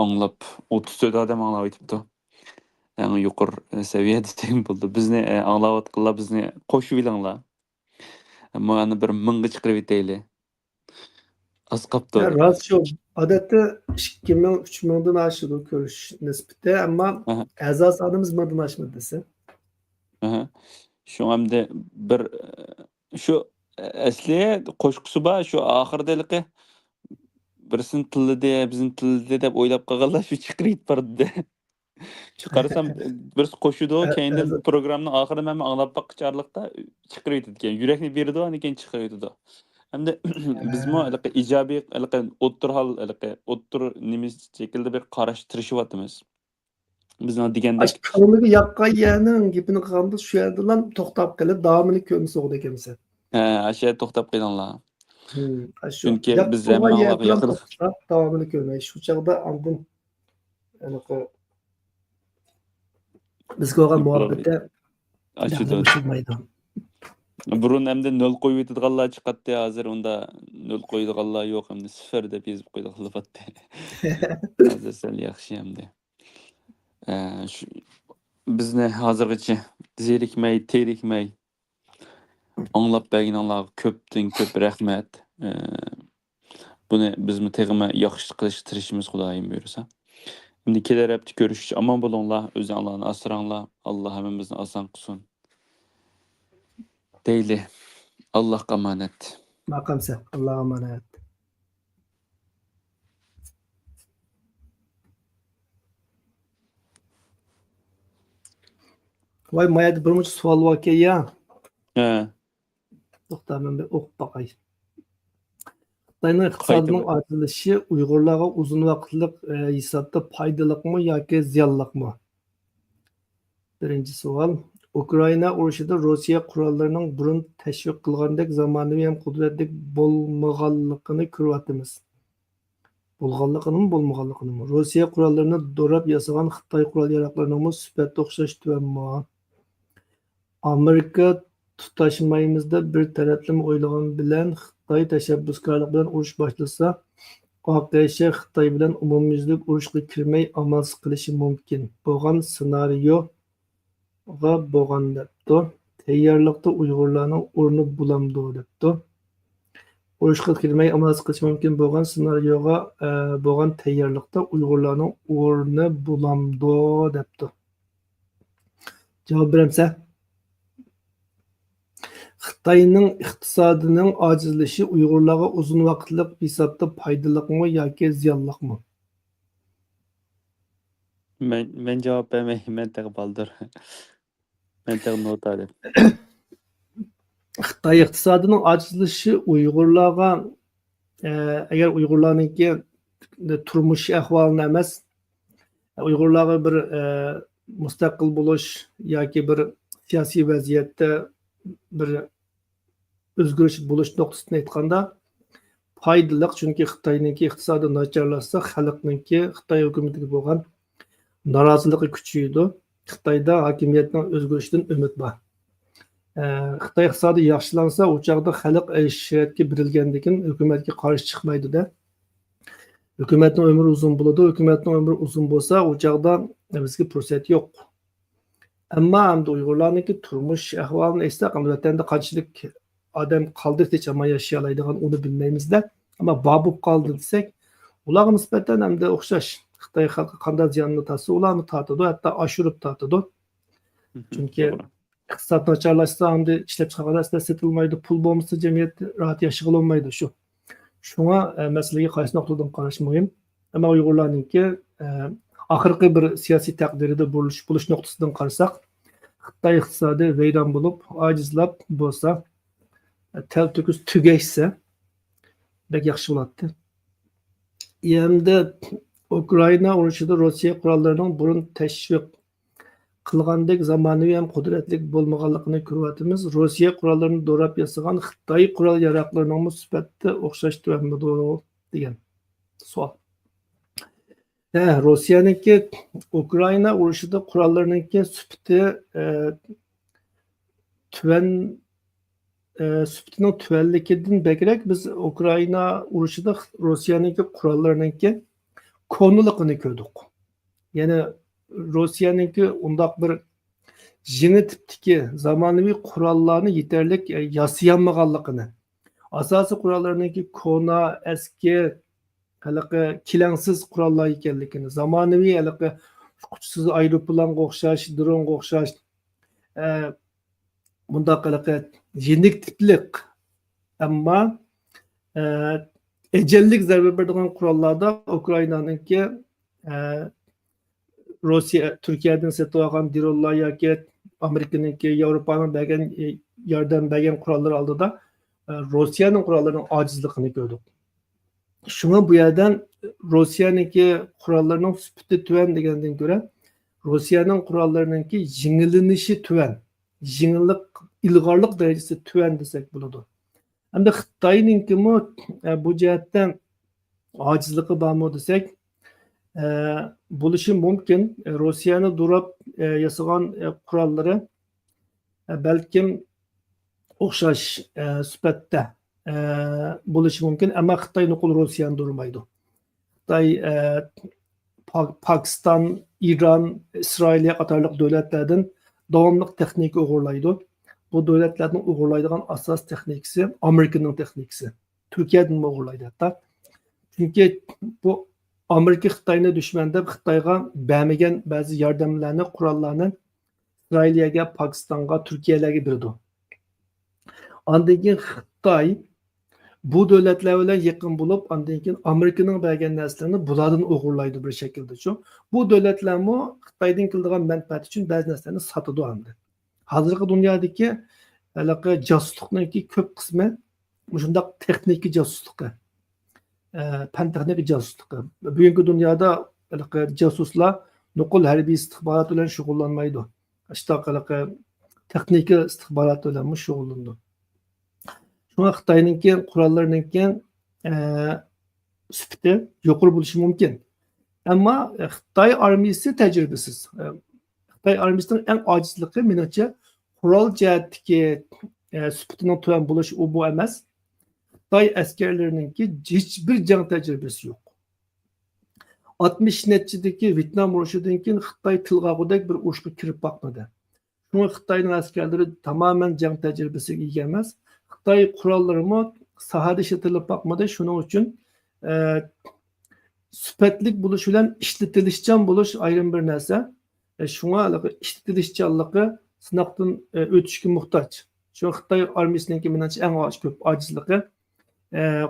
anglab, 34 odam anglab o'tibdi. Yani yuqori saviyada teng bo'ldi. Bizni anglayotganlar bizni qo'shib olinglar. Mana bir 1000 ga chiqarib etaylik. Az qapti. Rost shu odatda 2000 3000 dan oshadi ko'rish nisbati, ammo a'zo sonimiz 1000 dan oshmadi desa. Shu hamda bir shu asli qo'shqusi bor, shu oxirdagi birisini tilida, bizning tilida deb o'ylab qolganlar shu chiqirib bordi. Chiqarsam bir qo'shidi, keyin programning oxirida men anglab boqqicharlikda chiqirib etgan. Yurakni berdi, ana keyin chiqirib etdi. Hamda bizmo ijobiy o'ttir nima şekilde bir qarash tirishyapmiz. Bizning degandek ko'ngliga yoqqan yerning gapini qilganda shu yerdan to'xtab qilib davomini ko'rmasa o'g'da ekansan. Asha to'xtab qilinglar. Chunki biz hammaga yaqin davomini ko'rmay shu chog'da oldin bizga bo'lgan muhabbatda ashulmaydi. Burun hamda 0 qo'yib etadiganlar chiqadi, hozir unda 0 qo'yadiganlar yo'q, hamda 0 deb yozib qo'ydiganlar bo'pti. Hozir sal yaxshi hamda. Bizni hozirgacha zerikmay, terikmay anglab berganlarga ko'pdan ko'p rahmat. Buni bizmi teg'ima yaxshi qilish tirishimiz Xudoyim buyursa. Şimdi kelar hafta görüşüş. Aman bulunlar, o'zinglarni asranglar. Alloh hammamizni oson qilsin. Deyli. Allohga omonat. Maqamsa, Allohga omonat. Voy, mayada bir muncha savol bor ekan ya. To'xta, men bir o'qib boqay. Xitoyning iqtisodining ochilishi Uyg'urlarga uzun vaqtlik hisobda foydalikmi yoki ziyonlikmi? Birinchi savol. Ukraina urushida Rossiya qurollarining burun tashviq qilgandek zamonaviy ham qudratli bo'lmaganligini ko'ryapmiz. Bo'lmaganligini. Rossiya qurollarini do'rab yasagan Xitoy qurol-yarog'larining sifatga o'xshash tuvanmi? Amerika tutashmaymizda bir taraflama o'ylagan bilan Xitoy tashabbuskorlik bilan urush boshlasa, AQSh Xitoy bilan umumyuzlik urushga kirmay amalsiz qilishi mumkin bo'lgan senarioga bo'lgan debdi. Tayyorlikda Uyg'urlarning o'rni bulamdi debdi. Urushga kirmay amalsiz qilish mumkin bo'lgan senarioga bo'lgan tayyorlikda Uyg'urlarning o'rni bulamdi debdi. Javob beramsa? Xitoyning iqtisodining ojizlashi Uyg'urlarga uzun vaqtlik hisobda foydalikmi yoki ziyonlikmi? Men javob bermayman, men tag baldir. Men tag nota deb. Xitoy iqtisodining ojizlashi Uyg'urlarga agar Uyg'urlarningki turmush ahvolini emas, Uyg'urlarga bir mustaqil bo'lish yoki bir siyosiy vaziyatda bir o'zgarish bo'lish nuqtasini aytganda foydali, chunki Xitoyning iqtisodi nacharlashsa, xalqning Xitoy hukumatiga bo'lgan noroziligi kuchaydi. Xitoyda hokimiyatning o'zgarishidan umid bor. Xitoy iqtisodi yaxshilansa, u chog'da xalq ishga berilgandan keyin hukumatga qarshi chiqmaydi-da. Hukumatning umri uzun bo'ladi. Hukumatning umri uzun bo'lsa, u chog'da bizga fursat yo'q. Ammo hamda Uyg'urlarniki turmush ahvolini eslab, vatanda qanchalik odam qoldi hech hamma yashay oladigan uni bilmaymiz-da. Ammo babib qoldi desak, ularga nisbatan hamda o'xshash. Xitoy xalqi qanday ziyonni tatsa, ularni tortadi, hatto oshirib tortadi. Chunki iqtisod nacharlashsa hamda ishlab chiqargan narsalar sotilmaydi, pul bo'lmasa jamiyat rahat yashay olmaydi shu. Shunga masalaga qaysi nuqtadan qarash muhim. Ammo Uyg'urlarniki oxirgi bir siyosiy taqdirida bo'lish nuqtasidan qarasak, Xitoy iqtisodi vayron bo'lib, ojizlab bo'lsa, tel to'kis tugashsa, bek yaxshi bo'ladi. Endi Ukraina urushida Rossiya qurollarining burun tashviq qilgandek zamonaviy ham qudratli bo'lmaganligini ko'ryapmiz. Rossiya qurollarini do'rab yasagan Xitoy qurol yaroqlarining sifatida o'xshash turamidi degan savol. Rossiyaniki Ukraina urushida qurollarining sifati sifatining tuvanligidan bakrak biz Ukraina urushida Rossiyaniki qurollarining ko'nliligini ko'rdik. Ya'ni Rossiyaniki undaq bir yeni tipdagi zamonaviy qurollarni yetarlik yasayanmaganligini, asosiy qurollarningki kona, eski, haliqi kilangsiz qurollar ekanligini, zamonaviy haliqi kuchsiz aeroplanga o'xshash, dronga o'xshash bundaq haliqi yeni tiplik ammo ejallik zarba beradigan qurollarda Ukrainaningki Rossiya Turkiyadan sotib olgan dronlar yoki Amerikaningki, Yevropaning bergan yordam bergan qurollar oldida Rossiyaning qurollarining ojizligini ko'rdik. Shunga bu yerdan Rossiyaningki qurollarining sifati tuvan degandan ko'ra Rossiyaning qurollarininki yengillanishi tuvan, yengillik, ilg'orlik darajasi tuvan desak bo'ladi. Hamda Xitoyningki bu jihatdan ojizligi bormi desak, bo'lishi mumkin. Rossiyani durab yasagan qurollari balkim o'xshash sifatda bo'lishi mumkin, ammo Xitoy nuqul Rossiyani durmaydi. Xitoy Pokiston, Iran, Isroiliya qatorliq davlatlardan davomli texnika o'g'irlaydi. Bu davlatlarning o'g'irlaydigan asos texnikasi Amerikaning texnikasi. Turkiyadan o'g'irlaydi hatto. Chunki bu Amerika Xitoyni dushman deb Xitoyga bermagan ba'zi yordamlarni, qurollarni Isroiliyaga, Pokistonga, Turkiyalarga berdi. Ondan keyin Xitoy bu davlatlar bilan yaqin bo'lib, ondan keyin Amerikaning bergan narsalarni bulardan o'g'irlaydi bir shaklda shu. Bu davlatlarmi Xitoydan keladigan manfaat uchun ba'zi narsalarni sotadi hamda. Hozirgi dunyodagi haliqi josuslikning ko'p qismi shundaq texnika josusluqi. Pan texnika josusluqi. Bugungi dunyoda josuslar nuqul harbiy istixborot bilan shug'ullanmaydi. Ishtoqiliqi texnika istixborot bilan shug'ullanadi. Shunga Xitoyningki qurollarininki sifati yuqori bo'lishi mumkin. Ammo Xitoy armiyasi tajribasiz. Xitoy armiyasining eng ojizligi menimcha qurol jihatdagi sifatining tuvan bo'lishi u bu emas. Xitoy askarlarininki hech bir jang tajribasi yo'q. 60-netchidagi Vyetnam urushidan keyin Xitoy tilg'ag'udek bir urushga kirib boqmadi. Shunga Xitoyning askarlari tamoman jang tajribasiga ega emas. Xitoy qurollarimi sahada ishlatilib boqmadi. Shuning uchun sifatlik bo'lish bilan ishlatilishchan bo'lish ayrim bir narsa. Shunga ishlatilishchanligi sinoqdan o'tishga muhtoj. Shu Xitoy armiyasininki menimcha eng ko'p ojizligi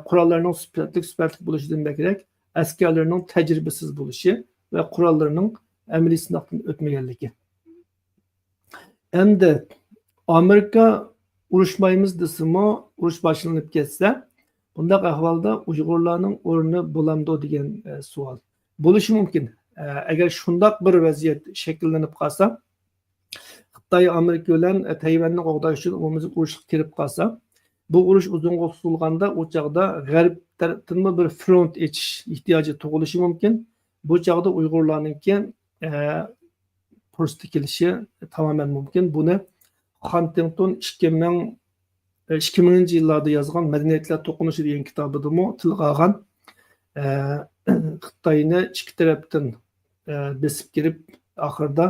qurollarning sifatli bo'lishidan bakrak askarlarning tajribasiz bo'lishi va qurollarining amaliy sinovdan o'tmaganligi. Endi Amerika urushmaymiz desimi, urush boshlanib ketsa, bundaq ahvolda Uyg'urlarning o'rni bo'lamdi degan savol. Bo'lishi mumkin. Agar shundaq bir vaziyat shakllanib qolsa, Xitoy Amerika bilan Tayvanni qo'g'dash uchun umumiy urushga kirib qolsa, bu urush uzunga so'zilganda u chaqda g'arb tarafdan bir front echish ehtiyoji tug'ilishi mumkin. Bu chaqda Uyg'urlarningki fursati kelishi tamoman mumkin. Buni Huntington 2000 yillarda yozgan Madaniyatlar to'qinishi degan kitobidami tilga olgan Xitoyni ikki tarafdan besib kirib oxirida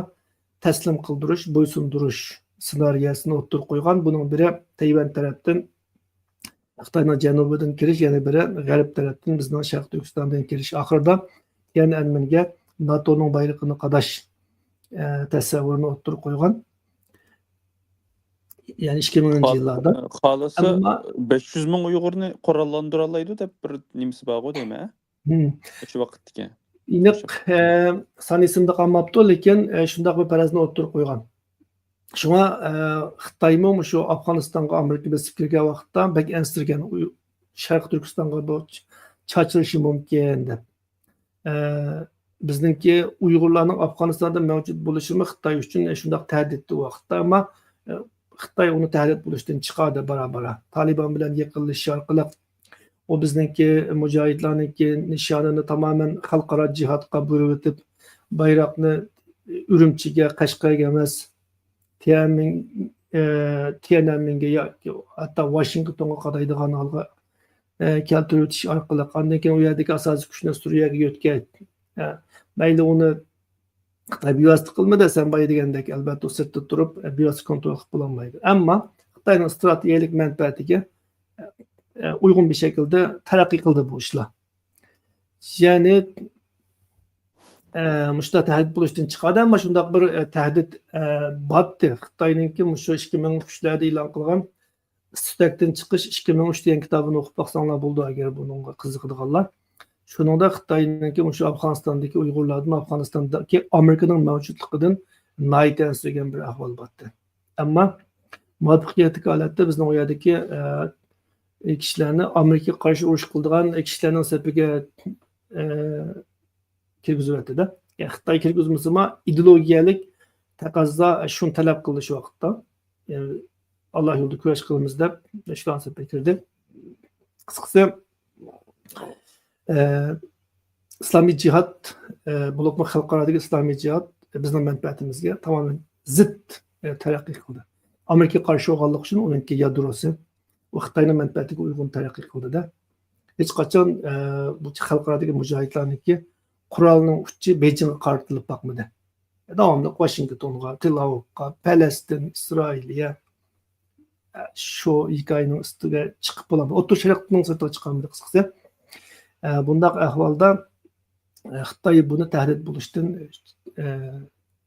taslim qildirish, bo'ysundirish ssenariyasini o'ttirib qo'ygan. Buning biri Tayvan tarafdan Xitoyning janubidan kirish, yana biri g'arb tarafdan bizning Sharq Turkistondan kirish. Oxirida Tiananmenga NATOning bayrog'ini qadash tasavvurini o'ttirib qo'ygan. Yani 2000 yıllarda. Xalası Ama 500 ming Uyg'urni qurollantirolmaydi deb bir nimasi bor deymi? Shu vaqtdagi. iniq sanısında qolmabdi, lekin shundoq bir farazni o'ttirib qo'ygan. Shunga Xitoymi shu Afg'onistonga Amerika besib kirgan vaqtda bek anstirgan Sharq Turkistonga bu chachilishi mumkin deb. Bizningki Uyg'urlarning Afg'onistonda mavjud bo'lishi Xitoy uchun shundoq tahdidli vaqtda, ammo Xitoy uni tahdid bo'lishdan chiqadi bora-bora. Taliban bilan yaqinlashish orqali o bizningki mujohidlarningki nishonini tamoman xalqaro jihodga burib o'tib, bayroqni Urumchiga, Qashqarga emas, Tiananmenga yoki hatto Washingtonga qadaydigan holga keltirib o'tish orqali qanday keyin u yerdagi asosiy kuchni Suriyaga yo'tkazib, mayli uni Xitoy bevosita qilmadi, sen boya degandek albatta u sirtda turib bevosita kontrol qilib bo'lolmaydi. Ammo Xitoyning strategik manfaatiga uygun bir şekilde terakki kıldı bu işler. Yani muşta tehdit buluştan çıkardı ama şundak bir tehdit battı. Xitay'nınki şu 2003'lerde ilan kılgan Sütek'ten çıkış 2003 diyen kitabını okup baksanlar buldu eğer bununla kızıklıqlar. Şunun da Xitay'nınki şu Afganistan'daki Uygurlardan Afganistan'daki Amerika'nın mevcutluğundan nait ensürgen bir ahval battı. Ama muvaffakiyetli aletde bizim o yerdeki kişilerini Amerika'ya karşı uruş kıldırgan kişilerin sebebiyle kirgizip de. Yani Xitay kirgizmesi ama ideolojik takazda şunu talep kıldı şu vakitte. Yani Allah yolunda kuraş kılımızda şu an sepekirdi. Kıskısı İslami cihat, bulutma halkaradaki İslami cihat bizim menfaatimizge tamamen zıt terakki kıldı. Amerika'ya karşı oğallık için onunki yadrosu o Xitayning menfaatiga uygun terakki kıldı da. Hiç kaçan bu halkaradaki mücahitlarniki kuralının uççu Beijing'e kartılıp bakmadı. Devamlı Washington'a, Tel Aviv'e, Palestin, İsrail'e şu hikayenin üstüne çıkıp olan. Otur şerekinin sırtına çıkamadı kısacası. Bundak ahvalda Xitay bunu tehdit buluştan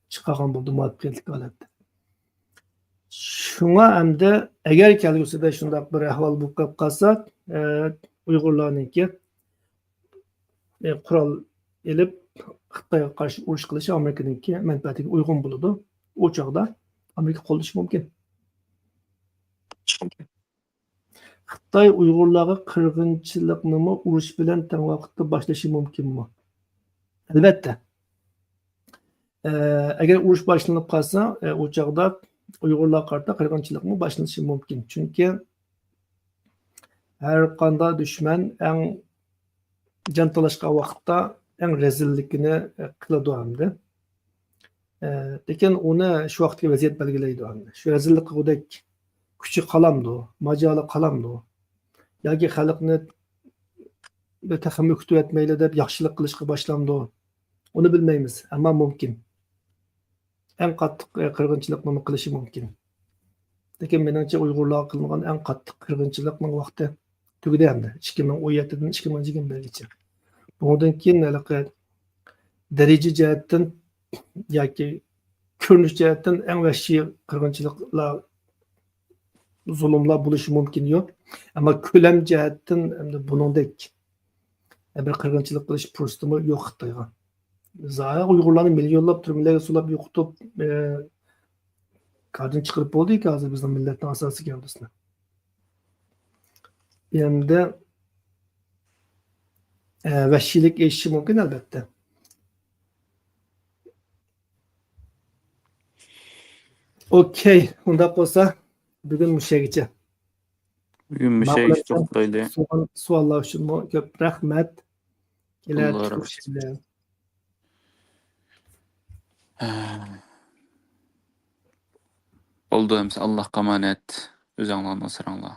çıkargan buldu muvaffakiyetli aletde. Şuna hem de eğer kelgüsüde şundak bir ahval bulup kalsa Uygurlarınki kural elip Xitay'a karşı uruş kılışı Amerika'nınki menfaatiga uygun buludu. O çağda Amerika qo'llashi mumkin. Xitoy Uyg'urlarga qirg'inchilikni urush bilan teng vaqtda boshlashi mumkinmi? Albatta. Agar urush boshlanib qolsa, o chaqda Uyg'urlar qarta qirg'inchilikni boshlanishi mumkin. Chunki har qanday dushman eng jon talashgan vaqtda eng rezillikini qiladi hamda. Lekin uni shu vaqtga vaziyat belgilaydi hamda. Shu rezillik qilgudek kuchi qalamdi, majoli qalamdi. Yoki xalqni tahammül etmeyle deb yaxshilik qilishga boshlamdi. Uni bilmaymiz, ammo mumkin. En qattiq qirg'inchilikni qilishi mumkin. Lekin menimcha Uyg'urlar qilgan en qattiq qirg'inchilikning vaqti tugadi endi 2017dan 2021gacha. Bundan keyin daraja jihatdan yoki ko'rinish jihatdan eng vahshiy qirg'inchiliklar zulmlar bo'lishi mumkin yo'q. Ammo ko'lam jihatdan buningdek bir qirg'inchilik qilish fursati yo'q Xitoyga. Zaten Uygurlarni milyonlab turmalarga sulab yo'qotib kadın çıkarıp oldu ki hazır bizim milletin asası gövdesine. Hem de vahşilik eşi mümkün elbette. Okey. Onda olsa bugün müşegice. Bugün müşegice çok böyle. Suallar için mu? Köp rahmet. Allah rahmet. Oldu. Boldu, hemsi Allahga emanet. Özüňle nasırаңla.